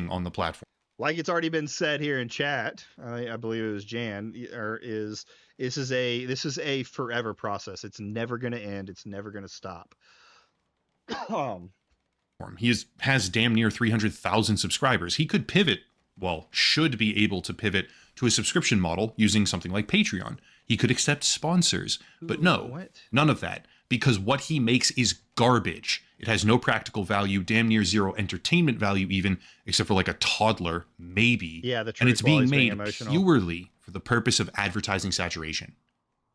On the platform. Like it's already been said here in chat, I believe it was Jan, this is a forever process. It's never going to end. It's never going to stop. He has damn near 300,000 subscribers. He could pivot, should be able to pivot to a subscription model using something like Patreon. He could accept sponsors, but no, none of that, because what he makes is garbage. It has no practical value, damn near zero entertainment value even, except for like a toddler, maybe. Yeah, and it's being made purely for the purpose of advertising saturation.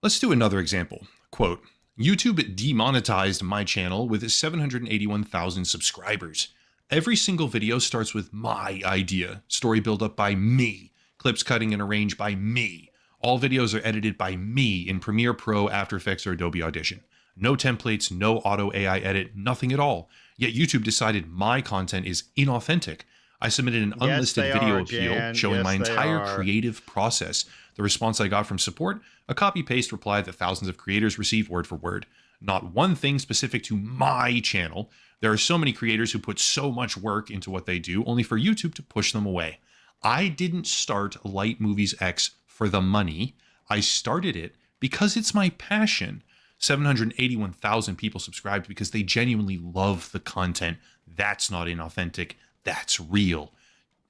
Let's do another example. Quote, YouTube demonetized my channel with 781,000 subscribers. Every single video starts with my idea, story build up by me, clips cutting and arranged by me. All videos are edited by me in Premiere Pro, After Effects, or Adobe Audition. No templates, no auto AI edit, nothing at all. Yet YouTube decided my content is inauthentic. I submitted an unlisted video appeal showing my entire creative process. The response I got from support, a copy-paste reply that thousands of creators received word for word. Not one thing specific to my channel. There are so many creators who put so much work into what they do, only for YouTube to push them away. I didn't start Light Movies X for the money. I started it because it's my passion. 781,000 people subscribed because they genuinely love the content. That's not inauthentic. That's real.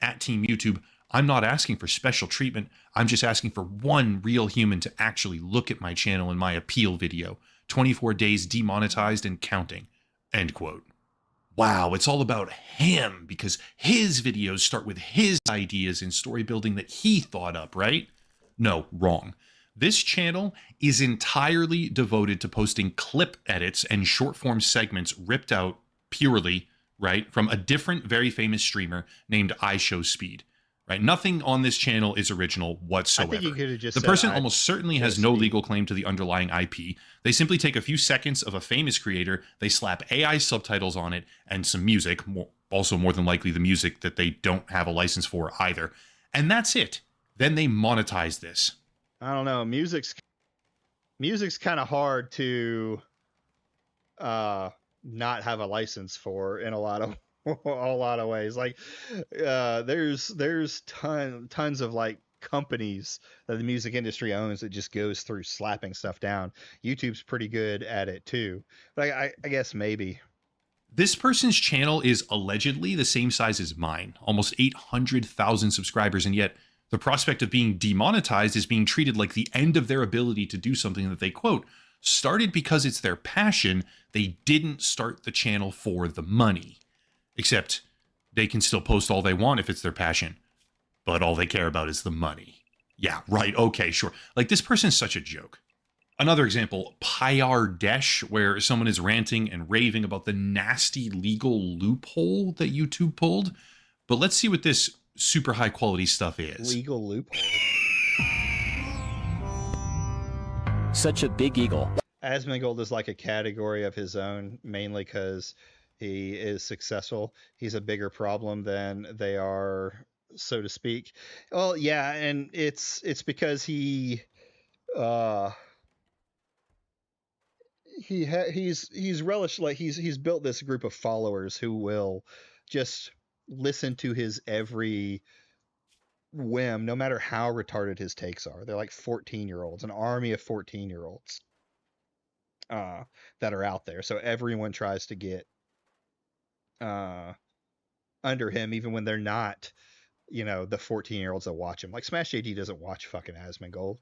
At Team YouTube, I'm not asking for special treatment. I'm just asking for one real human to actually look at my channel and my appeal video. 24 days demonetized and counting. End quote. Wow, it's all about him because his videos start with his ideas and story building that he thought up, right? No, wrong. This channel is entirely devoted to posting clip edits and short form segments ripped out purely, right, from a different very famous streamer named iShowSpeed. Right? Nothing on this channel is original whatsoever. I think you could have just the said person almost certainly has no legal claim to the underlying IP. They simply take a few seconds of a famous creator, they slap AI subtitles on it and some music, also more than likely the music that they don't have a license for either. And that's it. Then they monetize this. I don't know. Music's kind of hard to not have a license for in a lot of ways. Like there's tons of like companies that the music industry owns that just goes through slapping stuff down. YouTube's pretty good at it too, but I guess maybe. This person's channel is allegedly the same size as mine, almost 800,000 subscribers, and yet the prospect of being demonetized is being treated like the end of their ability to do something that they, quote, started because it's their passion. They didn't start the channel for the money. Except they can still post all they want if it's their passion, but all they care about is the money. Yeah, right, okay, sure. Like, this person's such a joke. Another example, Pyar Desh, where someone is ranting and raving about the nasty legal loophole that YouTube pulled. But let's see what this super high quality stuff is. Legal loophole. Such a big eagle. Asmongold is like a category of his own, mainly because he is successful. He's a bigger problem than they are, so to speak. Well, yeah, and it's because he's relished, like he's built this group of followers who will just listen to his every whim, no matter how retarded his takes are. They're like 14-year-olds, an army of 14-year-olds that are out there. So everyone tries to get under him, even when they're not, the 14-year-olds that watch him. Like Smash JD doesn't watch fucking Asmongold,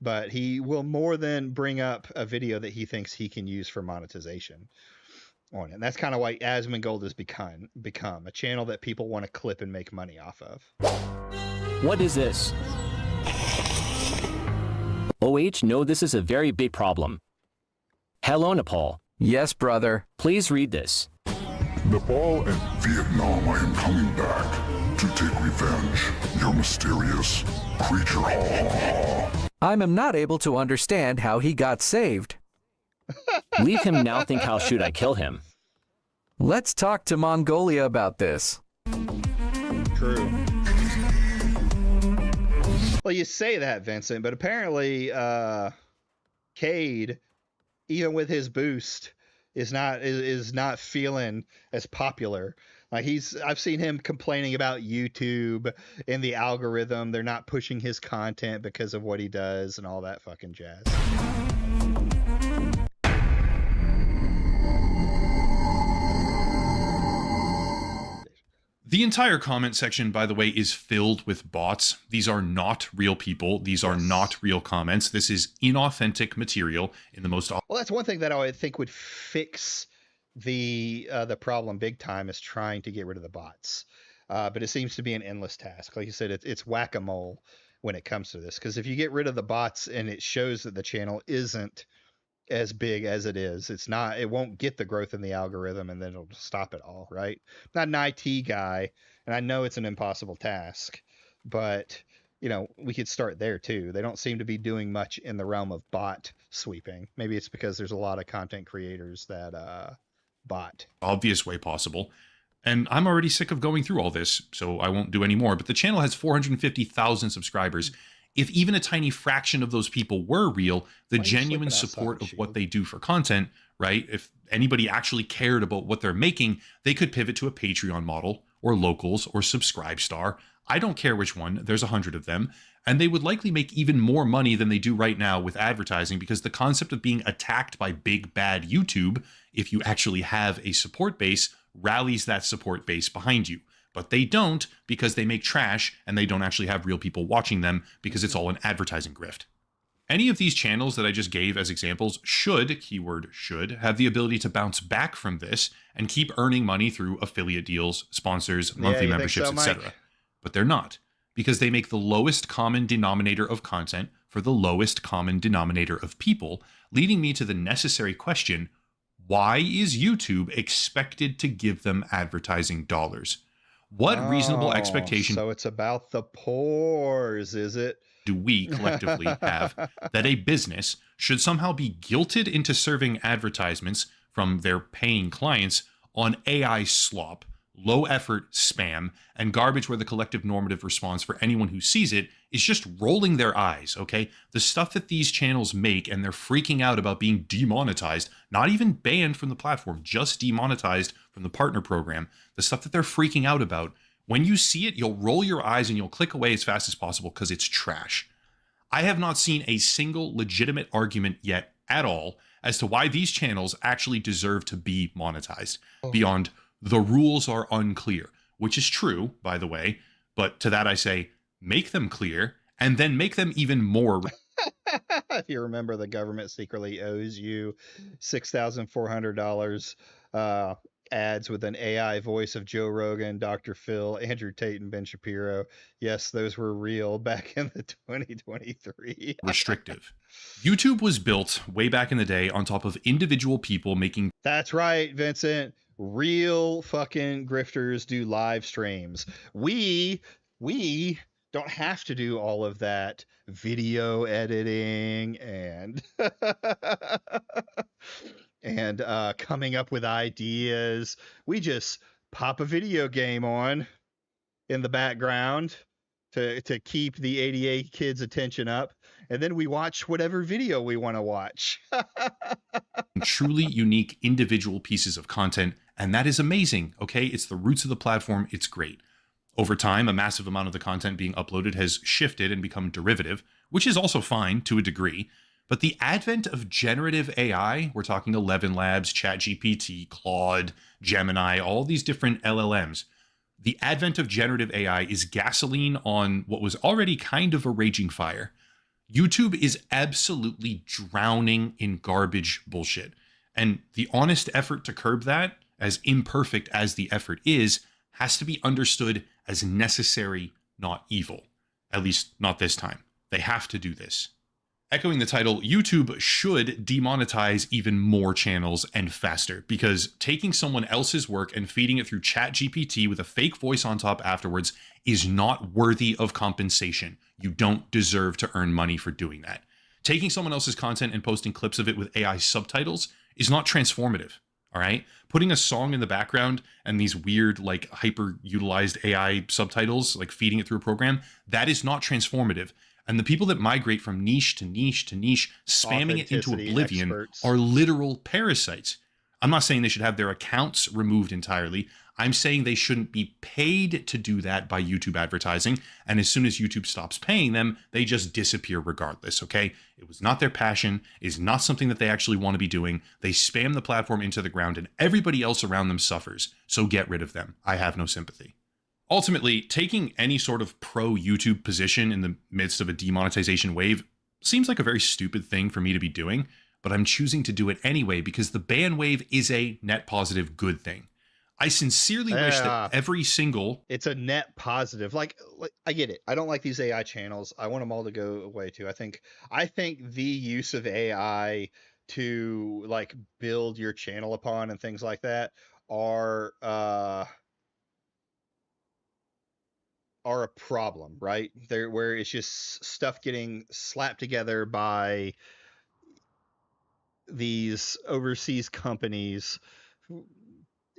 but he will more than bring up a video that he thinks he can use for monetization on it. And that's kind of why Asmongold has become a channel that people want to clip and make money off of. What is this? OH, no, this is a very big problem. Hello, Nepal. Yes, brother. Please read this. Nepal and Vietnam, I am coming back to take revenge. Your mysterious creature, ha ha ha. I am not able to understand how he got saved. Leave him now, think how should I kill him? Let's talk to Mongolia about this. True. Well, you say that, Vincent, but apparently Cade, even with his boost, is not feeling as popular. Like I've seen him complaining about YouTube and the algorithm. They're not pushing his content because of what he does and all that fucking jazz. The entire comment section, by the way, is filled with bots. These are not real people. These are not real comments. This is inauthentic material in the most... Well, that's one thing that I think would fix the problem big time, is trying to get rid of the bots. But it seems to be an endless task. Like you said, it's whack-a-mole when it comes to this. Because if you get rid of the bots and it shows that the channel isn't as big as it is, it won't get the growth in the algorithm, and then it'll stop it all, right? I'm not an IT guy, and I know it's an impossible task, but we could start there too. They don't seem to be doing much in the realm of bot sweeping. Maybe it's because there's a lot of content creators that bot. Obvious way possible. And I'm already sick of going through all this, so I won't do any more. But the channel has 450,000 subscribers. If even a tiny fraction of those people were real, the genuine support of what they do for content, right? If anybody actually cared about what they're making, they could pivot to a Patreon model or locals or Subscribe Star. I don't care which one, there's 100 of them, and they would likely make even more money than they do right now with advertising, because the concept of being attacked by big bad YouTube, if you actually have a support base, rallies that support base behind you. But they don't, because they make trash and they don't actually have real people watching them, because it's all an advertising grift. Any of these channels that I just gave as examples should, keyword should, have the ability to bounce back from this and keep earning money through affiliate deals, sponsors, monthly memberships, etc. But they're not, because they make the lowest common denominator of content for the lowest common denominator of people, leading me to the necessary question, why is YouTube expected to give them advertising dollars? What reasonable expectation... So it's about the pores, is it? Do we collectively have that a business should somehow be guilted into serving advertisements from their paying clients on AI slop, low effort spam, and garbage where the collective normative response for anyone who sees it is just rolling their eyes, okay? The stuff that these channels make, and they're freaking out about being demonetized, not even banned from the platform, just demonetized from the partner program, the stuff that they're freaking out about, when you see it, you'll roll your eyes and you'll click away as fast as possible because it's trash. I have not seen a single legitimate argument yet at all as to why these channels actually deserve to be monetized, beyond the rules are unclear, which is true, by the way, but to that I say, make them clear, and then make them even more. If you remember, the government secretly owes you $6,400 ads with an AI voice of Joe Rogan, Dr. Phil, Andrew Tate, and Ben Shapiro. Yes, those were real back in the 2023. Restrictive. YouTube was built way back in the day on top of individual people making... That's right, Vincent. Real fucking grifters do live streams. We don't have to do all of that video editing and and coming up with ideas. We just pop a video game on in the background to keep the 88 kids' attention up, and then we watch whatever video we want to watch. Truly unique individual pieces of content, and that is amazing, okay? It's the roots of the platform, it's great. Over time, a massive amount of the content being uploaded has shifted and become derivative, which is also fine to a degree. But the advent of generative AI, we're talking 11 Labs, ChatGPT, Claude, Gemini, all these different LLMs, the advent of generative AI is gasoline on what was already kind of a raging fire. YouTube is absolutely drowning in garbage bullshit. And the honest effort to curb that, as imperfect as the effort is, has to be understood as necessary, not evil. At least not this time. They have to do this. Echoing the title, YouTube should demonetize even more channels and faster, because taking someone else's work and feeding it through ChatGPT with a fake voice on top afterwards is not worthy of compensation. You don't deserve to earn money for doing that. Taking someone else's content and posting clips of it with AI subtitles is not transformative, all right? Putting a song in the background and these weird, like, hyper-utilized AI subtitles, like feeding it through a program, that is not transformative. And the people that migrate from niche to niche to niche, spamming it into oblivion, are literal parasites. I'm not saying they should have their accounts removed entirely. I'm saying they shouldn't be paid to do that by YouTube advertising. And as soon as YouTube stops paying them, they just disappear regardless, okay? It was not their passion. It is not something that they actually want to be doing. They spam the platform into the ground and everybody else around them suffers. So get rid of them. I have no sympathy. Ultimately, taking any sort of pro-YouTube position in the midst of a demonetization wave seems like a very stupid thing for me to be doing, but I'm choosing to do it anyway because the ban wave is a net positive good thing. I sincerely wish that every single... It's a net positive. Like, I get it. I don't like these AI channels. I want them all to go away too. I think the use of AI to, like, build your channel upon and things like that are a problem, right? There, where it's just stuff getting slapped together by these overseas companies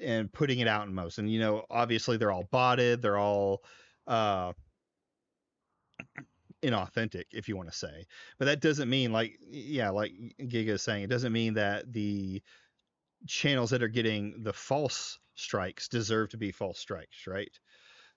and putting it out in most. And, you know, obviously they're all botted. They're all inauthentic, if you want to say. But that doesn't mean, like, yeah, like Giga is saying, it doesn't mean that the channels that are getting the false strikes deserve to be false strikes, right?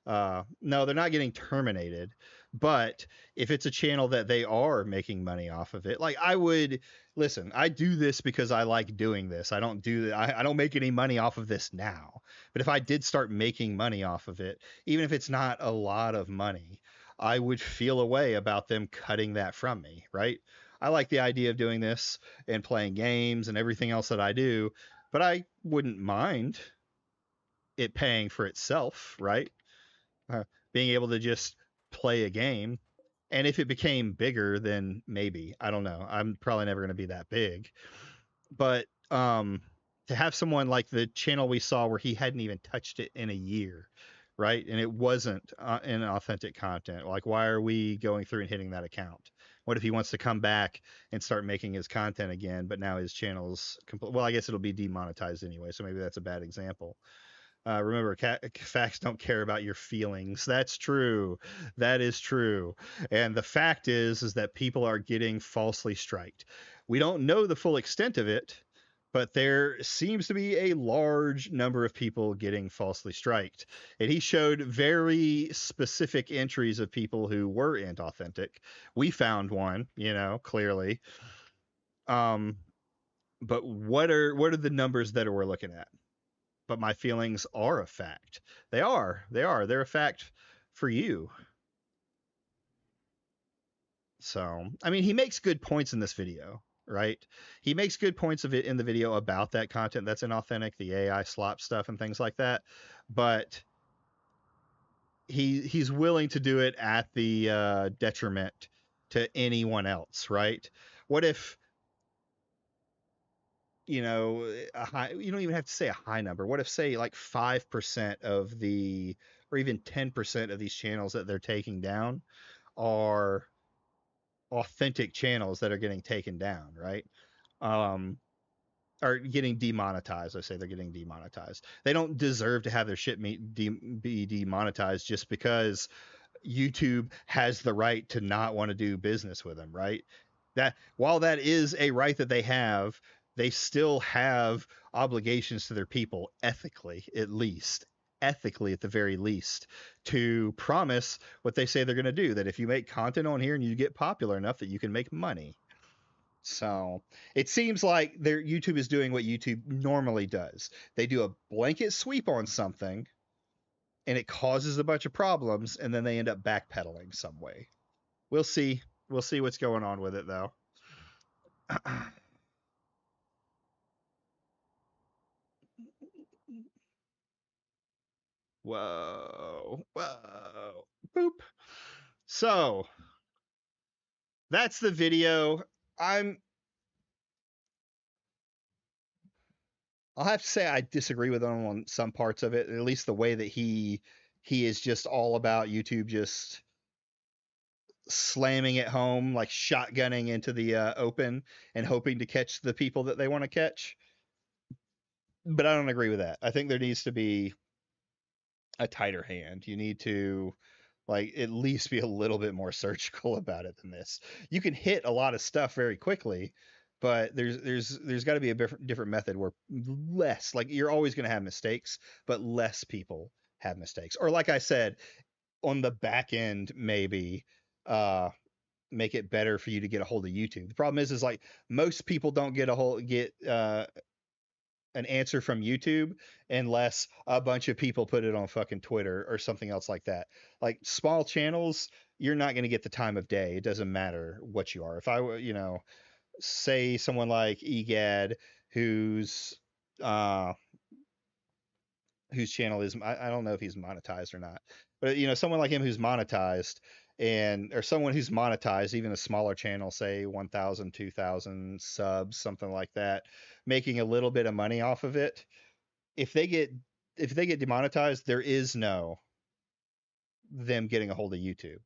No, they're not getting terminated. But if it's a channel that they are making money off of it, like I would listen, I do this because I like doing this. I don't make any money off of this now. But if I did start making money off of it, even if it's not a lot of money, I would feel a way about them cutting that from me, right? I like the idea of doing this and playing games and everything else that I do, but I wouldn't mind it paying for itself, right? Being able to just play a game. And if it became bigger, then maybe. I don't know. I'm probably never going to be that big. But to have someone like the channel we saw where he hadn't even touched it in a year, right? And it wasn't in authentic content. Like, why are we going through and hitting that account? What if he wants to come back and start making his content again, but now his channel's well, I guess it'll be demonetized anyway, so maybe that's a bad example. Remember, facts don't care about your feelings. That's true. That is true. And the fact is that people are getting falsely striked. We don't know the full extent of it, but there seems to be a large number of people getting falsely striked. And he showed very specific entries of people who were inauthentic. We found one, clearly. But what are the numbers that we're looking at? But my feelings are a fact. They are. They're a fact for you. So, I mean, he makes good points in this video, right? He makes good points of it in the video about that content that's inauthentic, the AI slop stuff and things like that. But he's willing to do it at the detriment to anyone else, right? What if, a high, you don't even have to say a high number. What if, say, like 5% of the, or even 10% of these channels that they're taking down are authentic channels that are getting taken down, right? Are getting demonetized. I say they're getting demonetized. They don't deserve to have their shit be demonetized just because YouTube has the right to not want to do business with them, right? That while that is a right that they have, they still have obligations to their people, ethically at the very least, to promise what they say they're going to do, that if you make content on here and you get popular enough that you can make money. So it seems like YouTube is doing what YouTube normally does. They do a blanket sweep on something and it causes a bunch of problems, and then they end up backpedaling some way. We'll see what's going on with it, though. Whoa. Boop. So that's the video. I'll have to say I disagree with him on some parts of it, at least the way that he is just all about YouTube just slamming it home, like shotgunning into the open and hoping to catch the people that they want to catch. But I don't agree with that. I think there needs to be a tighter hand. You need to at least be a little bit more surgical about it than this. You can hit a lot of stuff very quickly, but there's got to be a different method where less, like, you're always going to have mistakes, but less people have mistakes. Or like I said, on the back end, maybe make it better for you to get a hold of YouTube. The problem is like most people don't get an answer from YouTube unless a bunch of people put it on fucking Twitter or something else like that. Like small channels, you're not going to get the time of day. It doesn't matter what you are. If I were, say someone like EGAD, whose channel is, I don't know if he's monetized or not, but someone like him who's monetized, or someone who's monetized, even a smaller channel, say 1,000, 2,000 subs, something like that, making a little bit of money off of it. If they get demonetized, there is no them getting a hold of YouTube.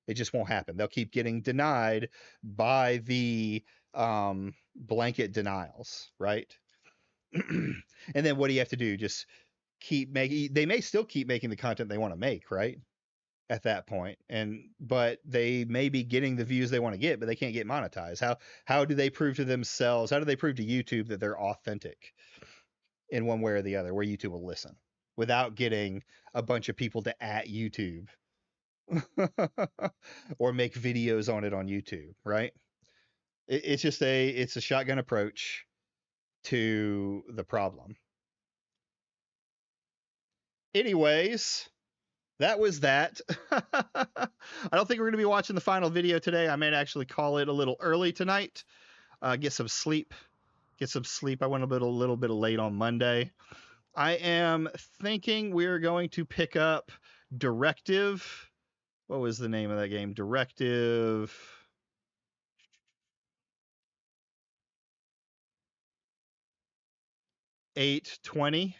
It just won't happen. They'll keep getting denied by the blanket denials, right? And then what do you have to do? Just keep making. They may still keep making the content they want to make, right? At that point, but they may be getting the views they want to get, but they can't get monetized. How do they prove to themselves? How do they prove to YouTube that they're authentic in one way or the other, where YouTube will listen? without getting a bunch of people to at YouTube or make videos on it on YouTube, right? It's just it's a shotgun approach to the problem. Anyways, that was that. I don't think we're going to be watching the final video today. I may actually call it a little early tonight. Get some sleep. I went a little bit late on Monday. I am thinking we're going to pick up Directive. What was the name of that game? Directive 820.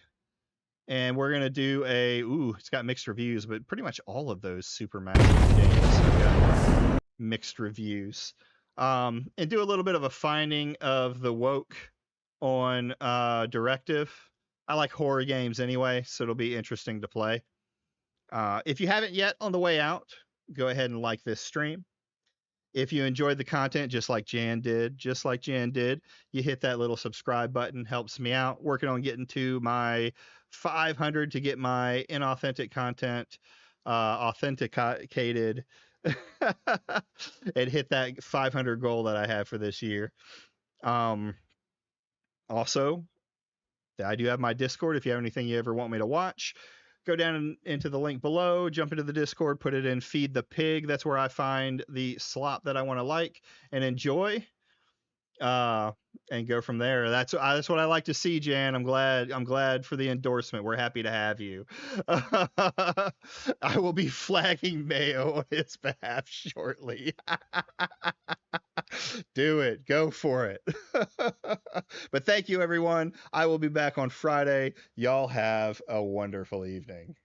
And we're going to do it's got mixed reviews, but pretty much all of those Supermassive games have got mixed reviews. And do a little bit of a finding of the woke on Directive. I like horror games anyway, so it'll be interesting to play. If you haven't yet on the way out, go ahead and like this stream. If you enjoyed the content, just like Jan did, you hit that little subscribe button, helps me out. Working on getting to my 500 to get my inauthentic content authenticated and hit that 500 goal that I have for this year. Also, I do have my Discord. If you have anything you ever want me to watch, go down into the link below, jump into the Discord, put it in Feed the Pig. That's where I find the slop that I want to like and enjoy, and go from there. That's what I like to see, Jan. I'm glad for the endorsement. We're happy to have you. I will be flagging Mayo on his behalf shortly. Do it. Go for it. But thank you, everyone. I will be back on Friday. Y'all have a wonderful evening.